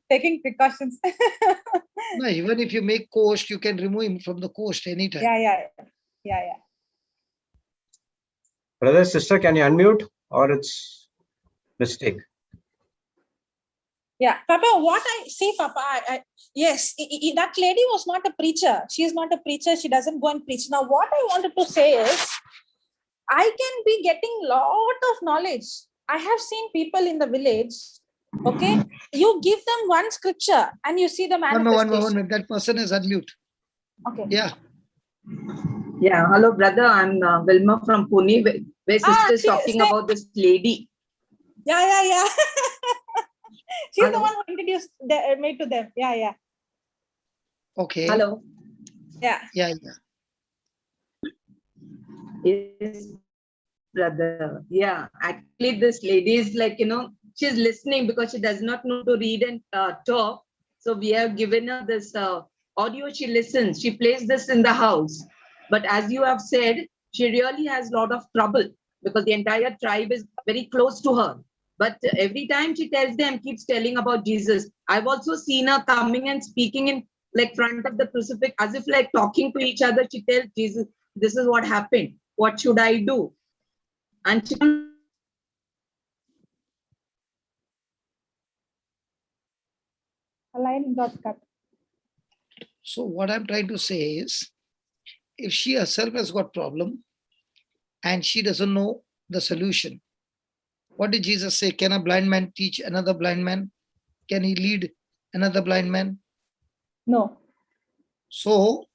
taking precautions. No, even if you make coast, you can remove him from the coast anytime. Yeah. Brother, sister, can you unmute, or it's mistake? Yeah, Papa, what I see, Papa, yes, that lady was not a preacher. She is not a preacher. She doesn't go and preach. Now, what I wanted to say is, I can be getting lot of knowledge. I have seen people in the village, okay? You give them one scripture and you see the manifestation. One minute. That person is unmute. Okay. Yeah. Yeah, hello, brother. I'm Vilma from Pune, where sister is talking about this lady. Yeah. She's the Hello. one who introduced me to them. Yeah. Okay. Hello. Yeah. Yeah. Yes, brother. Yeah, actually, this lady is like, she's listening because she does not know to read and talk. So we have given her this audio. She listens. She plays this in the house. But as you have said, she really has a lot of trouble because the entire tribe is very close to her. But every time she tells them, keeps telling about Jesus. I've also seen her coming and speaking in like front of the crucifix, as if like talking to each other. She tells Jesus, this is what happened. What should I do? And she A line got cut. So what I'm trying to say is, if she herself has got problem and she doesn't know the solution, what did Jesus say? Can a blind man teach another blind man? Can he lead another blind man? No. So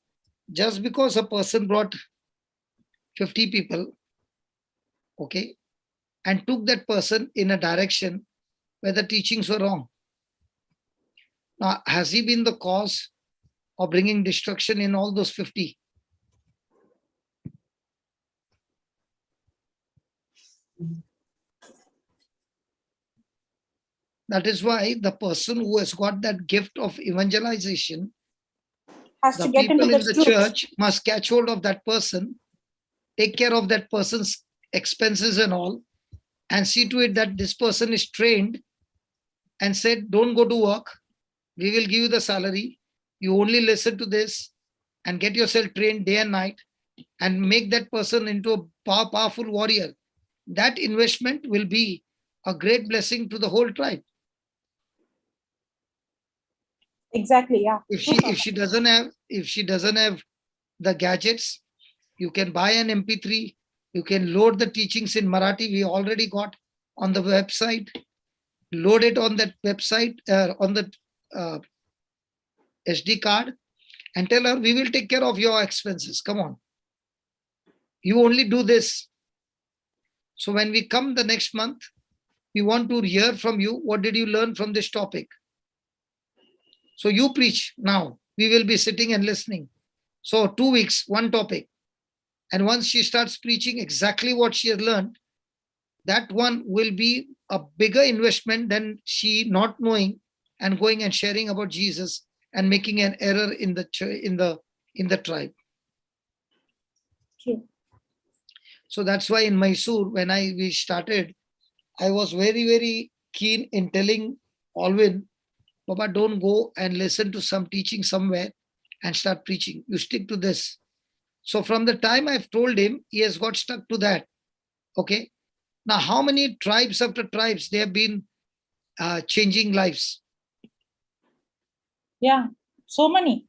just because a person brought 50 people, okay, and took that person in a direction where the teachings were wrong. Now, has he been the cause of bringing destruction in all those 50? That is why the person who has got that gift of evangelization, Has the to get into people in the the truth. church must catch hold of that person, take care of that person's expenses and all, and see to it that this person is trained and said, don't go to work. We will give you the salary. You only listen to this and get yourself trained day and night and make that person into a powerful warrior. That investment will be a great blessing to the whole tribe. Exactly. Yeah. If she doesn't have the gadgets, you can buy an MP3. You can load the teachings in Marathi. We already got on the website. Load it on that website on the SD card, and tell her we will take care of your expenses. Come on, you only do this. So when we come the next month, we want to hear from you. What did you learn from this topic? So you preach now. We will be sitting and listening. So 2 weeks, one topic. And once she starts preaching exactly what she has learned, that one will be a bigger investment than she not knowing and going and sharing about Jesus and making an error in the tribe. True. So that's why in Mysore, when we started, I was very, very keen in telling Alvin, Baba, don't go and listen to some teaching somewhere and start preaching. You stick to this. So from the time I've told him, he has got stuck to that. Okay. Now, how many tribes after tribes they have been changing lives? Yeah. So many.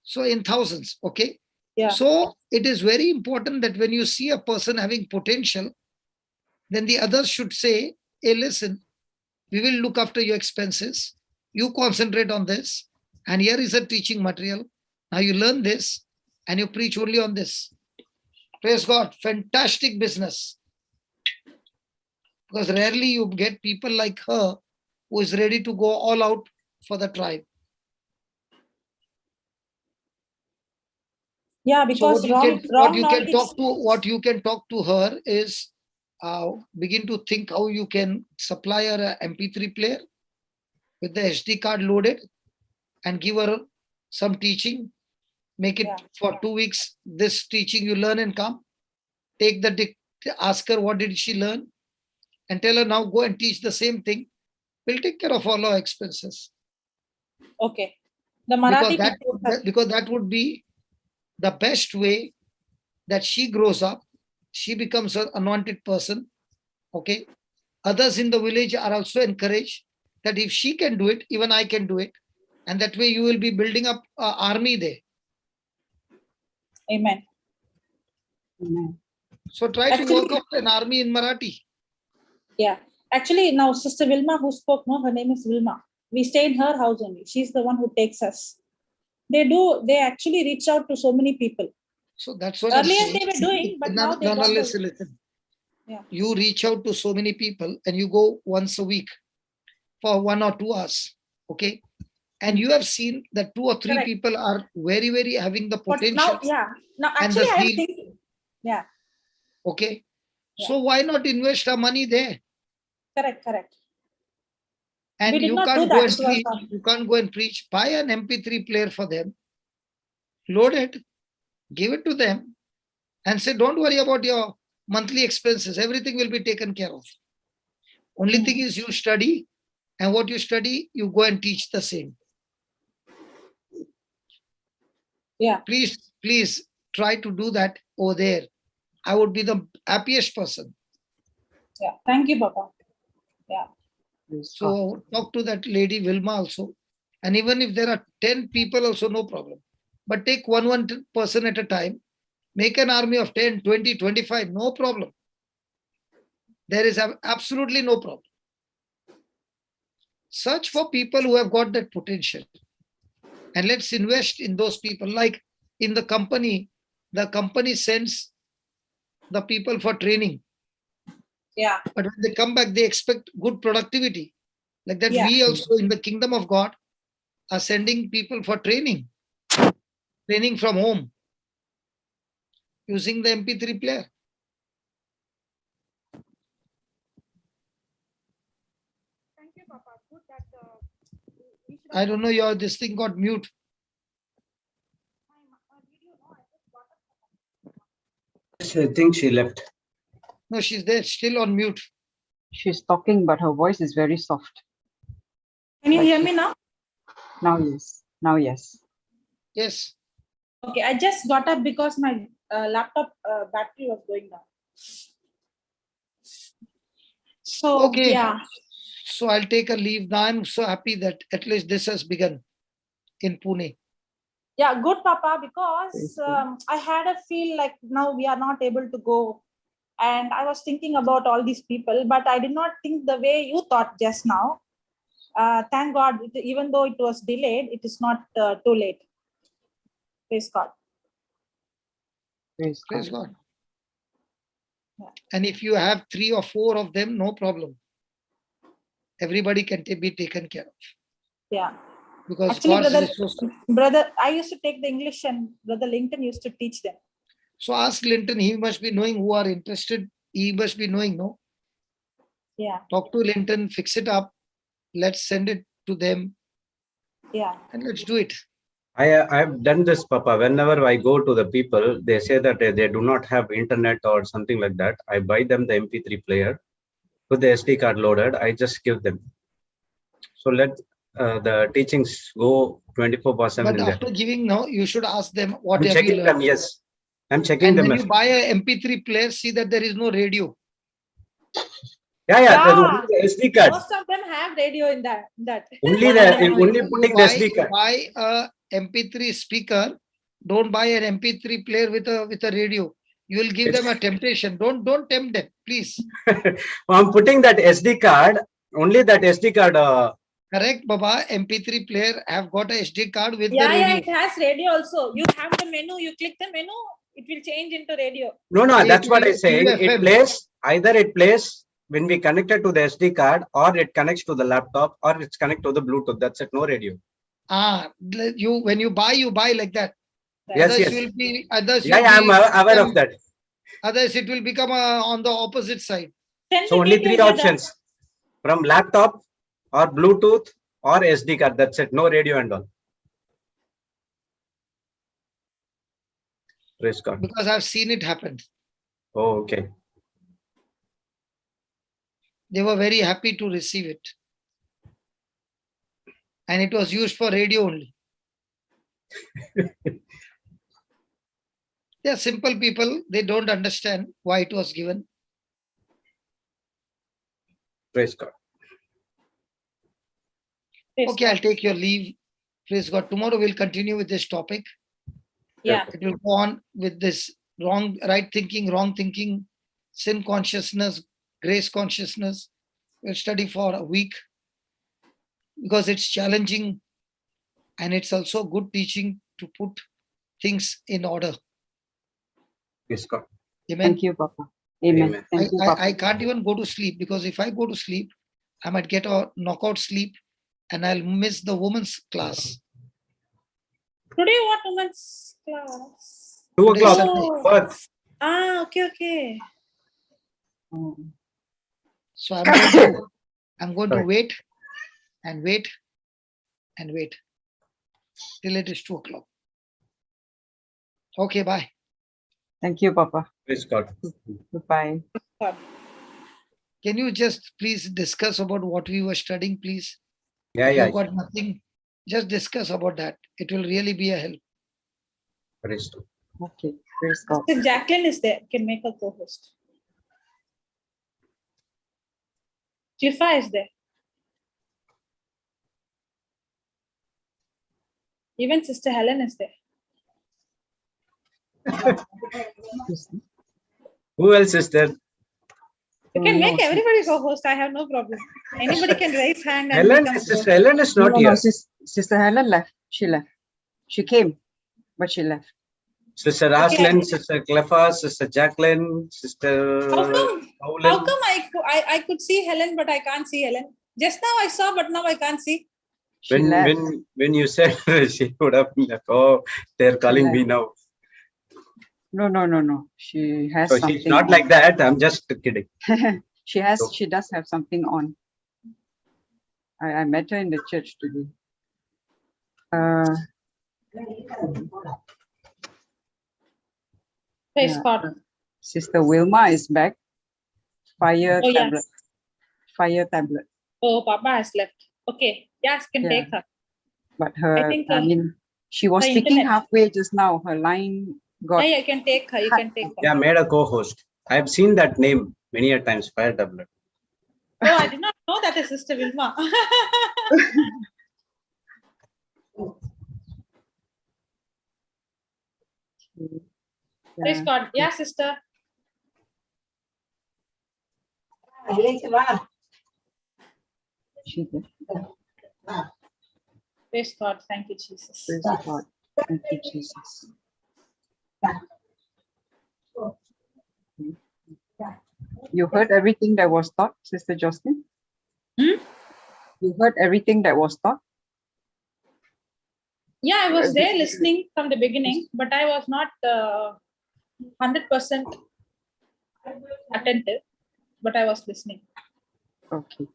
So in thousands. Okay. Yeah. So it is very important that when you see a person having potential, then the others should say, hey, listen, we will look after your expenses. You concentrate on this. And here is a teaching material. Now you learn this and you preach only on this. Praise God. Fantastic business. Because rarely you get people like her who is ready to go all out for the tribe. Yeah, because so what you can talk to her is begin to think how you can supply her an MP3 player with the SD card loaded and give her some teaching. Make it for 2 weeks. This teaching you learn and come. Take ask her what did she learn and tell her now go and teach the same thing. We'll take care of all our expenses. Okay. The Marathi because that would be the best way that she grows up. She becomes an anointed person. Okay. Others in the village are also encouraged that if she can do it, even I can do it. And that way you will be building up an army there. Amen. So try to work out an army in Marathi. Yeah. Actually, now Sister Vilma who spoke, no, her name is Vilma. We stay in her house only. She's the one who takes us. They actually reach out to so many people. So that's what I'm Earlier saying. they were doing, but now they No, got the- listen. Yeah. You reach out to so many people and you go once a week for 1 or 2 hours. Okay. And you have seen that 2 or 3 Correct. people are very, very having the But potential. now and actually the I am zeal. thinking, yeah, Okay. Yeah. So why not invest our money there? correct. And We did you not can't do go that. and So preach. You can't go and preach. Buy an MP3 player for them, load it, give it to them, and say, don't worry about your monthly expenses. Everything will be taken care of. Only thing is you study, and what you study, you go and teach the same. Yeah. Please try to do that over there. I would be the happiest person. Yeah. Thank you, Papa. Yeah. So talk to that lady Vilma also. And even if there are 10 people also, no problem. But take one person at a time. Make an army of 10, 20, 25, no problem. There is absolutely no problem. Search for people who have got that potential. And let's invest in those people. Like in the company sends the people for training. Yeah. But when they come back, they expect good productivity. Like that, Yeah. we also in the kingdom of God are sending people for training from home using the MP3 player. Thank you, Papa. Good that I don't know, this thing got mute. I think she left. No, she's there, still on mute. She's talking, but her voice is very soft. Can you Like hear me now? Now, yes. Now, yes. Yes. Okay, I just got up because my laptop battery was going down. So, Okay. yeah. So I'll take a leave now. I'm so happy that at least this has begun in Pune. Yeah, good, Papa, because I had a feel like now we are not able to go. And I was thinking about all these people, but I did not think the way you thought just now. Thank God, even though it was delayed, it is not too late. Praise God. Praise Praise God. God. Yeah. And if you have 3 or 4 of them, no problem. Everybody can be taken care of. Yeah. Because Actually, God's resources. brother, I used to take the English and Brother Lincoln used to teach them. So ask Linton, he must be knowing who are interested. He must be knowing, no? Yeah. Talk to Linton, fix it up. Let's send it to them. Yeah. And let's do it. I've done this, Papa. Whenever I go to the people, they say that they do not have internet or something like that. I buy them the MP3 player with the SD card loaded. I just give them. So let the teachings go 24/7 But in there. after giving now, you should ask them what I'm have you checking them. learned. Yes, I'm checking And them. when you buy a MP3 player, see that there is no radio. Yeah. Only the SD card. Most of them have radio in that. Only putting the SD card. Buy a MP3 speaker. Don't buy an MP3 player with a radio. You will give them a temptation. Don't tempt them, please. I'm putting that SD card. Only that SD card. Correct, Baba. MP3 player have got a SD card with the Yeah, radio. it has radio also. You have the menu. You click the menu, it will change into radio. No, that's what I say. UFM. It plays either it plays when we connect it to the SD card, or it connects to the laptop, or it's connected to the Bluetooth. That's it. No radio. When you buy like that. Yes, Others yes. will be. Others Yeah, will I'm be, aware of that. Others it will become on the opposite side. So only 3 options: from laptop, or Bluetooth, or SD card. That's it. No radio and all. Praise God. Because I've seen it happen. Oh, okay. They were very happy to receive it. And it was used for radio only. They are simple people. They don't understand why it was given. Praise God. Okay, I'll take your leave. Praise God. Tomorrow we'll continue with this topic. Yeah. It will go on with this right thinking, wrong thinking, sin consciousness, grace consciousness. We'll study for a week because it's challenging. And it's also good teaching to put things in order. Yes, God. Amen. Thank you, Papa. Amen. Amen. Thank you, I Papa. can't even go to sleep, because if I go to sleep, I might get a knockout sleep and I'll miss the women's class. Today, what women's class? 2 Today is o'clock. Sunday. Birth. Ah, okay. Oh, So I'm going to Sorry. wait and wait and wait till it is 2 o'clock. Okay, bye. thank you, Papa. Praise God. Goodbye. Can you just please discuss about what we were studying, please? Yeah, If yeah. you've got nothing, just discuss about that. It will really be a help. Praise God. Okay, praise God. So Jacqueline is there. Can make a co-host. Cliffa is there. Even Sister Helen is there. Who else is there? You can No, make everybody co-host. I have no problem. Anybody can raise hand and Helen, become Sister Helen is not no, here. Sister Helen left. She left. She came, but she left. Sister Okay. Aslin, Sister Cleffa, Sister Jacqueline, Sister How come I could see Helen, but I can't see Helen? Just now I saw, but now I can't see. She left. When you said she would have left. Oh, they're calling me now. No. She has So something. she's not on. like that. I'm just kidding. She does have something on. I met her in the church today. Praise Yeah. God. Sister Wilma is back. Fire Oh, tablet. yes. Fire tablet. Oh, Papa has left. Okay. Yes, can Yeah. take her. But her, I think, she was her speaking internet. halfway just now. Her line got. Yeah, you can take her. You can take her. Yeah, made a co-host. I've seen that name many a times. Fire tablet. Oh, I did not know that is Sister Vilma. Praise God. Yeah, sister. She did. Praise God. Thank you, Jesus. Praise God. Thank you, Jesus. You heard everything that was taught, Sister Jocelyn? Hmm? You heard everything that was taught? Yeah, I was there listening from the beginning, but I was not 100% attentive, but I was listening. Okay.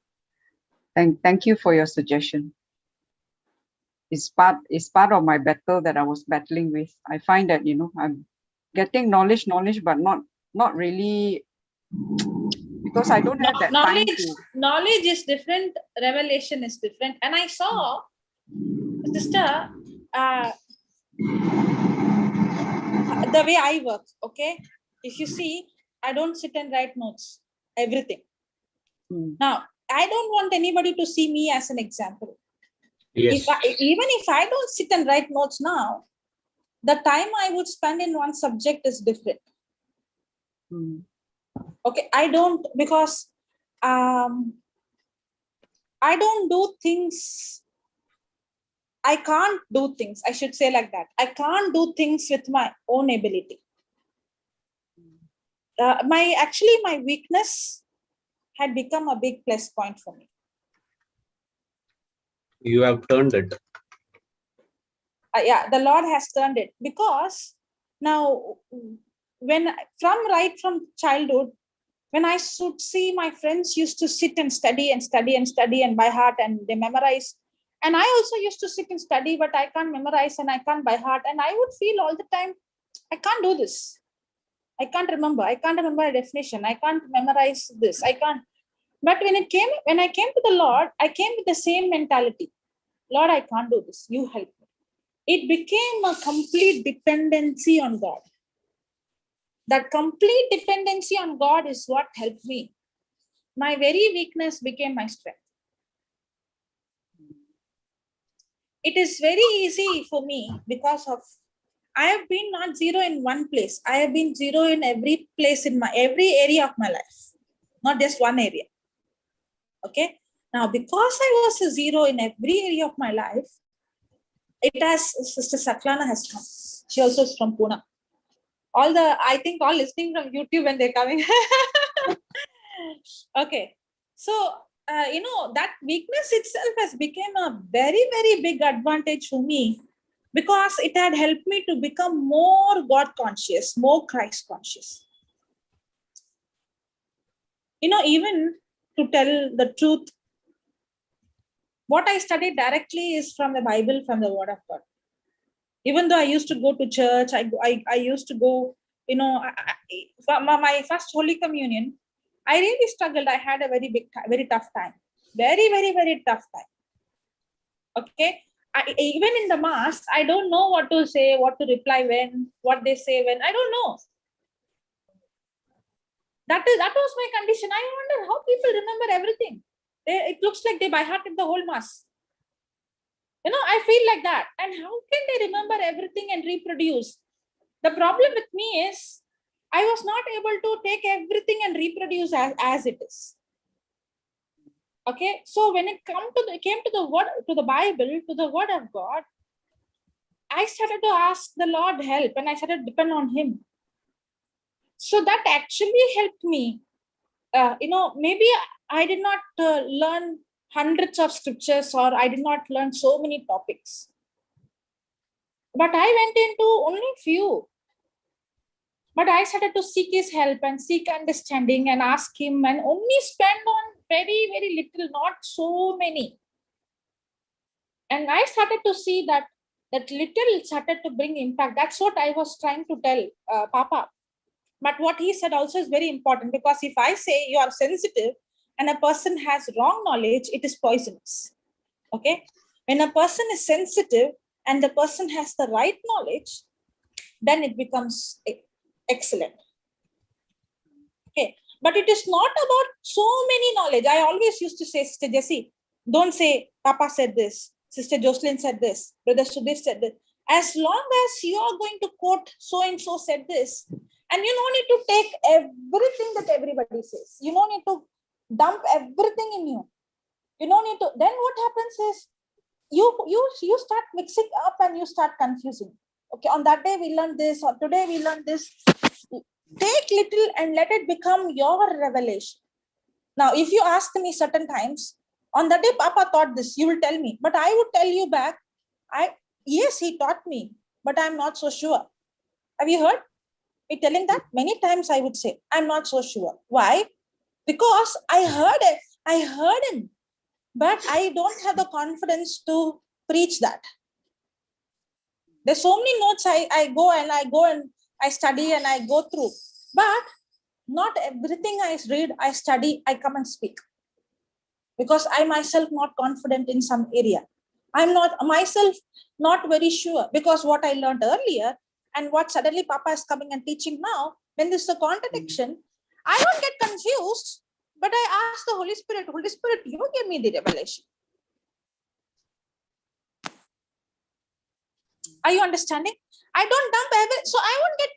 Thank you for your suggestion. It's part of my battle that I was battling with. I find that, I'm getting knowledge, but not really, because I don't have that time to. Knowledge is different, revelation is different. And I saw, sister, the way I work, okay? If you see, I don't sit and write notes, everything. Now, I don't want anybody to see me as an example. Yes. Even if I don't sit and write notes now, the time I would spend in one subject is different. Okay, I don't, because I don't do things. I can't do things. I should say like that. I can't do things with my own ability. My weakness had become a big plus point for me. You have turned it. Yeah, the Lord has turned it, because now right from childhood, when I should see my friends used to sit and study and by heart, and they memorize. And I also used to sit and study, but I can't memorize and I can't by heart. And I would feel all the time, I can't do this. I can't remember. I can't remember a definition. I can't memorize this. I can't. But when I came to the Lord, I came with the same mentality. Lord, I can't do this. You help me. It became a complete dependency on God. That complete dependency on God is what helped me. My very weakness became my strength. It is very easy for me because I have been not zero in one place. I have been zero in every place in every area of my life, not just one area. Okay. Now, because I was a zero in every area of my life, it has Sister Saklana has come. She also is from Pune. I think all listening from YouTube when they're coming. Okay. So, that weakness itself has become a very, very big advantage for me, because it had helped me to become more God conscious, more Christ conscious. Even to tell the truth, what I studied directly is from the Bible, from the Word of God. Even though I used to go to church, I used to go, my first Holy Communion, I really struggled. I had a very tough time. Very, very, very tough time. Okay. Even in the Mass, I don't know what to say, what to reply when, what they say when. I don't know. That was my condition. I wonder how people remember everything. It looks like they by hearted the whole Mass. I feel like that. And how can they remember everything and reproduce? The problem with me is I was not able to take everything and reproduce as it is. Okay, so when it came to the word, to the Bible, to the Word of God, I started to ask the Lord help, and I started to depend on Him. So that actually helped me. Maybe I did not learn hundreds of scriptures, or I did not learn so many topics, but I went into only few. But I started to seek His help and seek understanding and ask Him, and only spend on very, very little, not so many. And I started to see that little started to bring impact. That's what I was trying to tell Papa. But what he said also is very important, because if I say you are sensitive and a person has wrong knowledge, it is poisonous. Okay? When a person is sensitive and the person has the right knowledge, then it becomes excellent. Okay? But it is not about so many knowledge. I always used to say, Sister Jessie, don't say Papa said this, Sister Jocelyn said this, Brother Sudhir said this. As long as you are going to quote so-and-so said this, and you don't need to take everything that everybody says. You don't need to dump everything in you. You don't need to. Then what happens is you start mixing up and you start confusing. Okay, on that day we learned this, or today we learned this. Take little and let it become your revelation. Now, if you ask me certain times, on that day Papa taught this, you will tell me. But I would tell you back, yes, he taught me, but I'm not so sure. Have you heard me telling that? Many times I would say, I'm not so sure. Why? Because I heard him, but I don't have the confidence to preach that. There's so many notes I go and I study and I go through, but not everything I read, I study, I come and speak. Because I myself not confident in some area. I'm not myself not very sure, because what I learned earlier and what suddenly Papa is coming and teaching now, when there's a contradiction, I don't get confused, but I ask the Holy Spirit, you give me the revelation. Are you understanding? I don't dump everything. So I won't get,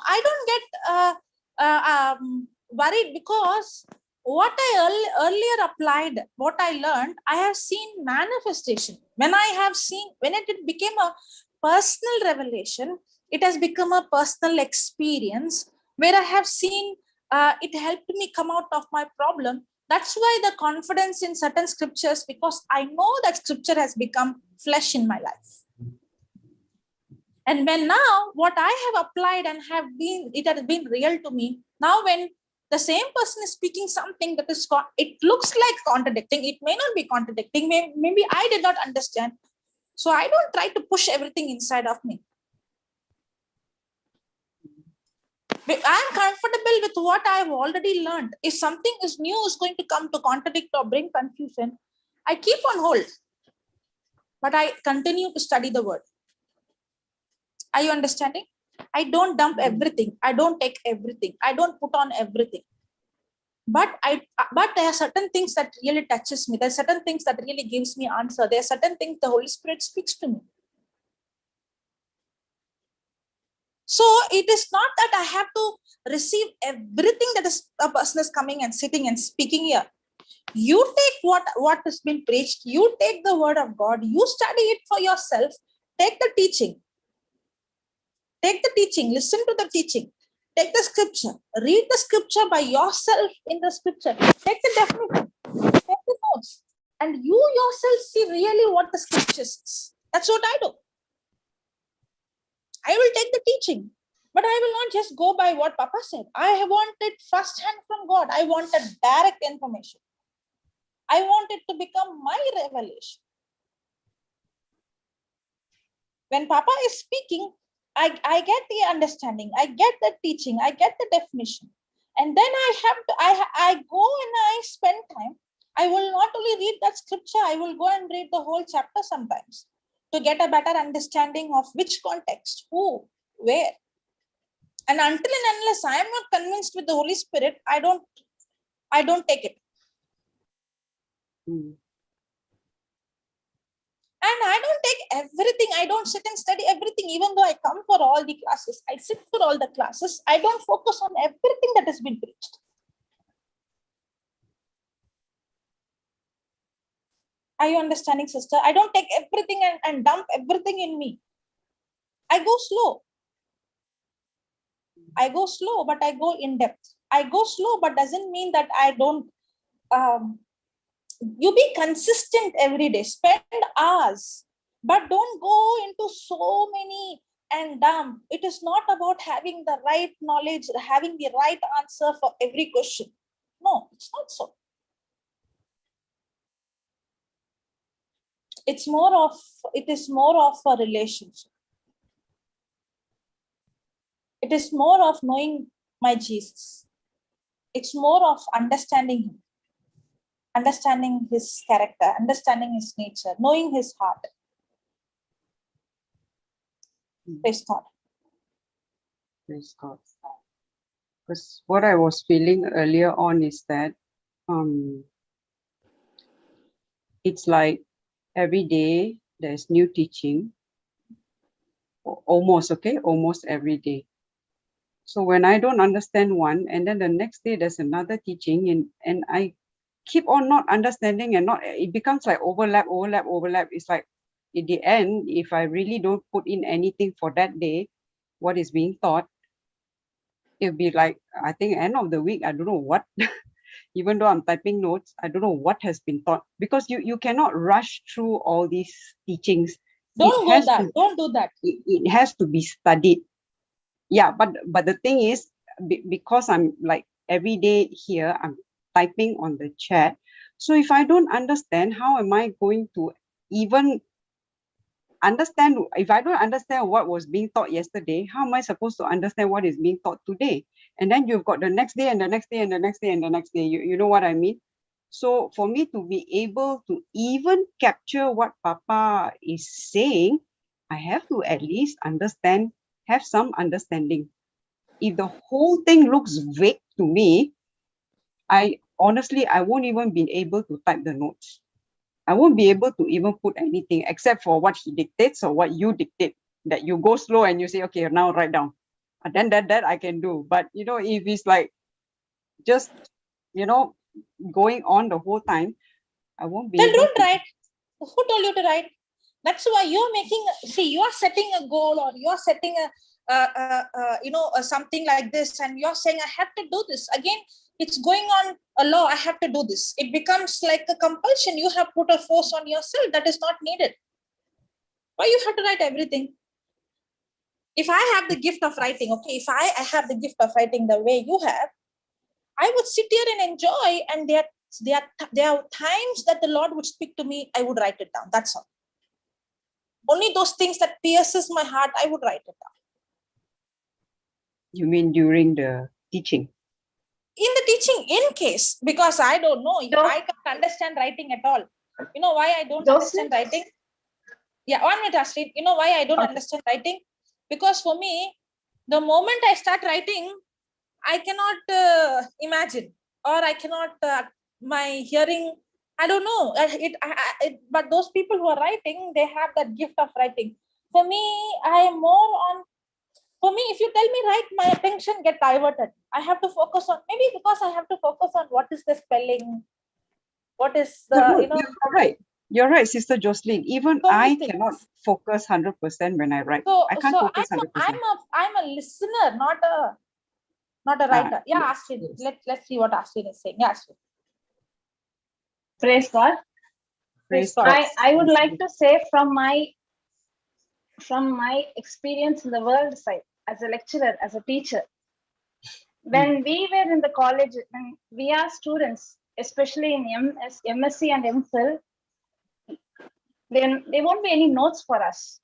I don't get worried, because what I earlier applied, what I learned, I have seen manifestation. When it became a personal revelation, it has become a personal experience where I have seen it helped me come out of my problem. That's why the confidence in certain scriptures, because I know that scripture has become flesh in my life. And when now what I have applied and it has been real to me. Now when the same person is speaking something that is, it looks like contradicting, it may not be contradicting, maybe I did not understand. So I don't try to push everything inside of me. I'm comfortable with what I've already learned. If something is new is going to come to contradict or bring confusion, I keep on hold. But I continue to study the word. Are you understanding? I don't dump everything. I don't take everything. I don't put on everything. But there are certain things that really touches me. There are certain things that really gives me answer. There are certain things the Holy Spirit speaks to me. So it is not that I have to receive everything that a person is coming and sitting and speaking here. You take what has been preached. You take the word of God. You study it for yourself. Take the teaching. Take the teaching. Listen to the teaching. Take the scripture. Read the scripture by yourself in the scripture. Take the definition. Take the notes. And you yourself see really what the scripture says. That's what I do. I will take the teaching, but I will not just go by what Papa said. I want it first hand from God. I want a direct information. I want it to become my revelation. When Papa is speaking, I get the understanding, I get the teaching, I get the definition. And then I go and I spend time. I will not only read that scripture, I will go and read the whole chapter sometimes to get a better understanding of which context, who, where. And until and unless I am not convinced with the Holy Spirit, I don't take it. Mm. And I don't take everything. I don't sit and study everything, even though I come for all the classes. I sit for all the classes. I don't focus on everything that has been preached. Are you understanding, sister? I don't take everything and dump everything in me. I go slow. I go slow, but I go in depth. I go slow, but doesn't mean that I don't. You be consistent every day. Spend hours, but don't go into so many and dump. It is not about having the right knowledge, having the right answer for every question. No, it's not so. It is more of a relationship. It is more of knowing my Jesus. It's more of understanding him, understanding his character, understanding his nature, knowing his heart. Praise God. Praise God. Because what I was feeling earlier on is that it's like every day there's new teaching, almost every day. So when I don't understand one, and then the next day there's another teaching, and I keep on not understanding, and it becomes like overlap. It's like in the end, if I really don't put in anything for that day, what is being taught, it'll be like, I think end of the week, I don't know what. Even though I'm typing notes, I don't know what has been taught, because you cannot rush through all these teachings. Don't do that. It has to be studied. Yeah, but the thing is, because I'm like every day here, I'm typing on the chat. So if I don't understand, how am I going to even understand? If I don't understand what was being taught yesterday, how am I supposed to understand what is being taught today? And then you've got the next day and the next day and the next day and the next day. You know what I mean? So for me to be able to even capture what Papa is saying, I have to at least understand, have some understanding. If the whole thing looks vague to me, I won't even be able to type the notes. I won't be able to even put anything except for what he dictates or what you dictate, that you go slow and you say, okay, now write down. And then that I can do. But, if it's like just, going on the whole time, I won't be Then able don't to. write. Who told you to write? That's why you are setting a goal, or you are setting something like this, and you're saying, I have to do this. Again, it's going on a law. I have to do this. It becomes like a compulsion. You have put a force on yourself that is not needed. Why you have to write everything? If I have the gift of writing, okay, if I have the gift of writing the way you have, I would sit here and enjoy, and there are times that the Lord would speak to me, I would write it down. That's all. Only those things that pierces my heart, I would write it down. You mean during the teaching? In the teaching, in case, because I don't know, I can't understand writing at all. You know why I don't understand writing? Yeah, 1 minute, Astrid. You know why I don't understand writing? Because for me, the moment I start writing, I cannot imagine, or I cannot, my hearing, I don't know. But those people who are writing, they have that gift of writing. For me, if you tell me write, my attention get diverted. I have to focus on, maybe because I have to focus on what is the spelling, what is the, You're right. You're right, Sister Jocelyn. Even So many I things. cannot focus 100% when I write. So, I can't focus 100%. I'm a listener, not a writer. Yeah, Astrid. Let's see what Astrid is saying. Yeah, Astrid. Praise God. Praise God. God. I would like to say from my experience in the world side, as a lecturer, as a teacher, when we were in the college, when we are students, especially in MSc and MPhil, then there won't be any notes for us.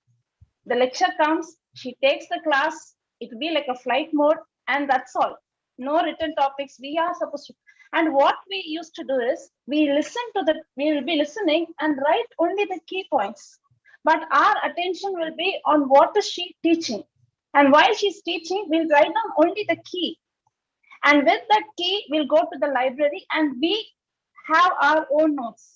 The lecture comes, she takes the class, it will be like a flight mode, and that's all. No written topics. We are supposed to. And what we used to do is we will be listening and write only the key points. But our attention will be on what is she teaching. And while she's teaching, we'll write down only the key. And with that key, we'll go to the library and we have our own notes.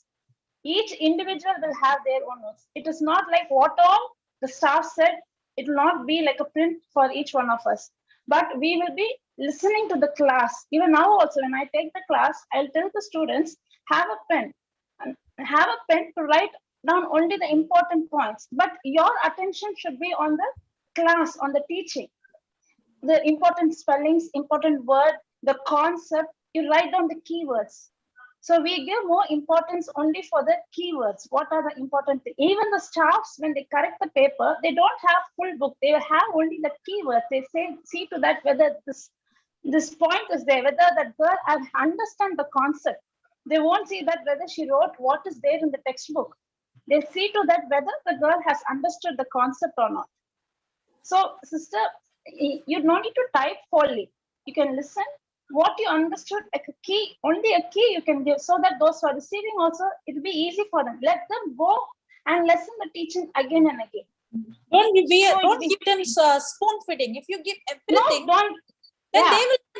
Each individual will have their own notes. It is not like what all the staff said. It will not be like a print for each one of us. But we will be listening to the class. Even now also, when I take the class, I'll tell the students, have a pen. Have a pen to write down only the important points. But your attention should be on the class, on the teaching. The important spellings, important word, the concept, you write down the keywords. So we give more importance only for the keywords. What are the important things? Even the staffs, when they correct the paper, they don't have full book. They have only the keywords. They say, see to that whether this point is there, whether that girl understand the concept. They won't see that whether she wrote what is there in the textbook. They see to that whether the girl has understood the concept or not. So, sister, you don't need to type wholly. You can listen. What you understood, a key, only a key you can give, so that those who are receiving also, it will be easy for them. Let them go and listen the teaching again and again. Don't give them spoon feeding. If you give everything, then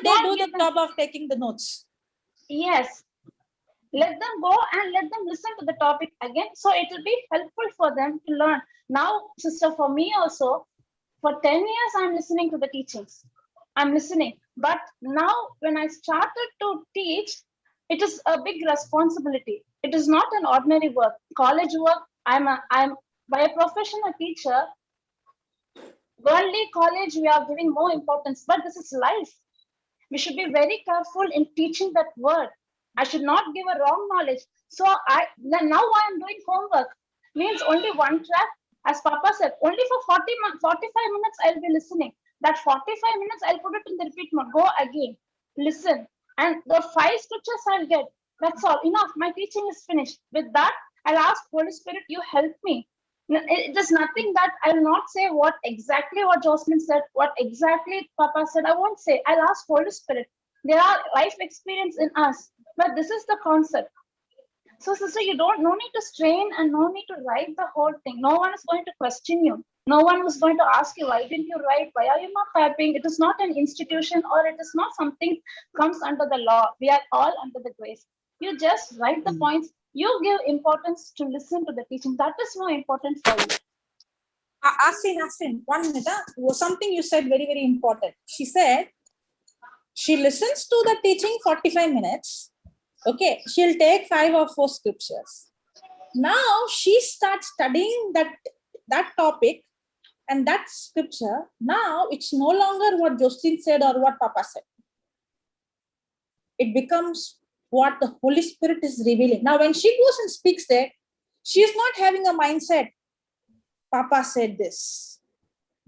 they will do the job of taking the notes. Yes. Let them go and let them listen to the topic again. So it will be helpful for them to learn. Now, sister, for me also, for 10 years, I'm listening to the teachings. I'm listening. But now when I started to teach, it is a big responsibility. It is not an ordinary work. College work, I'm by a profession a teacher. Worldly college, we are giving more importance, but this is life. We should be very careful in teaching that word. I should not give a wrong knowledge. So now I'm doing homework. Means only one track. As Papa said, only for 45 minutes I'll be listening. That 45 minutes I'll put it in the repeat mode. Go again, listen. And the 5 scriptures I'll get. That's all. Enough. My teaching is finished. With that, I'll ask Holy Spirit, you help me. It is nothing that I'll not say what Jocelyn said, what exactly Papa said. I won't say. I'll ask Holy Spirit. There are life experience in us, but this is the concept. So, sister, no need to strain and no need to write the whole thing. No one is going to question you. No one is going to ask you, why didn't you write? Why are you not typing? It is not an institution or it is not something comes under the law. We are all under the grace. You just write the points. You give importance to listen to the teaching. That is more important for you. Astrid, 1 minute. Something you said very, very important. She said, she listens to the teaching 45 minutes. Okay, she'll take 5 or 4 scriptures. Now she starts studying that topic and that scripture. Now it's no longer what Jocelyn said or what Papa said. It becomes what the Holy Spirit is revealing. Now when she goes and speaks there, she is not having a mindset, Papa said this,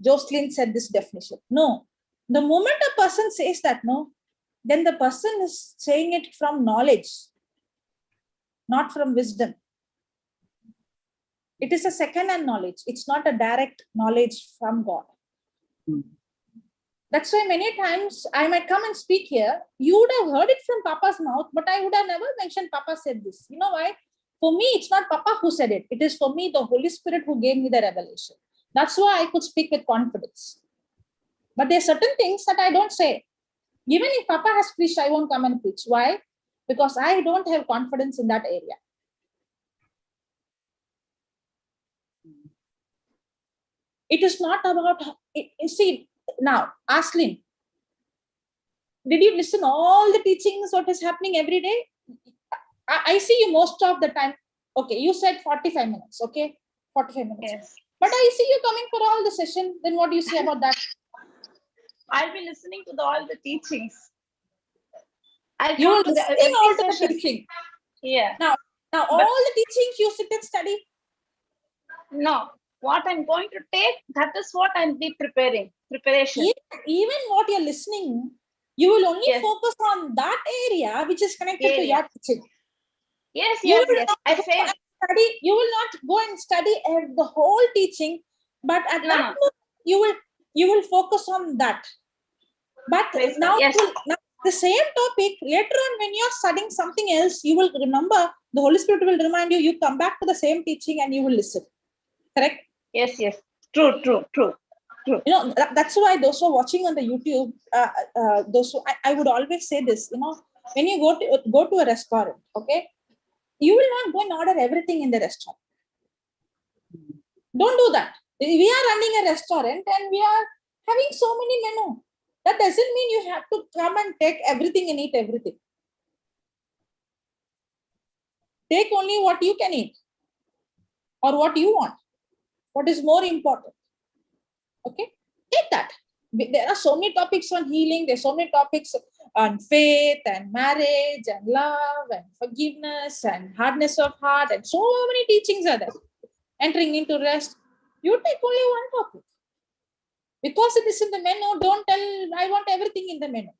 Jocelyn said this definition. No, the moment a person says that, no, then the person is saying it from knowledge, not from wisdom. It is a second-hand knowledge. It's not a direct knowledge from God. That's why many times I might come and speak here. You would have heard it from Papa's mouth, but I would have never mentioned Papa said this. You know why? For me, it's not Papa who said it. It is for me, the Holy Spirit who gave me the revelation. That's why I could speak with confidence. But there are certain things that I don't say. Even if Papa has preached, I won't come and preach. Why? Because I don't have confidence in that area. It is not about, see, now, Aslin, did you listen all the teachings, what is happening every day? I see you most of the time. Okay, you said 45 minutes. Okay, 45 minutes. Yes. But I see you coming for all the session. Then what do you say about that? I'll be listening to all the teachings. I'll You will come to the listening all every to the session. teaching. Yeah. Now But- all the teachings you sit and study. No, what I'm going to take, that is what I'll be preparing. Preparation. Even what you're listening, you will only Yes. focus on that area which is connected to your Area. teaching. Yes, You yes, will yes. not I go said, and study. You will not go and study the whole teaching, but at No, that no. moment, you will focus on that. But Praise God. now, Yes. now the same topic later on when you're studying something else, you will remember. The Holy Spirit will remind you. You come back to the same teaching and you will listen. Correct? Yes, yes. True, true, true. You know, that's why those who are watching on the YouTube, those who, I would always say this, you know, when you go to a restaurant, okay, you will not go and order everything in the restaurant. Don't do that. We are running a restaurant and we are having so many menu. That doesn't mean you have to come and take everything and eat everything. Take only what you can eat or what you want. What is more important? Okay, take that. There are so many topics on healing. There's so many topics on faith and marriage and love and forgiveness and hardness of heart, and so many teachings are there. Entering into rest. You take only one topic. Because it is in the menu, don't tell I want everything in the menu.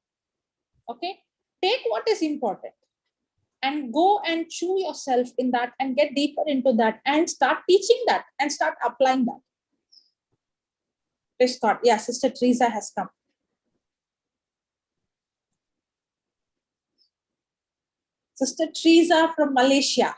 Okay, take what is important and go and chew yourself in that and get deeper into that and start teaching that and start applying that. Praise God. Yeah, Sister Teresa has come. Sister Teresa from Malaysia.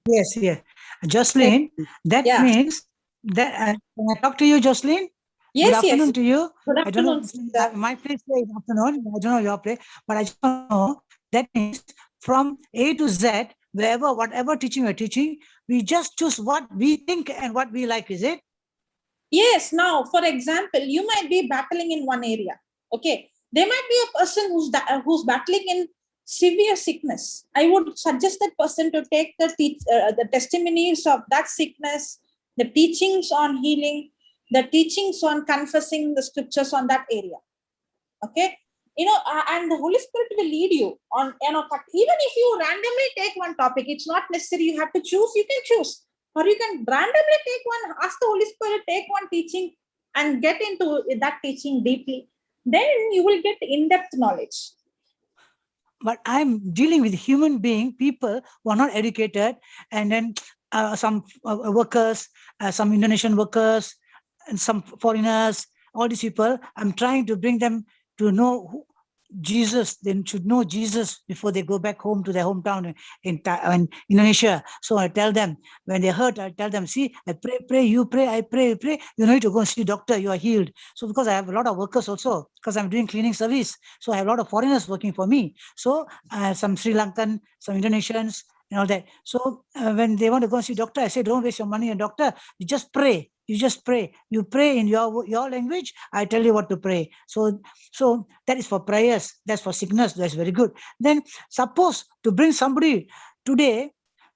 Yes, yes. Jocelyn, that Yeah. means that can I talk to you, Jocelyn? Yes, Good afternoon yes. to you. Good I don't know, afternoon, sister. my place is afternoon. I don't know your place, but I just want to know that means from A to Z, whatever teaching you're teaching, we just choose what we think and what we like, is it? Yes. Now, for example, you might be battling in one area. Okay. There might be a person who's battling in severe sickness. I would suggest that person to take the testimonies of that sickness, the teachings on healing, the teachings on confessing the scriptures on that area. Okay. You know, and the Holy Spirit will lead you on, you know, even if you randomly take one topic, it's not necessary you have to choose, you can choose. Or you can randomly take one, ask the Holy Spirit, take one teaching and get into that teaching deeply. Then you will get in-depth knowledge. But I'm dealing with human being, people who are not educated, and then some workers, some Indonesian workers, and some foreigners, all these people, I'm trying to bring them to know Jesus. They should know Jesus before they go back home to their hometown in Indonesia. So I tell them, when they hurt, I tell them, see, I pray, you pray, I pray, you pray. You need to go and see doctor, you are healed. So because I have a lot of workers also, because I'm doing cleaning service, so I have a lot of foreigners working for me. So some Sri Lankan, some Indonesians, and all that. So when they want to go and see doctor, I say, don't waste your money on doctor. You just pray. You just pray. You pray in your language. I tell you what to pray. So that is for prayers. That's for sickness. That's very good. Then suppose to bring somebody today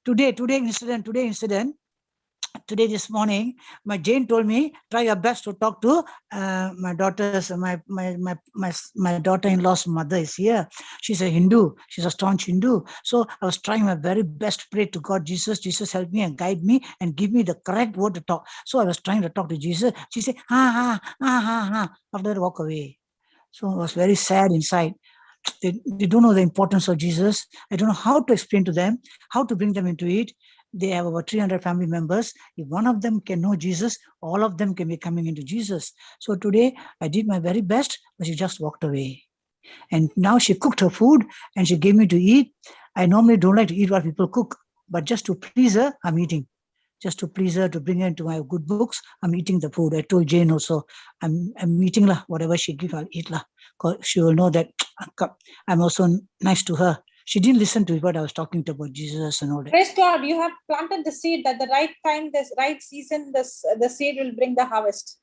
incident. Today, this morning, my Jane told me, try your best to talk to my daughter-in-law's mother is here. She's a Hindu. She's a staunch Hindu. So I was trying my very best to pray to God, Jesus help me and guide me and give me the correct word to talk. So I was trying to talk to Jesus. She said, ha. After that, walk away. So I was very sad inside. They don't know the importance of Jesus. I don't know how to explain to them, how to bring them into it. They have over 300 family members. If one of them can know Jesus, all of them can be coming into Jesus. So today I did my very best, but she just walked away. And now she cooked her food and she gave me to eat. I normally don't like to eat what people cook, but just to please her, I'm eating. Just to please her, to bring her into my good books, I'm eating the food. I told Jane also, I'm eating whatever she gives, I'll eat because she will know that I'm also nice to her. She didn't listen to what I was talking about Jesus and all that. Praise God, you have planted the seed at the right time, this right season, the seed will bring the harvest.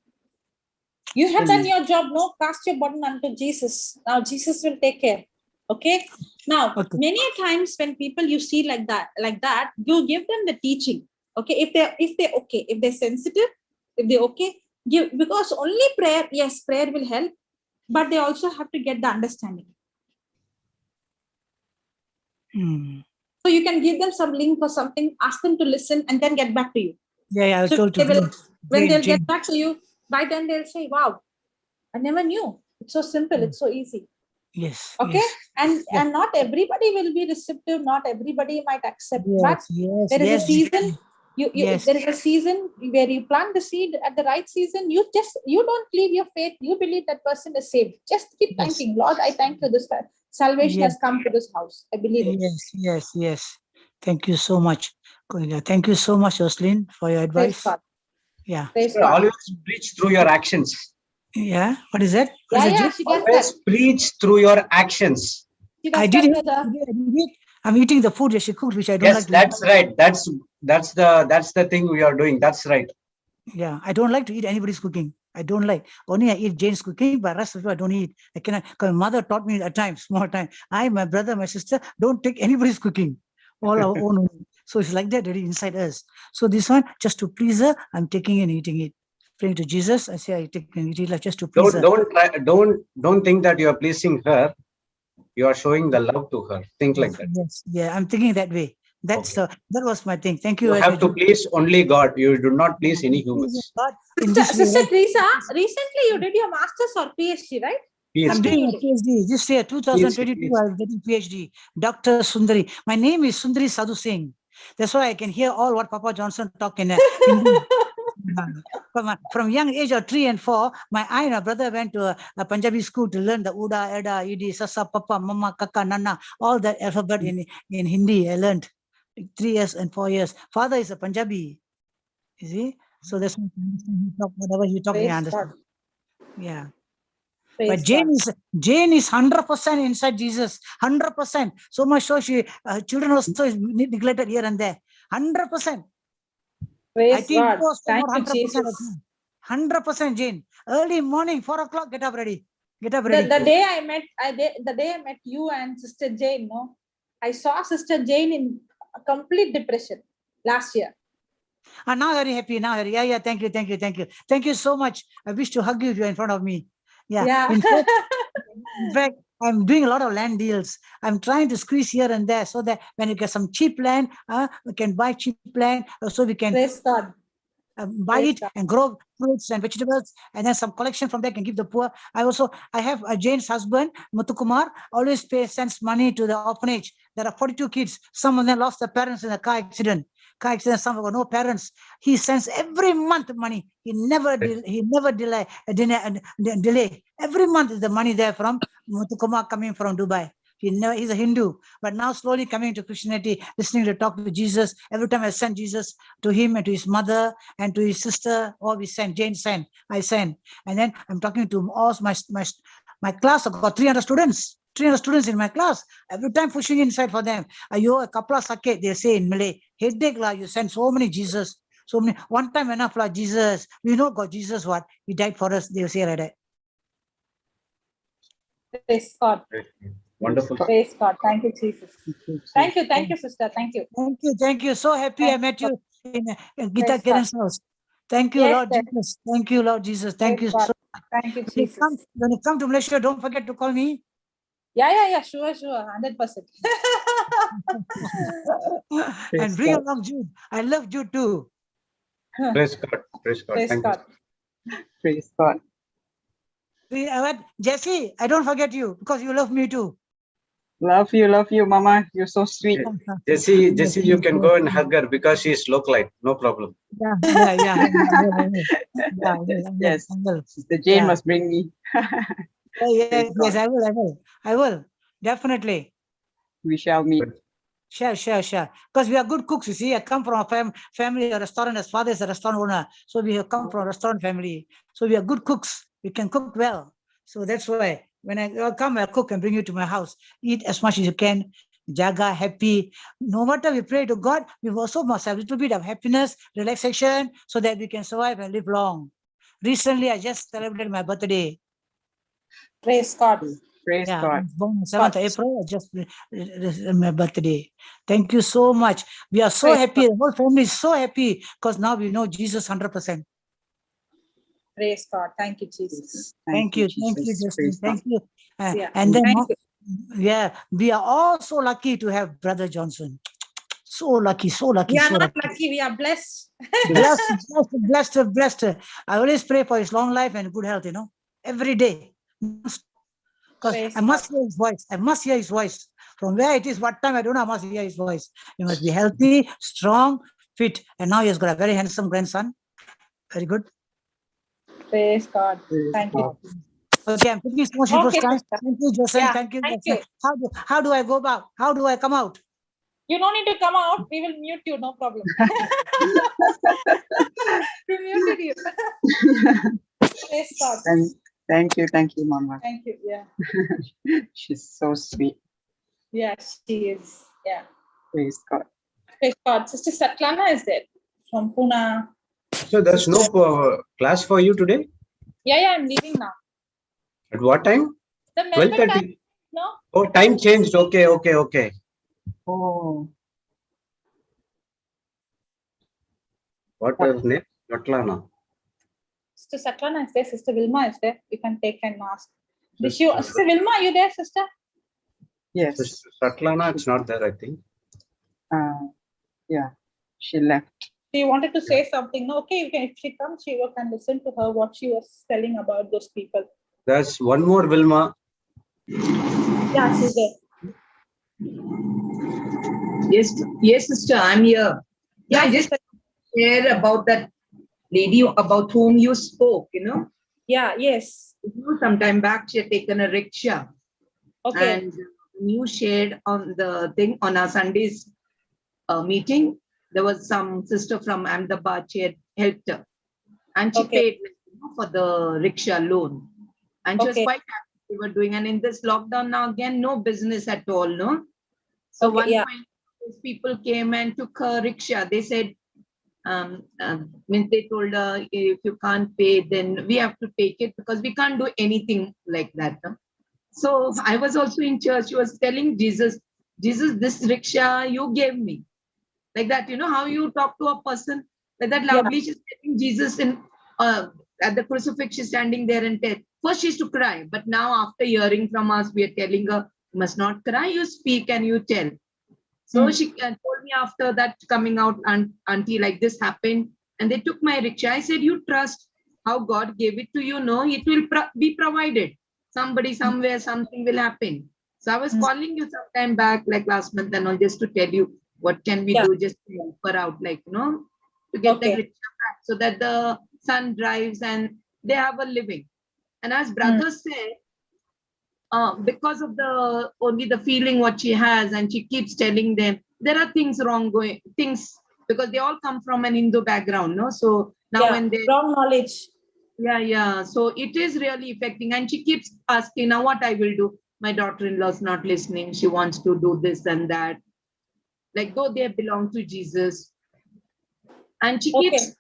You have done your job, no? Cast your burden unto Jesus. Now Jesus will take care. Okay. Now, Okay. many a times when people you see like that, you give them the teaching. Okay. If they're okay, if they're sensitive, if they're okay, give, because only prayer, yes, prayer will help, but they also have to get the understanding. Hmm. So you can give them some link or something, ask them to listen, and then get back to you. Yeah, I So told they you. will, when they'll Jane. get back to you, by then they'll say, wow, I never knew. It's so simple, it's so easy. Yes. Okay. Yes. And not everybody will be receptive, not everybody might accept, but Yes. there is Yes. a season. Yes. There is a season where you plant the seed at the right season. You don't leave your faith. You believe that person is saved. Just keep Yes. thanking Lord. I thank you. This salvation Yes. has come to this house. I believe it. Yes. Thank you so much. Thank you so much, Jocelyn, for your Praise advice. God. Yeah. Praise God. Always preach through your actions. Yeah. What is that? What Yeah, is it, yeah, Jane? she gets Always that. preach through your actions. She I gets did that, it. brother. I did it. I'm eating the food that she cooked, which I don't Yes, like to that's right. That's the thing we are doing. That's right. eat. Yeah. I don't like to eat anybody's cooking. I don't like. Only I eat Jane's cooking, but rest of it I don't eat. I cannot. Because my mother taught me at times, small time. My brother, my sister, don't take anybody's cooking. All our own. So it's like that already inside us. So this one, just to please her, I'm taking and eating it. Praying to Jesus, I say I take and eat it like just to please her. Don't think that you are pleasing her. You are showing the love to her. Think like that. Yes, yeah, I'm thinking that way. That's Okay. that was my thing. Thank you. You have to please only God. You do not please any humans. God in this way. Sister Right? Teresa, recently you did your master's or PhD, right? I'm doing a PhD. This year, 2022, I'm getting PhD. Dr. Sundari. My name is Sundari Sadhu Singh. That's why I can hear all what Papa Johnson talk in Hindi. From young age of 3 and 4, I and my brother went to a Punjabi school to learn the Uda, Eda, Idi, Sasa, Papa, Mama, Kaka, Nana, all that alphabet in Hindi. I learned 3 years and 4 years. Father is a Punjabi, you see. So that's why he talk whatever he talk, I Praise understand. God. Yeah. Praise But Jane is 100% inside Jesus, 100%. So much so she children also is neglected here and there, 100%. Praise I think God. most Thank not you, 100%. Jesus. 100% Jane. Early morning, 4 o'clock, get up ready. Get up The ready. day I met you and Sister Jane, no, I saw Sister Jane in a complete depression last year. And now very happy. Now very, yeah. Thank you. Thank you so much. I wish to hug you if you're in front of me. Yeah. In fact, I'm doing a lot of land deals. I'm trying to squeeze here and there so that when you get some cheap land, we can buy cheap land so we can Praise God. buy it and grow fruits and vegetables, and then some collection from there can give the poor. I have Jane's husband, Muthukumar, always sends money to the orphanage. There are 42 kids. Some of them lost their parents in a car accident. Some have got no parents. He sends every month money. He never delay. Every month is the money there from Muthukumar coming from Dubai. He's a Hindu, but now slowly coming to Christianity, listening to talk to Jesus. Every time I send Jesus to him and to his mother and to his sister, we send, Jane send, I send. And then I'm talking to all my class. I've got 300 students. 300 students in my class. Every time pushing inside for them. Ayo, a couple of sake, they say in Malay. Headache la, you send so many Jesus. So many. One time enough la, Jesus. We know God, Jesus what? He died for us. They'll say like that. Praise God. Wonderful. Praise God. Thank you, Jesus. Thank you, sister. Thank you. Thank you. So happy I met you in Gita Praise Kiran's God. house. Thank you, Yes, Lord sir. Jesus. Thank you, Lord Jesus. Thank Praise you God. so much. Thank you, Jesus. When you come to Malaysia, don't forget to call me. Yeah. Sure. 100%. And bring along Jude. I love Jude too. Praise God. Praise God. Praise Thank God. Praise God. Jesse, I don't forget you because you love me too. Love you, Mama. You're so sweet. you. Jesse, you can go and hug her because she is localite. No problem. Yeah. Yes. Sister Jane must bring me. Yes, I will. Definitely. We shall meet. Sure. Because we are good cooks, you see. I come from a family, a restaurant. His father is a restaurant owner. So we have come from a restaurant family. So we are good cooks. We can cook well. So that's why when I come, I'll cook and bring you to my house. Eat as much as you can. Jaga, happy. No matter we pray to God, we also must have a little bit of happiness, relaxation, so that we can survive and live long. Recently, I just celebrated my birthday. Praise God. Praise Yeah, I God. was born on 7th April. I just my birthday. Thank you so much. We are so Praise happy. The whole family is so happy because now we know Jesus 100%. Praise God. Thank you, Jesus. Thank you, Jesus. Justin. Praise Thank you. Yeah. And then, Thank you. yeah, we are all so lucky to have Brother Johnson. So lucky, so lucky, We are so not lucky. lucky, we are blessed. Blessed. I always pray for his long life and good health, every day. Because Praise I must hear his voice. I must hear his voice. From where it is, what time, I don't know, I must hear his voice. He must be healthy, strong, fit. And now he has got a very handsome grandson. Very good. Praise God. Praise Thank God. you. Okay, I'm taking so much people's Okay, time. sister. Thank you, Jason. Yeah, Thank you. thank Jason. you. How do I go about? How do I come out? You don't need to come out. We will mute you. No problem. We muted you. Praise God. Thank you, Mama. Thank you. Yeah. She's so sweet. Yeah, she is. Yeah. Praise God. Praise God. Sister Satlana is there from Pune. So there's no class for you today? Yeah, I'm leaving now. At what time? The Melbourne time, 12:30. no? Oh, time changed. Okay. Oh, What was name? Satlana. Sister Satlana is there. Sister Vilma is there. You can take and ask. Sister Vilma, are you there, sister? yes. Satlana, it's not there, I think. Yeah, she left. She wanted to say something. No, okay, you can. If she comes, you can listen to her what she was telling about those people. There's one more Vilma. Yeah, she's there. Yes, sister, I'm here. Yeah, I just share about that lady about whom you spoke, Yeah, yes. Some time back, she had taken a rickshaw. Okay. And you shared on the thing on our Sunday's meeting, there was some sister from Ahmedabad, she had helped her. And she paid for the rickshaw loan. And she was quite happy we were doing. And in this lockdown now, again, no business at all, no? So one point, these people came and took her rickshaw. They said, they told her, if you can't pay, then we have to take it because we can't do anything like that. No? So I was also in church. She was telling Jesus, this rickshaw you gave me. Like that, how you talk to a person like that loudly. She's telling Jesus at the crucifix, she's standing there and first she used to cry. But now after hearing from us, we are telling her, you must not cry, you speak and you tell. So she told me after that coming out, auntie, like this happened. And they took my rickshaw. I said, you trust how God gave it to you. No, it will be provided. Somebody, somewhere, something will happen. So I was calling you sometime back, like last month and all, just to tell you what can we do just to help her out, like, to get the rickshaw back so that the son drives and they have a living. And as brother said, because of only the feeling what she has, and she keeps telling them there are things wrong going, things, because they all come from an Hindu background, no? So now when they wrong knowledge. Yeah. So it is really affecting, and she keeps asking, now what I will do? My daughter-in-law is not listening. She wants to do this and that. Like though they belong to Jesus. And she keeps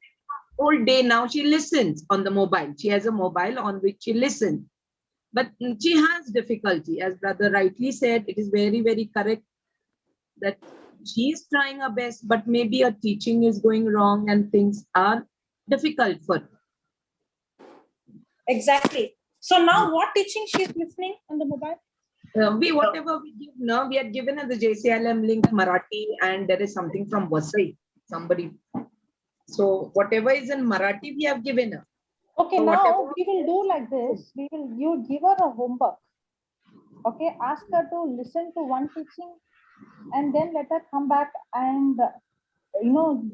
all day now, she listens on the mobile. She has a mobile on which she listens. But she has difficulty. As brother rightly said, it is very, very correct that she is trying her best, but maybe her teaching is going wrong and things are difficult for her. Exactly. So now what teaching she is listening on the mobile? Whatever we give now, we are given the JCILM link Marathi, and there is something from Vasai, somebody. So whatever is in Marathi, we have given her. Okay, so now we will do like this. You give her a homework. Okay, ask her to listen to one teaching, and then let her come back and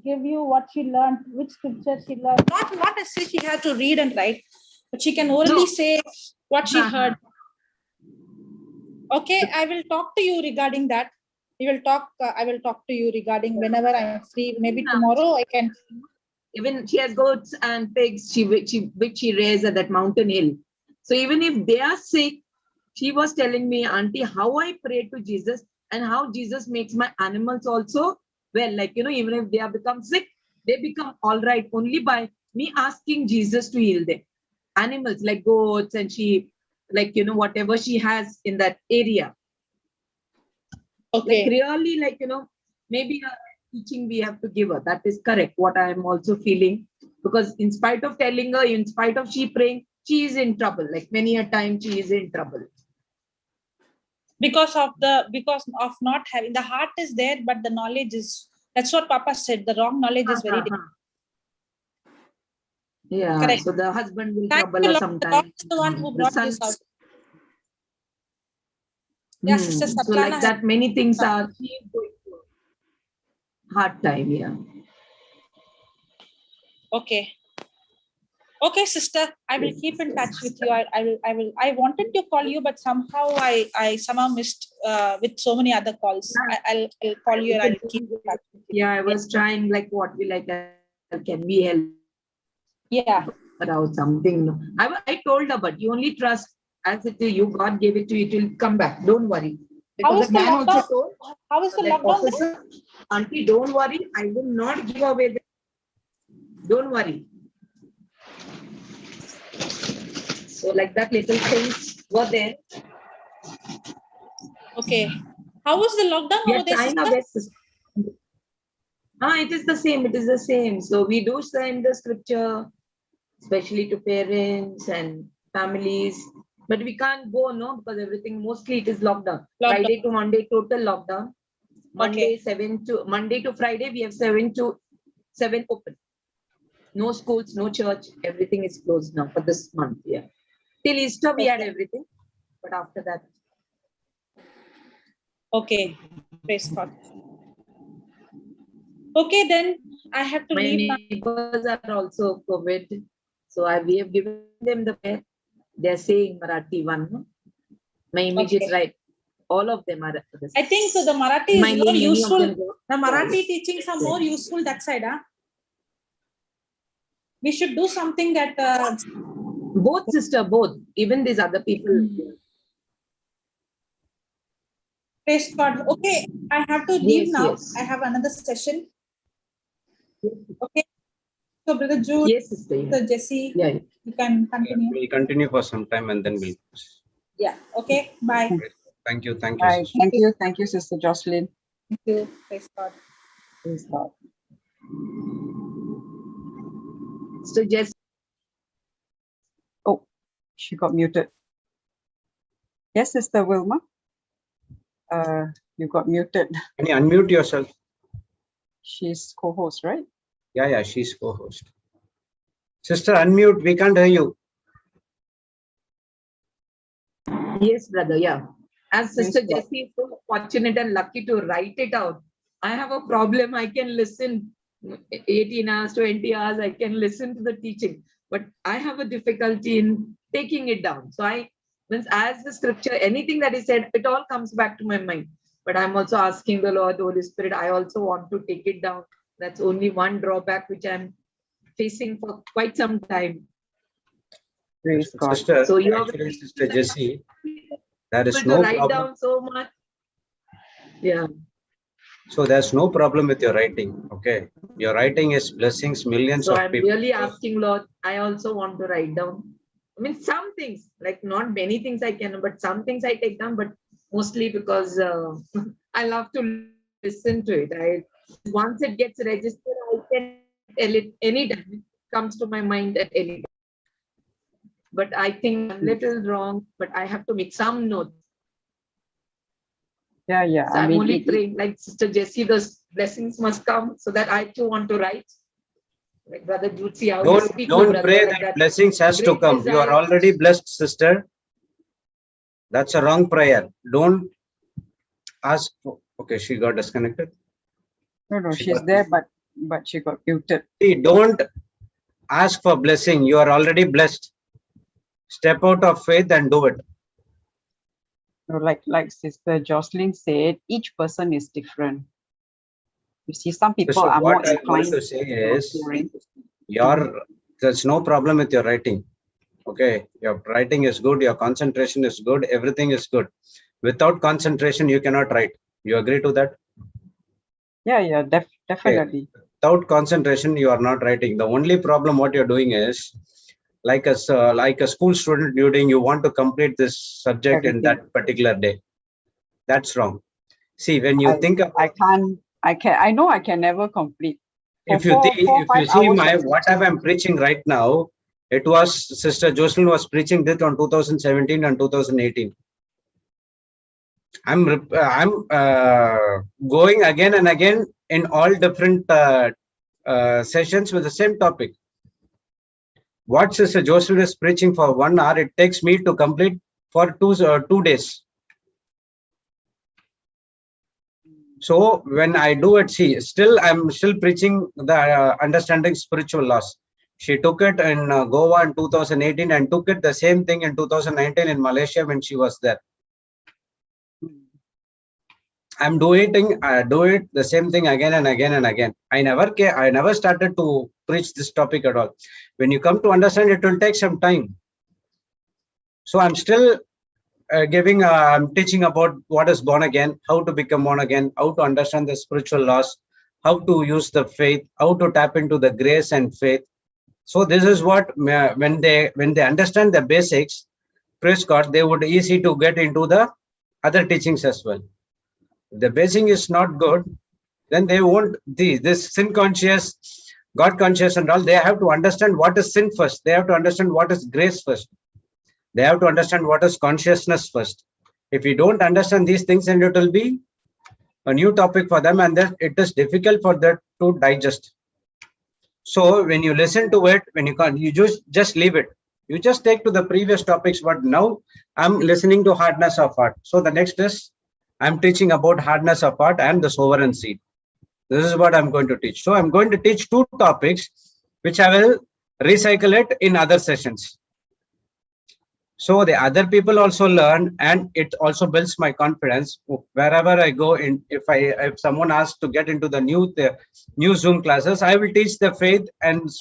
give you what she learned, which scripture she learned. Not necessarily she had to read and write, but she can orally say what she heard. Okay, I will talk to you regarding that. I will talk to you regarding whenever I'm free. Maybe tomorrow I can. Even she has goats and pigs, which she raised at that mountain hill. So even if they are sick, she was telling me, auntie, how I pray to Jesus and how Jesus makes my animals also well. Like, even if they have become sick, they become all right only by me asking Jesus to heal them. Animals like goats and sheep. like, whatever she has in that area. Okay. Like really, like, maybe a teaching we have to give her. That is correct. What I am also feeling, because in spite of telling her, in spite of she praying, she is in trouble. Like many a time she is in trouble. Because of not having, the heart is there, but the knowledge is, that's what Papa said, the wrong knowledge is very different. Yeah, Correct. so the husband will Thank trouble you, her Lord. sometimes. God is the one who The brought son- this out. Yeah, Sister So Satlana like that, many things are she is going through a hard time. Yeah. Okay. Okay, sister, I will keep in touch with you. I wanted to call you, but somehow I somehow missed with so many other calls. I'll call you and I'll keep in touch with you. Yeah, I was trying, like, what will I can we help? Yeah. About something. I told her, but you only trust as it is, you, God gave it to you, it will come back. Don't worry. How Because is the the man also lockdown? told How is the that lockdown? officer, auntie, don't worry, I will not give away the, don't worry. So like that, little things were there. Okay. How was the lockdown We over are there, trying our sister? best. It is the same. It is the same. So we do send the scripture, especially to parents and families. But we can't go, no, because everything, mostly it is lockdown. Friday to Monday, total lockdown. Monday, Okay. Monday to Friday, we have 7 to 7 open. No schools, no church. Everything is closed now for this month. Yeah. Till Easter, we had everything. But after that. Okay. Praise God. Okay, then I have to My leave now. neighbors are also COVID. So we have given them the prayer. They're saying Marathi one. No? My immediate right. All of them are. I think the Marathi is more name, useful. The Marathi teachings are more useful that side. Huh? We should do something that... both, sister, both. Even these other people. Praise God. Okay, I have to leave now. Yes. I have another session. Okay. So, Brother Jude, yes, sister, yeah. Sister Jessie, yeah. you can continue. We'll continue for some time and then we'll. Yeah. Okay. Bye. Thank you. Thank you. Bye. Sister. Thank you, Sister Jocelyn. Thank you. Praise God. Praise God. So just. Oh, she got muted. Yes, Sister Wilma. You got muted. Can you unmute yourself? She's co-host, right? Yeah, she's co-host. Sister, unmute. We can't hear you. Yes, brother. Yeah. As Sister Praise God. Jessie is so fortunate and lucky to write it out. I have a problem. I can listen 18 hours, 20 hours. I can listen to the teaching, but I have a difficulty in taking it down. So as the scripture, anything that is said, it all comes back to my mind. But I'm also asking the Lord, the Holy Spirit, I also want to take it down. That's only one drawback which I'm facing for quite some time. Praise God. Sister, so you actually, Sister Jessie, there is to no write problem. down so much. Yeah. So there's no problem with your writing. Okay. Your writing is blessings, millions So of I'm people. really asking, Lord, I also want to write down. I mean, some things, like not many things I can, but some things I take down, but mostly because I love to listen to it. Once it gets registered, I can tell it anytime. It comes to my mind at any time. But I think I'm a little wrong, but I have to make some notes. Yeah. So I'm only praying, like Sister Jessie, those blessings must come so that I too want to write. Like Brother Jude, see how you speak. Don't pray like that blessings has to come. You are already blessed, sister. That's a wrong prayer. Don't ask for, okay, she got disconnected. No, she's there, but she got muted. See, don't ask for blessing. You are already blessed. Step out of faith and do it. No, like Sister Jocelyn said, each person is different. You see, some people So are more what I want inclined to say is, hearing. there's no problem with your writing. Okay, your writing is good, your concentration is good, everything is good. Without concentration, you cannot write. You agree to that? Yeah, definitely. Okay. Without concentration, you are not writing. The only problem what you're doing is, like a school student during you want to complete this subject in Everything. that particular day. That's wrong. See, when you think about, I know I can never complete. For if you four, think, four, if you 5 see hours my of what teaching. I'm preaching right now, it was Sister Jocelyn was preaching this on 2017 and 2018. I'm going again and again in all different sessions with the same topic. What Sister Jocelyn is preaching for 1 hour, it takes me to complete for 2 days. So when I do it, see, I'm still preaching the understanding spiritual laws. She took it in Goa in 2018 and took it the same thing in 2019 in Malaysia when she was there. I'm doing the same thing again and again and again. I never started to preach this topic at all. When you come to understand, it will take some time. So I'm still I'm teaching about what is born again, how to become born again, how to understand the spiritual laws, how to use the faith, how to tap into the grace and faith. So this is what when they understand the basics, praise God, they would easy to get into the other teachings as well. If the basic is not good, then they won't. This sin conscious, God conscious, and all. They have to understand what is sin first. They have to understand what is grace first. They have to understand what is consciousness first. If you don't understand these things, then it will be a new topic for them, and then it is difficult for them to digest. So when you listen to it, when you can't, you just leave it. You just take to the previous topics. But now I'm listening to hardness of heart. So the next is I'm teaching about hardness of heart and the sovereign seed. This is what I'm going to teach. So I'm going to teach 2 topics, which I will recycle it in other sessions. So the other people also learn, and it also builds my confidence wherever I go. In if someone asks to get into the new Zoom classes, I will teach the faith and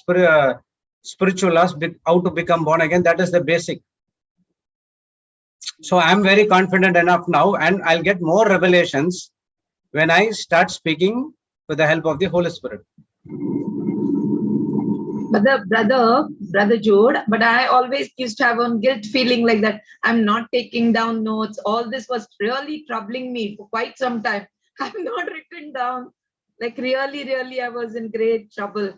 spiritual laws, how to become born again. That is the basic. So I'm very confident enough now, and I'll get more revelations when I start speaking with the help of the Holy Spirit. But the brother Jude, but I always used to have a guilt feeling like that. I'm not taking down notes. All this was really troubling me for quite some time. I've not written down. Like really, I was in great trouble.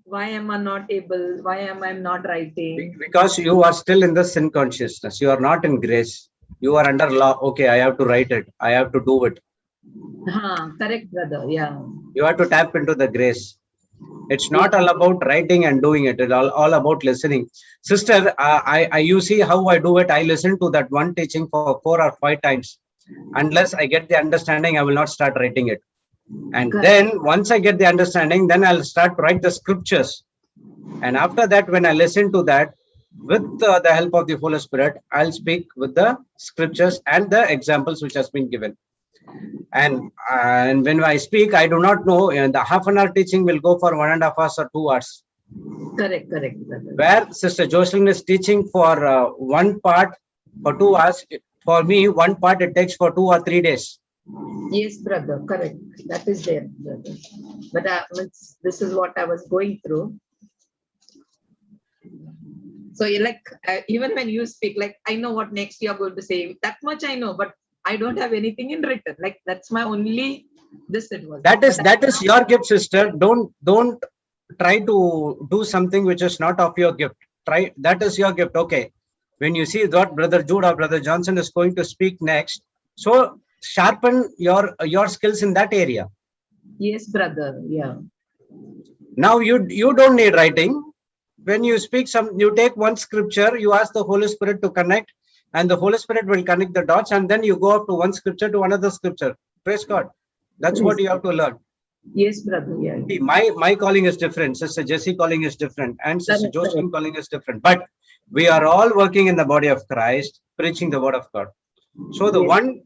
Why am I not able? Why am I not writing? Because you are still in the sin consciousness. You are not in grace. You are under law. Okay, I have to write it. I have to do it. Correct, brother. Yeah. You have to tap into the grace. It's not all about writing and doing it. It's all about listening. Sister, you see how I do it. I listen to that one teaching for 4 or 5 times. Unless I get the understanding, I will not start writing it. And then once I get the understanding, then I'll start to write the scriptures. And after that, when I listen to that, with the help of the Holy Spirit, I'll speak with the scriptures and the examples which has been given. And when I speak, I do not know, the half an hour teaching will go for 1.5 hours or 2 hours. Correct. Where Sister Jocelyn is teaching for one part for 2 hours, for me, one part it takes for 2 or 3 days. Yes, brother, correct. That is there, brother. But this is what I was going through. So even when you speak, like I know what next you're going to say. That much I know, but I don't have anything in written. Like that's my only it was. That is your gift, sister. Don't try to do something which is not of your gift. That is your gift. Okay. When you see what Brother Jude or Brother Johnson is going to speak next, so sharpen your skills in that area. Yes, brother. Yeah. Now you don't need writing. When you speak you take one scripture, you ask the Holy Spirit to connect, and the Holy Spirit will connect the dots, and then you go up to one scripture to another scripture. Praise God. That's what you have to learn. Yes, brother. Yeah. See, my calling is different. Sister Jessie calling is different, and Sister Jocelyn calling is different. But we are all working in the body of Christ, preaching the word of God. So the one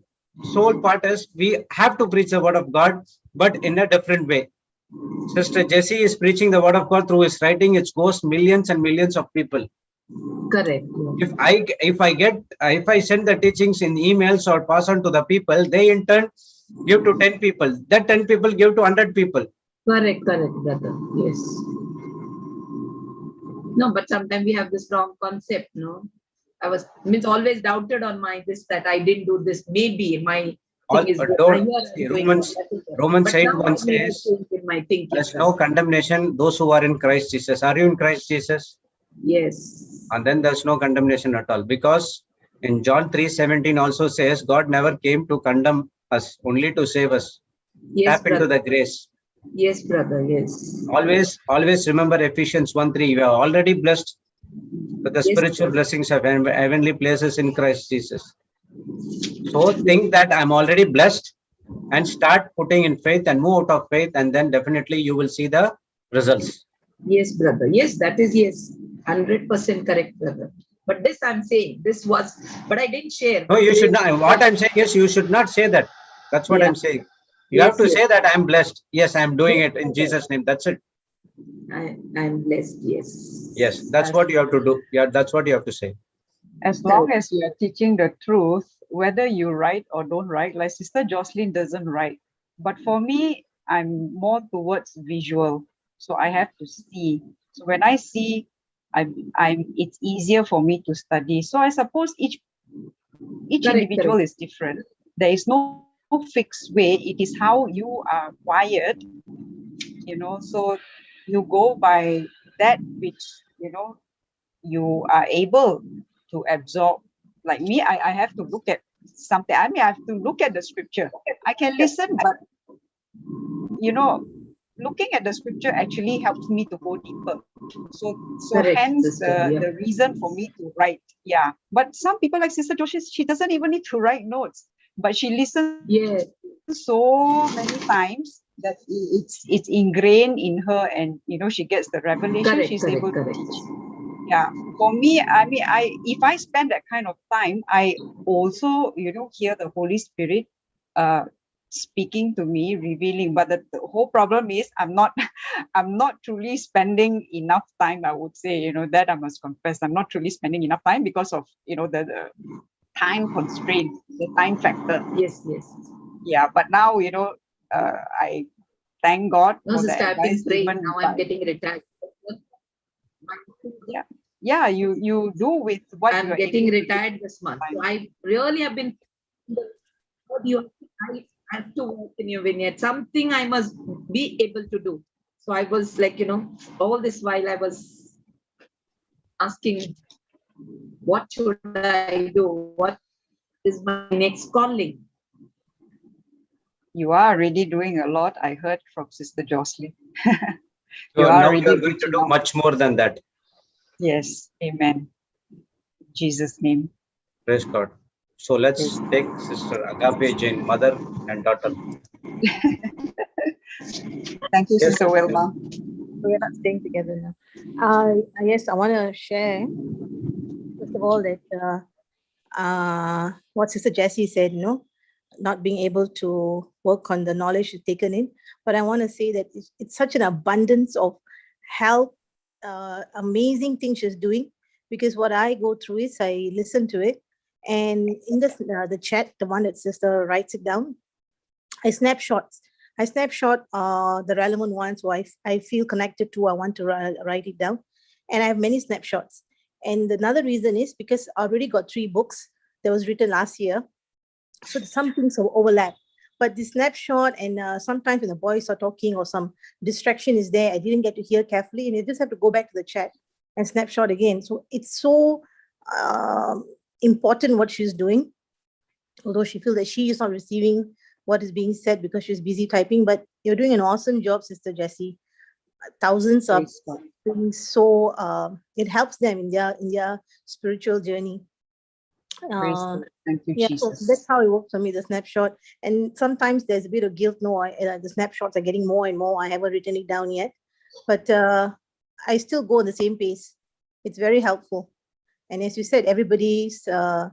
sole part is we have to preach the word of God, but in a different way. Sister Jessie is preaching the word of God through his writing. It goes millions and millions of people. Correct. If I send the teachings in emails or pass on to the people, they in turn give to 10 people. That 10 people give to 100 people. Correct, brother. Yes. No, but sometimes we have this wrong concept, no? I was always doubted on my this, that I didn't do this. Maybe my thing is good. Don't see, Romans But 8 now 1 I made a says, change in my thinking. there's no condemnation, those who are in Christ Jesus. Are you in Christ Jesus? Yes. And then there's no condemnation at all, because in John 3:17 also says, God never came to condemn us, only to save us. Yes, Tap into brother. the grace. Yes, brother. Yes. Always remember Ephesians 1:3. You are already blessed with the Yes, spiritual brother. blessings of heavenly places in Christ Jesus. So think that I'm already blessed and start putting in faith and move out of faith, and then definitely you will see the results. Yes, brother. Yes, that is yes. 100% correct, brother. But this I'm saying, this was, but I didn't share. No, you should not. What I'm saying is, you should not say that. That's what Yeah. I'm saying. You Yes, have to yes. say that I'm blessed. Yes, I'm doing Yes, it in brother. Jesus' name. That's it. I'm blessed. Yes. Yes, that's what you have to do. Yeah, that's what you have to say. As long as you are teaching the truth, whether you write or don't write, like Sister Jocelyn doesn't write. But for me, I'm more towards visual. So I have to see. So when I see, it's easier for me to study. So I suppose each individual is different. There is no fixed way. It is how you are wired, so you go by that which, you are able to absorb. Like me, I have to look at something. I mean, I have to look at the scripture. I can listen, but looking at the scripture actually helps me to go deeper. So Correct, hence sister, yeah. the reason for me to write. Yeah. But some people like Sister Joshi, she doesn't even need to write notes, but she listens Yes. so many times that it's ingrained in her, and she gets the revelation. She's able to teach. Yeah, for me, I mean, if I spend that kind of time, I also hear the Holy Spirit speaking to me, revealing. But the whole problem is I'm not truly spending enough time. I would say, that I must confess, I'm not truly spending enough time because of the time constraint, the time factor. Yes. Yeah, but now I thank God No, for sister, the I've been advice praying. given Now by. I'm getting retired. Yeah, you do with what I'm getting retired this month. So I really have been. I have to work in your vineyard. Something I must be able to do. So I was like, all this while I was asking, what should I do? What is my next calling? You are already doing a lot. I heard from Sister Jocelyn. So now you are going to do much more than that. Yes, amen. In Jesus' name. Praise God. So let's take Sister Agape Jane, mother and daughter. Thank you, Sister Wilma. We're not staying together now. Yes, I want to share, first of all, that what Sister Jessie said, not being able to work on the knowledge she's taken in. But I want to say that it's such an abundance of help, amazing things she's doing, because what I go through is I listen to it, and in the chat, the one that Sister writes it down, I snapshot the relevant ones who I feel connected to. I want to write it down, and I have many snapshots. And another reason is because I already got 3 books that was written last year, so some things overlap. But the snapshot, and sometimes when the boys are talking or some distraction is there, I didn't get to hear carefully, and you just have to go back to the chat and snapshot again. So it's so important what she's doing, although she feels that she is not receiving what is being said because she's busy typing. But you're doing an awesome job, Sister Jessie. Thousands of things, so it helps them in their spiritual journey. Thank you, yeah, Jesus. so that's how it works for me, the snapshot. And sometimes there's a bit of guilt. No, the snapshots are getting more and more. I haven't written it down yet, but I still go at the same pace. It's very helpful. And as you said, everybody's how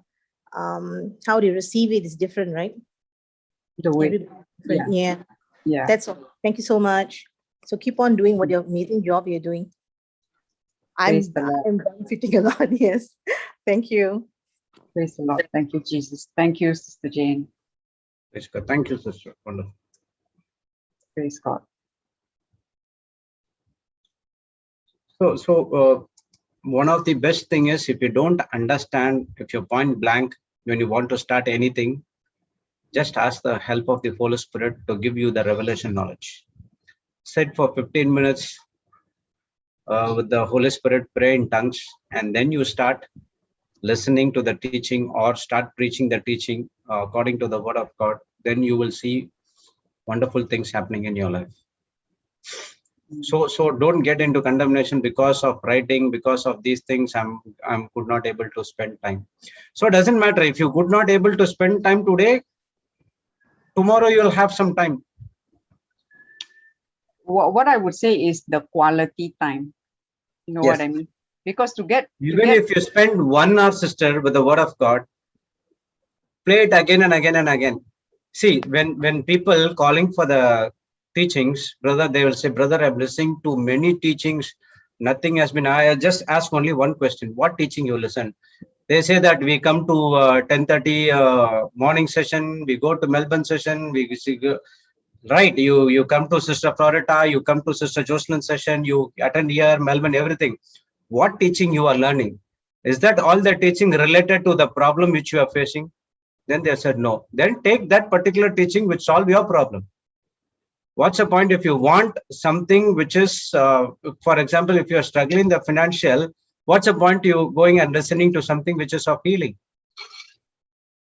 they receive it is different, right? The way. Yeah. That's all. Thank you so much. So keep on doing what your amazing job you're doing. I'm benefiting a lot. Yes. Thank you. Praise the Lord. Thank you, Jesus. Thank you, Sister Jane. Praise God. Thank you, Sister. Wonderful. Praise God. So one of the best thing is, if you don't understand, if you're point blank, when you want to start anything, just ask the help of the Holy Spirit to give you the revelation knowledge. Sit for 15 minutes with the Holy Spirit, pray in tongues, and then you start listening to the teaching or start preaching the teaching according to the word of God. Then you will see wonderful things happening in your life. So don't get into condemnation because of writing, because of these things. I'm could not able to spend time. So it doesn't matter if you could not able to spend time today. Tomorrow you'll have some time. What I would say is the quality time. You know Yes. what I mean? Because Even if you spend 1 hour, sister, with the word of God, play it again and again and again. See, when people calling for the teachings, brother, they will say, brother, I'm listening to many teachings. Nothing has been. I just ask only one question: what teaching you listen? They say that we come to 10:30 morning session. We go to Melbourne session. We see, right? You come to Sister Florida. You come to Sister Jocelyn session. You attend here, Melbourne, everything. What teaching you are learning? Is that all the teaching related to the problem which you are facing? Then they said no. Then take that particular teaching which solve your problem. What's the point if you want something which is, for example, if you are struggling the financial, what's the point you going and listening to something which is of healing?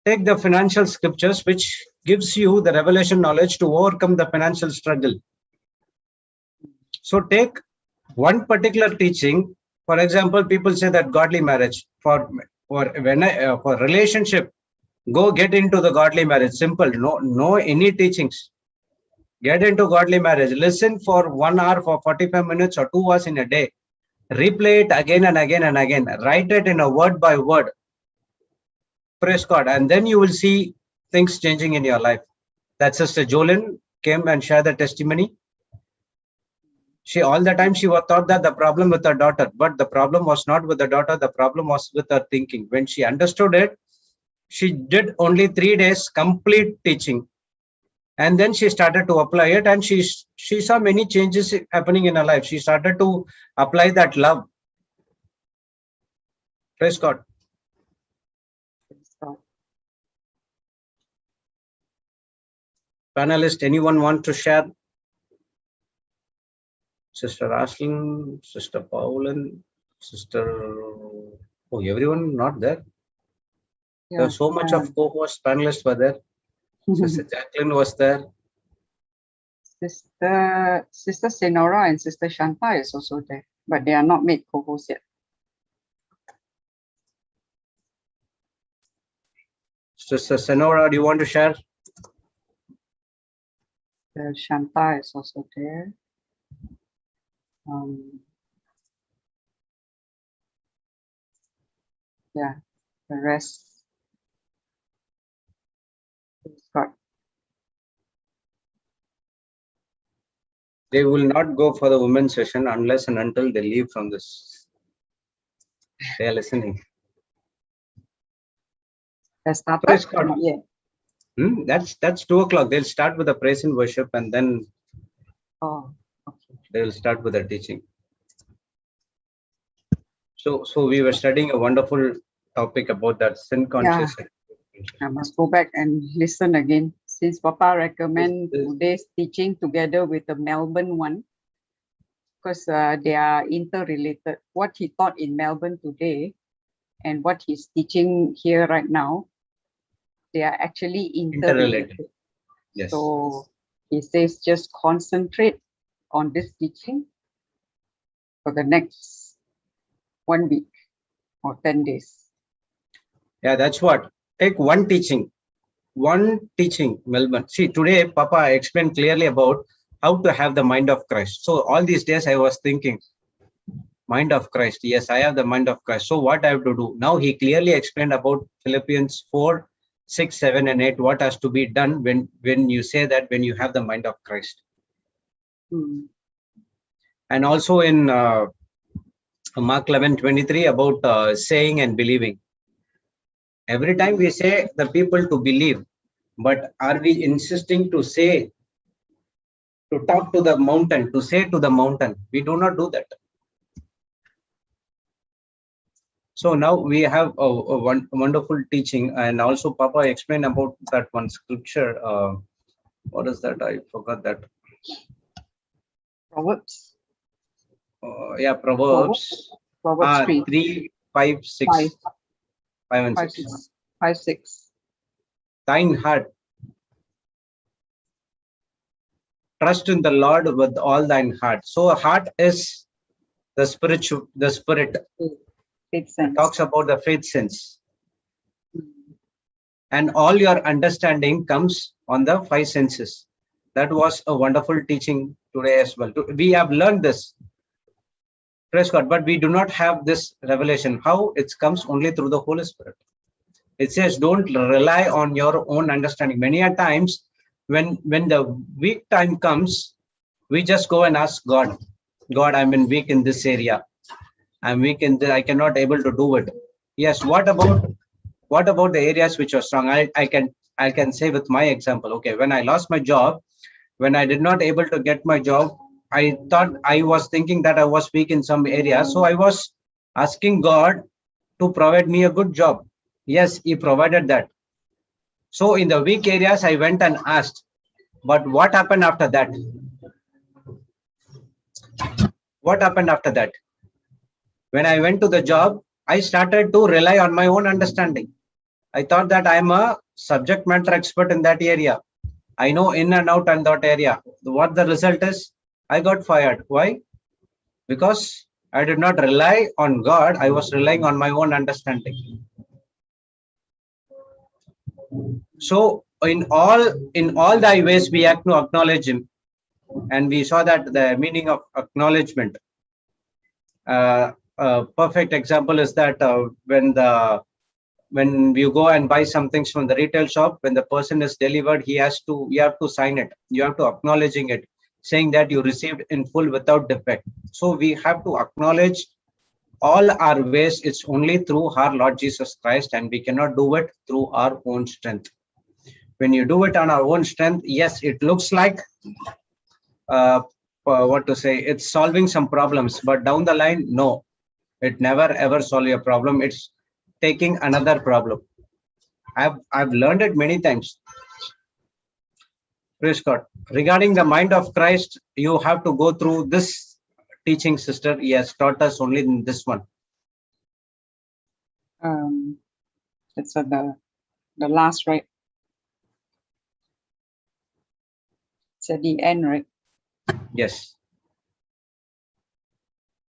Take the financial scriptures which gives you the revelation knowledge to overcome the financial struggle. So take one particular teaching. For example, people say that godly marriage for relationship, go get into the godly marriage. Simple. No any teachings. Get into godly marriage. Listen for 1 hour, for 45 minutes or 2 hours in a day. Replay it again and again and again. Write it in a word by word. Praise God. And then you will see things changing in your life. That Sister Jolene came and shared the testimony. She all the time she was thought that the problem with her daughter, but the problem was not with the daughter. The problem was with her thinking. When she understood it, she did only 3 days complete teaching. And then she started to apply it, and she saw many changes happening in her life. She started to apply that love. Praise God. Panelist, anyone want to share? Sister Ashlyn, Sister Pauline, Sister... Oh, everyone not there? Yeah, There was so much of co-host panelists were there. Sister Jacqueline was there. Sister Senora and Sister Shanta is also there, but they are not made co-hosts yet. Sister Senora, do you want to share? Shanta is also there. Yeah, the rest. They will not go for the women's session unless and until they leave from this. They are listening. Praise God. Yeah. That's 2 o'clock. They'll start with the praise and worship, and then they will start with the teaching. So we were studying a wonderful topic about that sin conscious. I must go back and listen again, since Papa recommend today's teaching together with the Melbourne one, because they are interrelated. What he taught in Melbourne today and what he's teaching here right now, they are actually interrelated. Yes. So he says just concentrate on this teaching for the next 1 week or 10 days. Yeah, that's what. Take one teaching, Melbourne. See, today Papa explained clearly about how to have the mind of Christ. So all these days I was thinking, mind of Christ. Yes, I have the mind of Christ. So what I have to do? Now he clearly explained about Philippians 4, 6, 7, and 8, what has to be done when you say that, when you have the mind of Christ. And also in Mark 11:23 about saying and believing. Every time we say the people to believe, but are we insisting to say, to talk to the mountain, to say to the mountain? We do not do that. So now we have a wonderful teaching, and also Papa explained about that one scripture. What is that? I forgot that. Proverbs. Yeah, Proverbs. Proverbs 3. 3, 5, 6. 5. 5 and 5, 6. 6. 5, 6. Thine heart. Trust in the Lord with all thine heart. So heart is the spiritual, the spirit. Faith sense. Talks about the faith sense. And all your understanding comes on the 5 senses. That was a wonderful teaching today as well. We have learned this. Praise God. But we do not have this revelation. How? It comes only through the Holy Spirit. It says, don't rely on your own understanding. Many a times, when the weak time comes, we just go and ask God, God, I'm weak in this area. I'm weak in this, I cannot able to do it. Yes, what about the areas which are strong? I can say with my example, okay, when I lost my job, when I did not able to get my job, I was thinking that I was weak in some areas. So I was asking God to provide me a good job. Yes, he provided that. So in the weak areas, I went and asked, but what happened after that? What happened after that? When I went to the job, I started to rely on my own understanding. I thought that I'm a subject matter expert in that area. I know in and out in that area. What the result is? I got fired. Why? Because I did not rely on God. I was relying on my own understanding. So in all thy ways we have to acknowledge him. And we saw that the meaning of acknowledgement. A perfect example is that when you go and buy some things from the retail shop, when the person is delivered, you have to sign it. You have to acknowledging it, saying that you received in full without defect. So we have to acknowledge all our ways. It's only through our Lord Jesus Christ, and we cannot do it through our own strength. When you do it on our own strength, yes, it looks like it's solving some problems, but down the line, no, it never ever solve your problem. It's taking another problem. I've learned it many times. Praise God. Regarding the mind of Christ, you have to go through this teaching, sister. He has taught us only in this one. It's the last, right? It's at the end, right? Yes.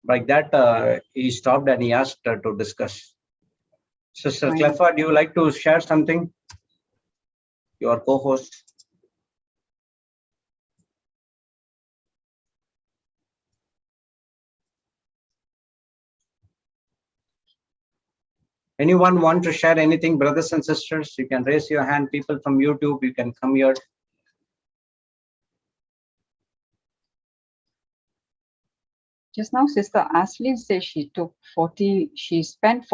Like that, he stopped and he asked to discuss. Sister Cleffa, do you like to share something? Your co-host. Anyone want to share anything, brothers and sisters? You can raise your hand. People from YouTube, you can come here. Just now, Sister Aslin said she spent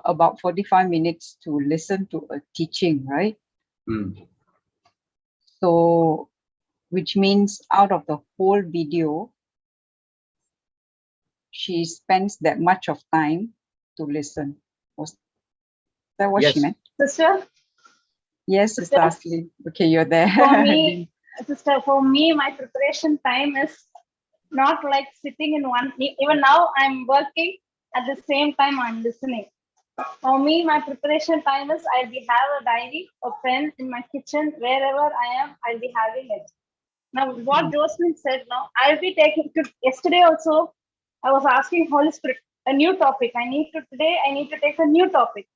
about 45 minutes to listen to a teaching, right? So, which means out of the whole video, she spends that much of time to listen. Was that what she meant? Sister? Yes, Sister Aslin. Okay, you're there. For me, sister, for me, my preparation time is not like sitting in one. Even now, I'm working at the same time I'm listening. For me, my preparation time is have a diary, a pen in my kitchen, wherever I am, I'll be having it. Now, what Jocelyn said, now I'll be taking to yesterday also. I was asking Holy Spirit a new topic. I need to take a new topic.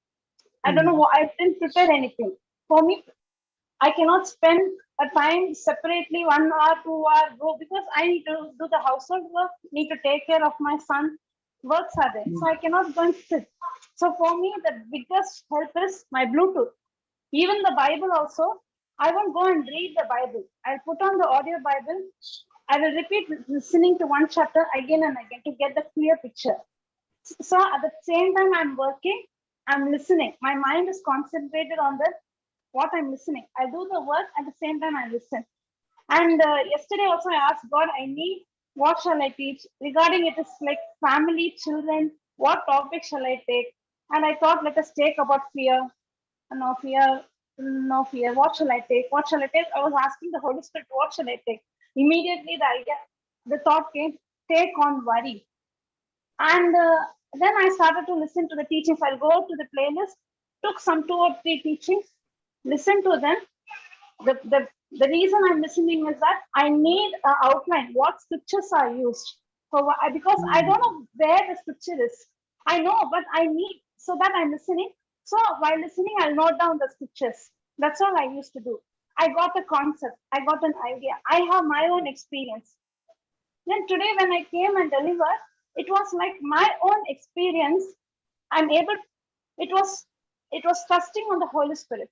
I don't know what I didn't prepare anything. For me, I cannot spend a time separately 1 hour, 2 hour go because I need to do the household work, need to take care of my son. Works are there, so I cannot go and sit. So for me, the biggest help is my Bluetooth. Even the Bible also, I won't go and read the Bible. I'll put on the audio Bible. I will repeat listening to one chapter again and again to get the clear picture. So at the same time I'm working, I'm listening. My mind is concentrated on what I'm listening. I do the work at the same time I listen. And yesterday also I asked God, what shall I teach? Regarding it is like family, children, what topic shall I take? And I thought, let us take about fear. No fear, no fear. What shall I take? What shall I take? I was asking the Holy Spirit, what shall I take? Immediately the thought came, take on worry. And then I started to listen to the teachings. I'll go to the playlist, took some 2 or 3 teachings, listen to them. The reason I'm listening is that I need an outline. What scriptures are used? Because I don't know where the scripture is. I know, but I need, so that I'm listening. So while listening, I'll note down the scriptures. That's all I used to do. I got a concept. I got an idea. I have my own experience. Then today, when I came and delivered, it was like my own experience. I'm able. It was trusting on the Holy Spirit.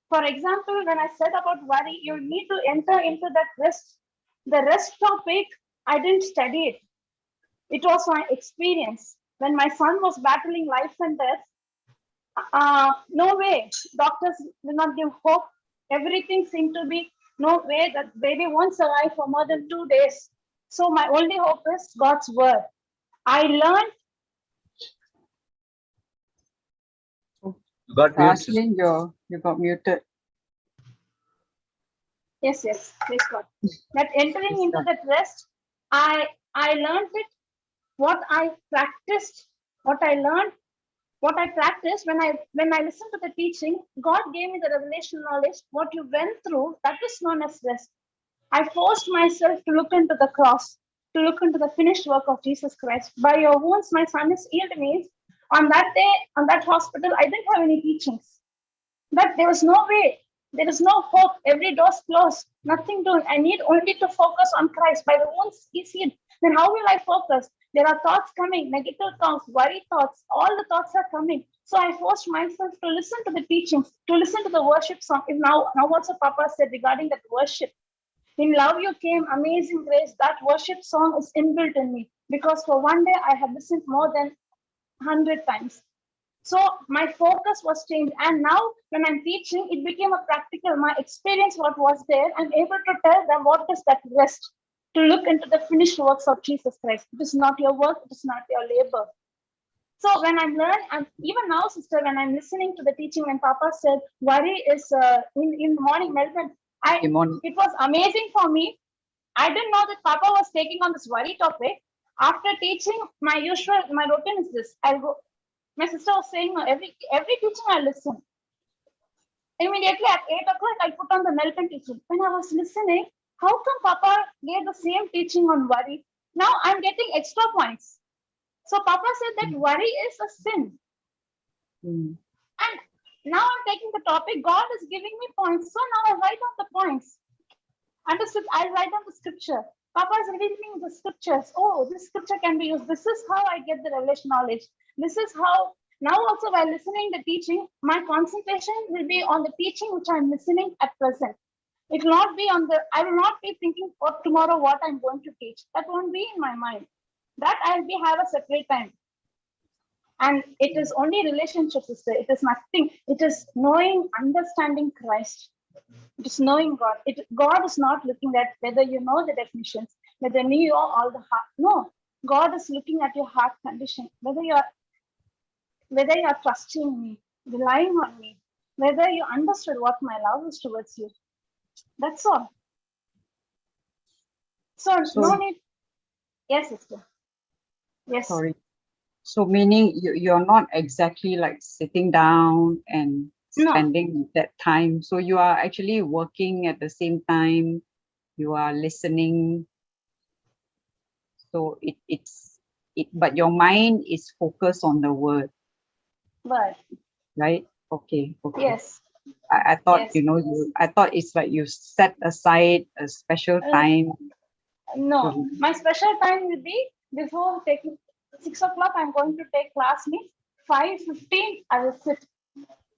For example, when I said about worry, you need to enter into that rest. The rest topic, I didn't study it. It was my experience. When my son was battling life and death, no way. Doctors did not give hope. Everything seemed to be no way that baby won't survive for more than 2 days. So my only hope is God's word. I learned. You got mute, sister. Ashley, you got muted. Yes, please God. That entering into that rest, I learned it. What I practiced, what I learned, what I practiced when I listened to the teaching, God gave me the revelation knowledge. What you went through, that is known as rest. I forced myself to look into the cross, to look into the finished work of Jesus Christ. By your wounds, my son is healed means on that day, on that hospital, I didn't have any teachings. But there was no way. There is no hope. Every door's closed. Nothing doing. I need only to focus on Christ. By the wounds he's healed. Then how will I focus? There are thoughts coming, negative thoughts, worry thoughts. All the thoughts are coming. So I forced myself to listen to the teachings, to listen to the worship song. If now also Papa said regarding that worship. In Love You Came, Amazing Grace, that worship song is inbuilt in me. Because for one day I have listened more than 100 times. So my focus was changed. And now when I'm teaching, it became a practical. My experience, what was there, I'm able to tell them what is that rest. To look into the finished works of Jesus Christ. It is not your work, it is not your labor. So when I'm learning, and even now, sister, when I'm listening to the teaching, when Papa said worry is in the morning, Melvin, it was amazing for me. I didn't know that Papa was taking on this worry topic. After teaching, my routine is this. I'll go. My sister was saying, no, every teaching I listen. Immediately at 8 o'clock, I put on the Melvin teaching. When I was listening, how come Papa gave the same teaching on worry? Now I'm getting extra points. So Papa said that worry is a sin. And now I'm taking the topic. God is giving me points. So now I write down the points. Understood? I'll write down the scripture. Papa is revealing the scriptures. Oh, this scripture can be used. This is how I get the revelation knowledge. This is how. Now also while listening the teaching, my concentration will be on the teaching which I'm listening at present. It will not be I will not be thinking for tomorrow what I'm going to teach. That won't be in my mind. That I'll have a separate time. And it is only relationship, sister. It is nothing. It is knowing, understanding Christ. It is knowing God. God is not looking at whether you know the definitions, whether you know all the heart. No, God is looking at your heart condition. Whether you are trusting me, relying on me, whether you understood what my love is towards you. That's all. So no need. Yes, sister. Yes. Sorry. So meaning you're not exactly like sitting down and spending that time. So you are actually working at the same time. You are listening. So but your mind is focused on the word. Right? Okay. Yes. I thought, I thought it's like you set aside a special time. No, my special time will be before taking 6 o'clock. I'm going to take class means 5:15. I will sit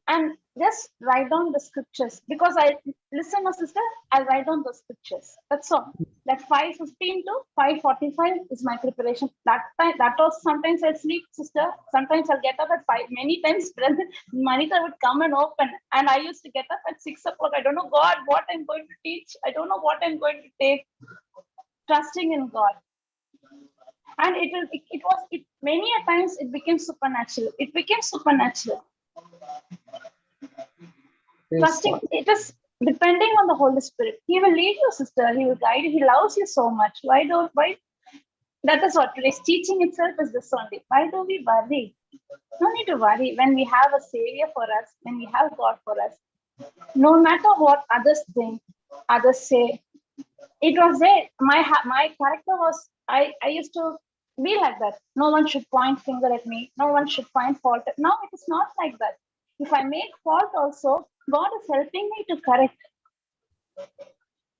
and just write down the scriptures because I listen, my sister. I'll write down the scriptures. That's all. That 5:15 to 5:45 is my preparation. That time, that was sometimes I sleep, sister. Sometimes I'll get up at 5. Many times, Manita would come and open, and I used to get up at 6 o'clock. I don't know God what I'm going to teach. I don't know what I'm going to take. Trusting in God, and Many a times it became supernatural. It became supernatural. Trusting, it is depending on the Holy Spirit. He will lead you, sister. He will guide you. He loves you so much. Why? That is what today's teaching itself is this only. Why do we worry? No need to worry when we have a Savior for us, when we have God for us. No matter what others think, others say, it was there. My character was, I used to be like that. No one should point finger at me. No one should find fault. Now it is not like that. If I make fault also, God is helping me to correct.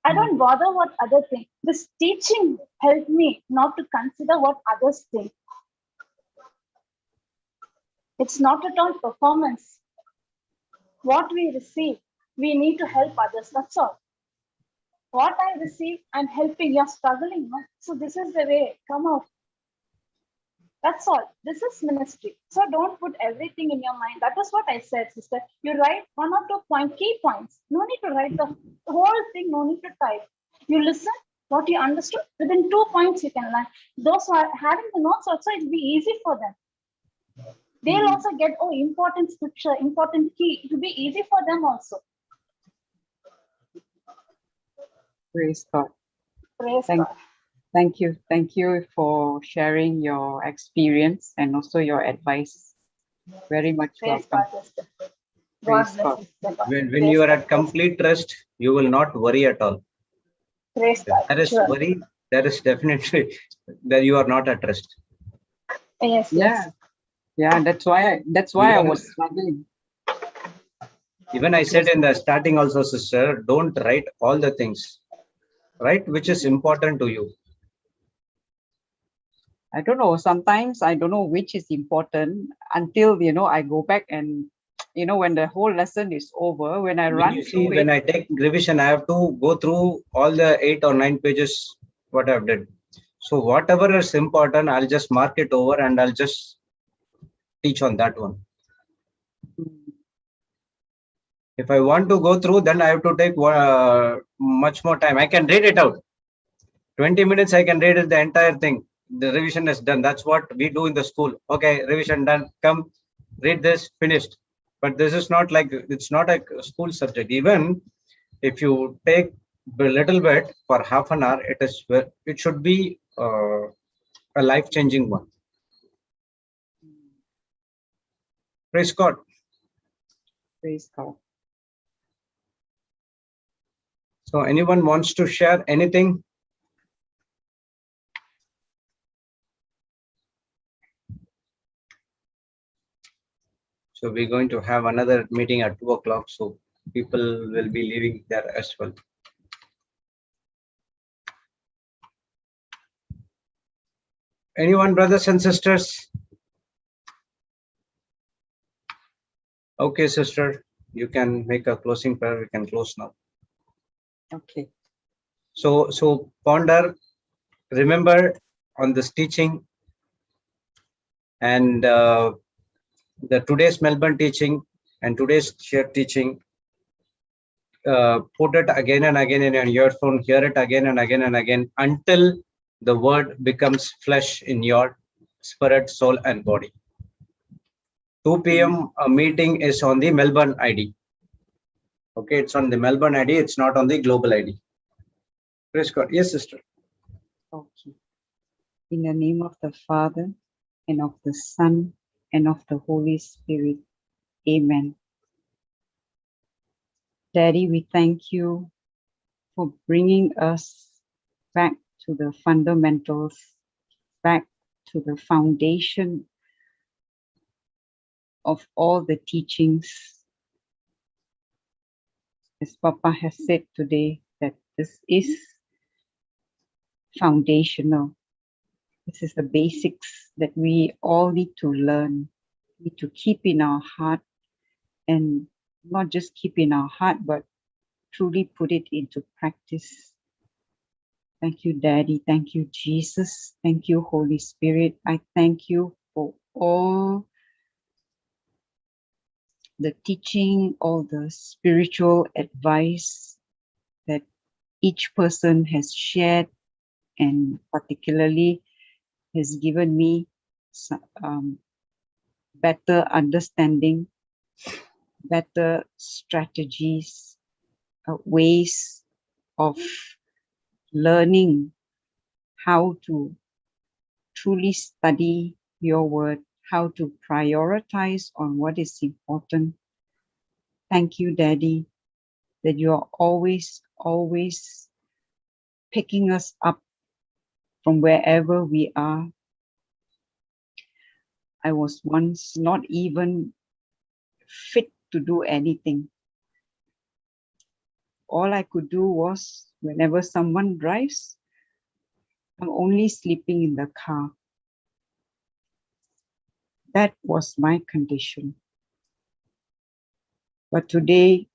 I don't bother what others think. This teaching helped me not to consider what others think. It's not at all performance. What we receive, we need to help others. That's all. What I receive, I'm helping. You're struggling. No? So this is the way. Come out. That's all. This is ministry. So don't put everything in your mind. That is what I said, sister. You write 1 or 2 key points. No need to write the whole thing. No need to type. You listen, what you understood. Within 2 points you can learn. Those who are having the notes also, it'll be easy for them. They'll also get, oh, important scripture, important key. It will be easy for them also. Praise God. Praise God. Thank you. Thank you for sharing your experience and also your advice. Very much Praise welcome. God, sister. Praise God bless you, sister. When you are at complete rest, you will not worry at all. Praise God. That is Sure. worry. That is definitely that you are not at rest. Yes, yes. Yeah. That's why I was struggling. Even I said in the starting also, sister, don't write all the things. Write which is important to you. I don't know. Sometimes I don't know which is important until, I go back and, when the whole lesson is over, when I run You see, through when it. I take revision, I have to go through all the 8 or 9 pages, what I've done. So whatever is important, I'll just mark it over and I'll just teach on that one. If I want to go through, then I have to take much more time. I can read it out. 20 minutes, I can read it, the entire thing. The revision is done. That's what we do in the school. Okay, revision done. Come, read this, finished. But this is not like, it's not a school subject. Even if you take a little bit for half an hour, it should be a life-changing one. Praise God. Praise God. So anyone wants to share anything? So we're going to have another meeting at 2 o'clock. So people will be leaving there as well. Anyone, brothers and sisters? Okay, sister, you can make a closing prayer. We can close now. Okay. So ponder, remember on this teaching and the today's Melbourne teaching and today's shared teaching. Put it again and again in your earphone, hear it again and again and again until the word becomes flesh in your spirit, soul, and body. 2 p.m. a meeting is on the Melbourne ID. Okay, it's on the Melbourne ID. It's not on the global ID. Praise God. Yes, sister. Okay. In the name of the Father, and of the Son, and of the Holy Spirit. Amen. Daddy, we thank you for bringing us back to the fundamentals, back to the foundation of all the teachings. As Papa has said today, that this is foundational. This is the basics that we all need to learn, need to keep in our heart, and not just keep in our heart, but truly put it into practice. Thank you, Daddy. Thank you, Jesus. Thank you, Holy Spirit. I thank you for all the teaching, all the spiritual advice that each person has shared and particularly has given me better understanding, better strategies, ways of learning how to truly study your word, how to prioritize on what is important. Thank you, Daddy, that you are always picking us up from wherever we are. I was once not even fit to do anything. All I could do was, whenever someone drives, I'm only sleeping in the car. That was my condition. But today,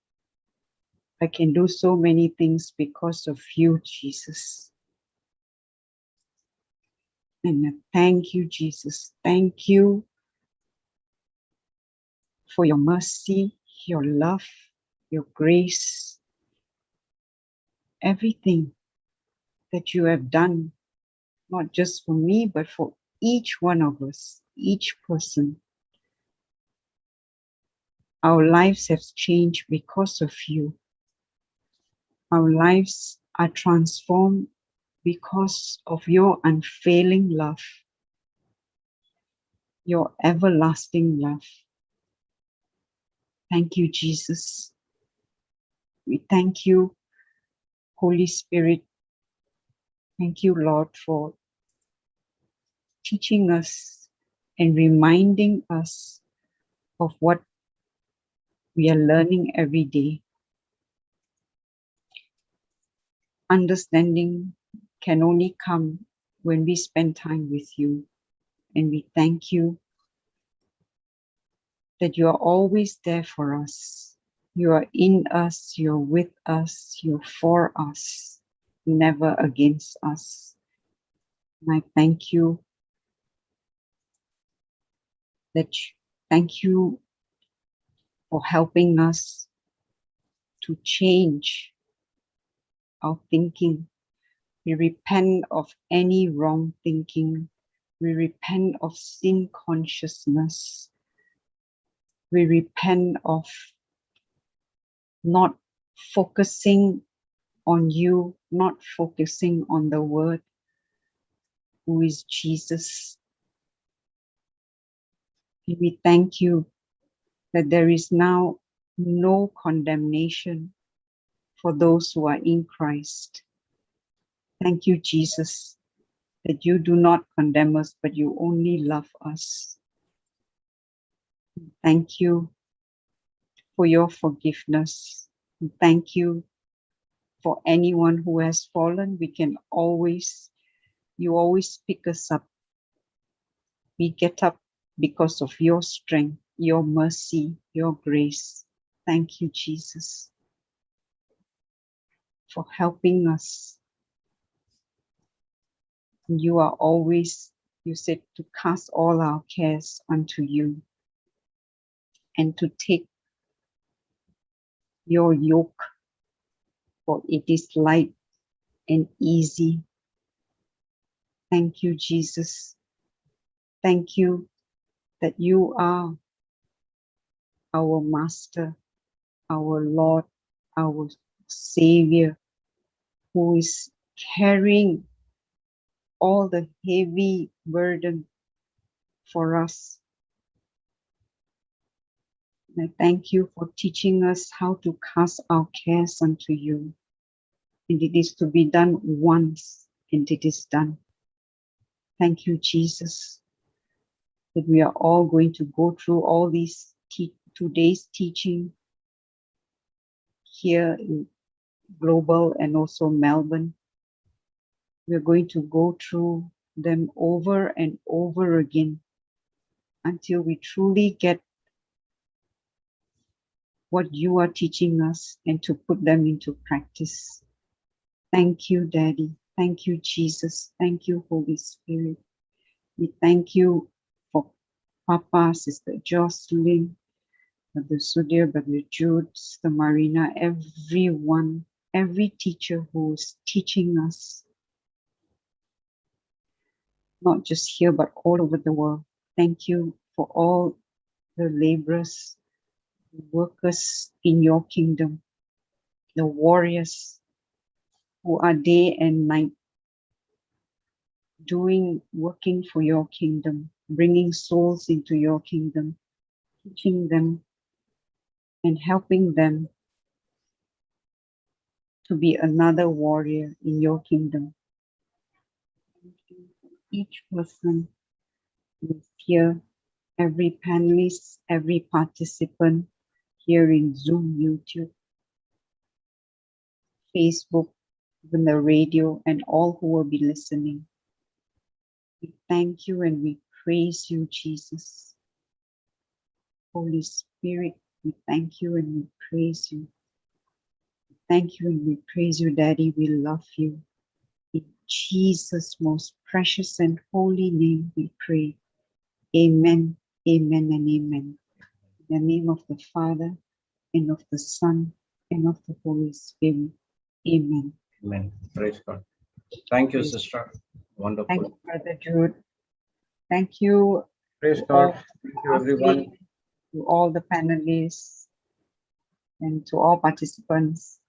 I can do so many things because of you, Jesus. And I thank you, Jesus. Thank you for your mercy, your love, your grace, everything that you have done, not just for me, but for each one of us, each person. Our lives have changed because of you. Our lives are transformed because of your unfailing love, your everlasting love. Thank you, Jesus. We thank you, Holy Spirit. Thank you, Lord, for teaching us and reminding us of what we are learning every day. Understanding can only come when we spend time with you. And we thank you that you are always there for us. You are in us, you're with us, you're for us, never against us. And I thank you thank you for helping us to change our thinking. We repent of any wrong thinking. We repent of sin consciousness. We repent of not focusing on you, not focusing on the word, who is Jesus. And we thank you that there is now no condemnation for those who are in Christ. Thank you, Jesus, that you do not condemn us, but you only love us. Thank you for your forgiveness. Thank you for anyone who has fallen. You always pick us up. We get up because of your strength, your mercy, your grace. Thank you, Jesus, for helping us. You are always, you said, to cast all our cares unto you and to take your yoke, for it is light and easy. Thank you, Jesus. Thank you that you are our Master, our Lord, our Savior, who is carrying all the heavy burden for us. And I thank you for teaching us how to cast our cares unto you. And it is to be done once, and it is done. Thank you, Jesus, that we are all going to go through all these today's teaching here in Global and also Melbourne. We're going to go through them over and over again until we truly get what you are teaching us and to put them into practice. Thank you, Daddy. Thank you, Jesus. Thank you, Holy Spirit. We thank you for Papa, Sister Jocelyn, Brother Sudhir, Brother Jude, Sister Marina, everyone, every teacher who is teaching us. not just here, but all over the world. Thank you for all the laborers, the workers in your kingdom, the warriors who are day and night working for your kingdom, bringing souls into your kingdom, teaching them and helping them to be another warrior in your kingdom. Each person who is here, every panelist, every participant here in Zoom, YouTube, Facebook, even the radio, and all who will be listening. We thank you and we praise you, Jesus. Holy Spirit, we thank you and we praise you. Thank you and we praise you, Daddy. We love you. In Jesus' most precious and holy name we pray. Amen, amen, and amen. In the name of the Father, and of the Son, and of the Holy Spirit. Amen. Amen. Praise God. Thank you, sister. Wonderful. Thank you, Brother Jude. Thank you. Praise to God. all- Thank you, everyone. To all the panelists and to all participants.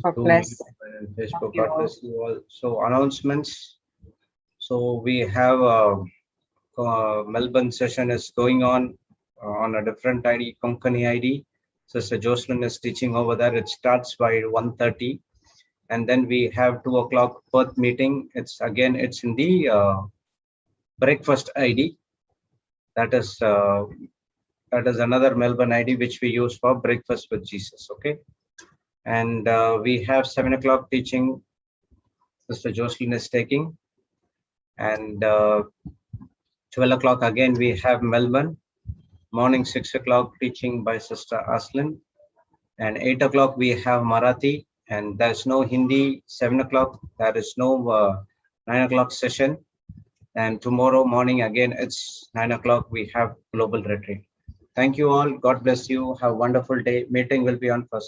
God Zoom, bless. YouTube, and Facebook. Love you God all. bless you all. So announcements. So we have Melbourne session is going on a different ID, Konkani ID. Sister Jocelyn is teaching over there. It starts by 1:30. And then we have 2 o'clock Perth meeting. It's in the breakfast ID. That is another Melbourne ID which we use for breakfast with Jesus. Okay. And we have 7 o'clock teaching. Sister Jocelyn is taking. And 12 o'clock again we have Melbourne. Morning 6 o'clock teaching by Sister Aslin. And 8 o'clock we have Marathi. And there's no Hindi. 7 o'clock there is no 9 o'clock session. And tomorrow morning again it's 9 o'clock we have global retreat. Thank you all. God bless you. Have a wonderful day. Meeting will be on first.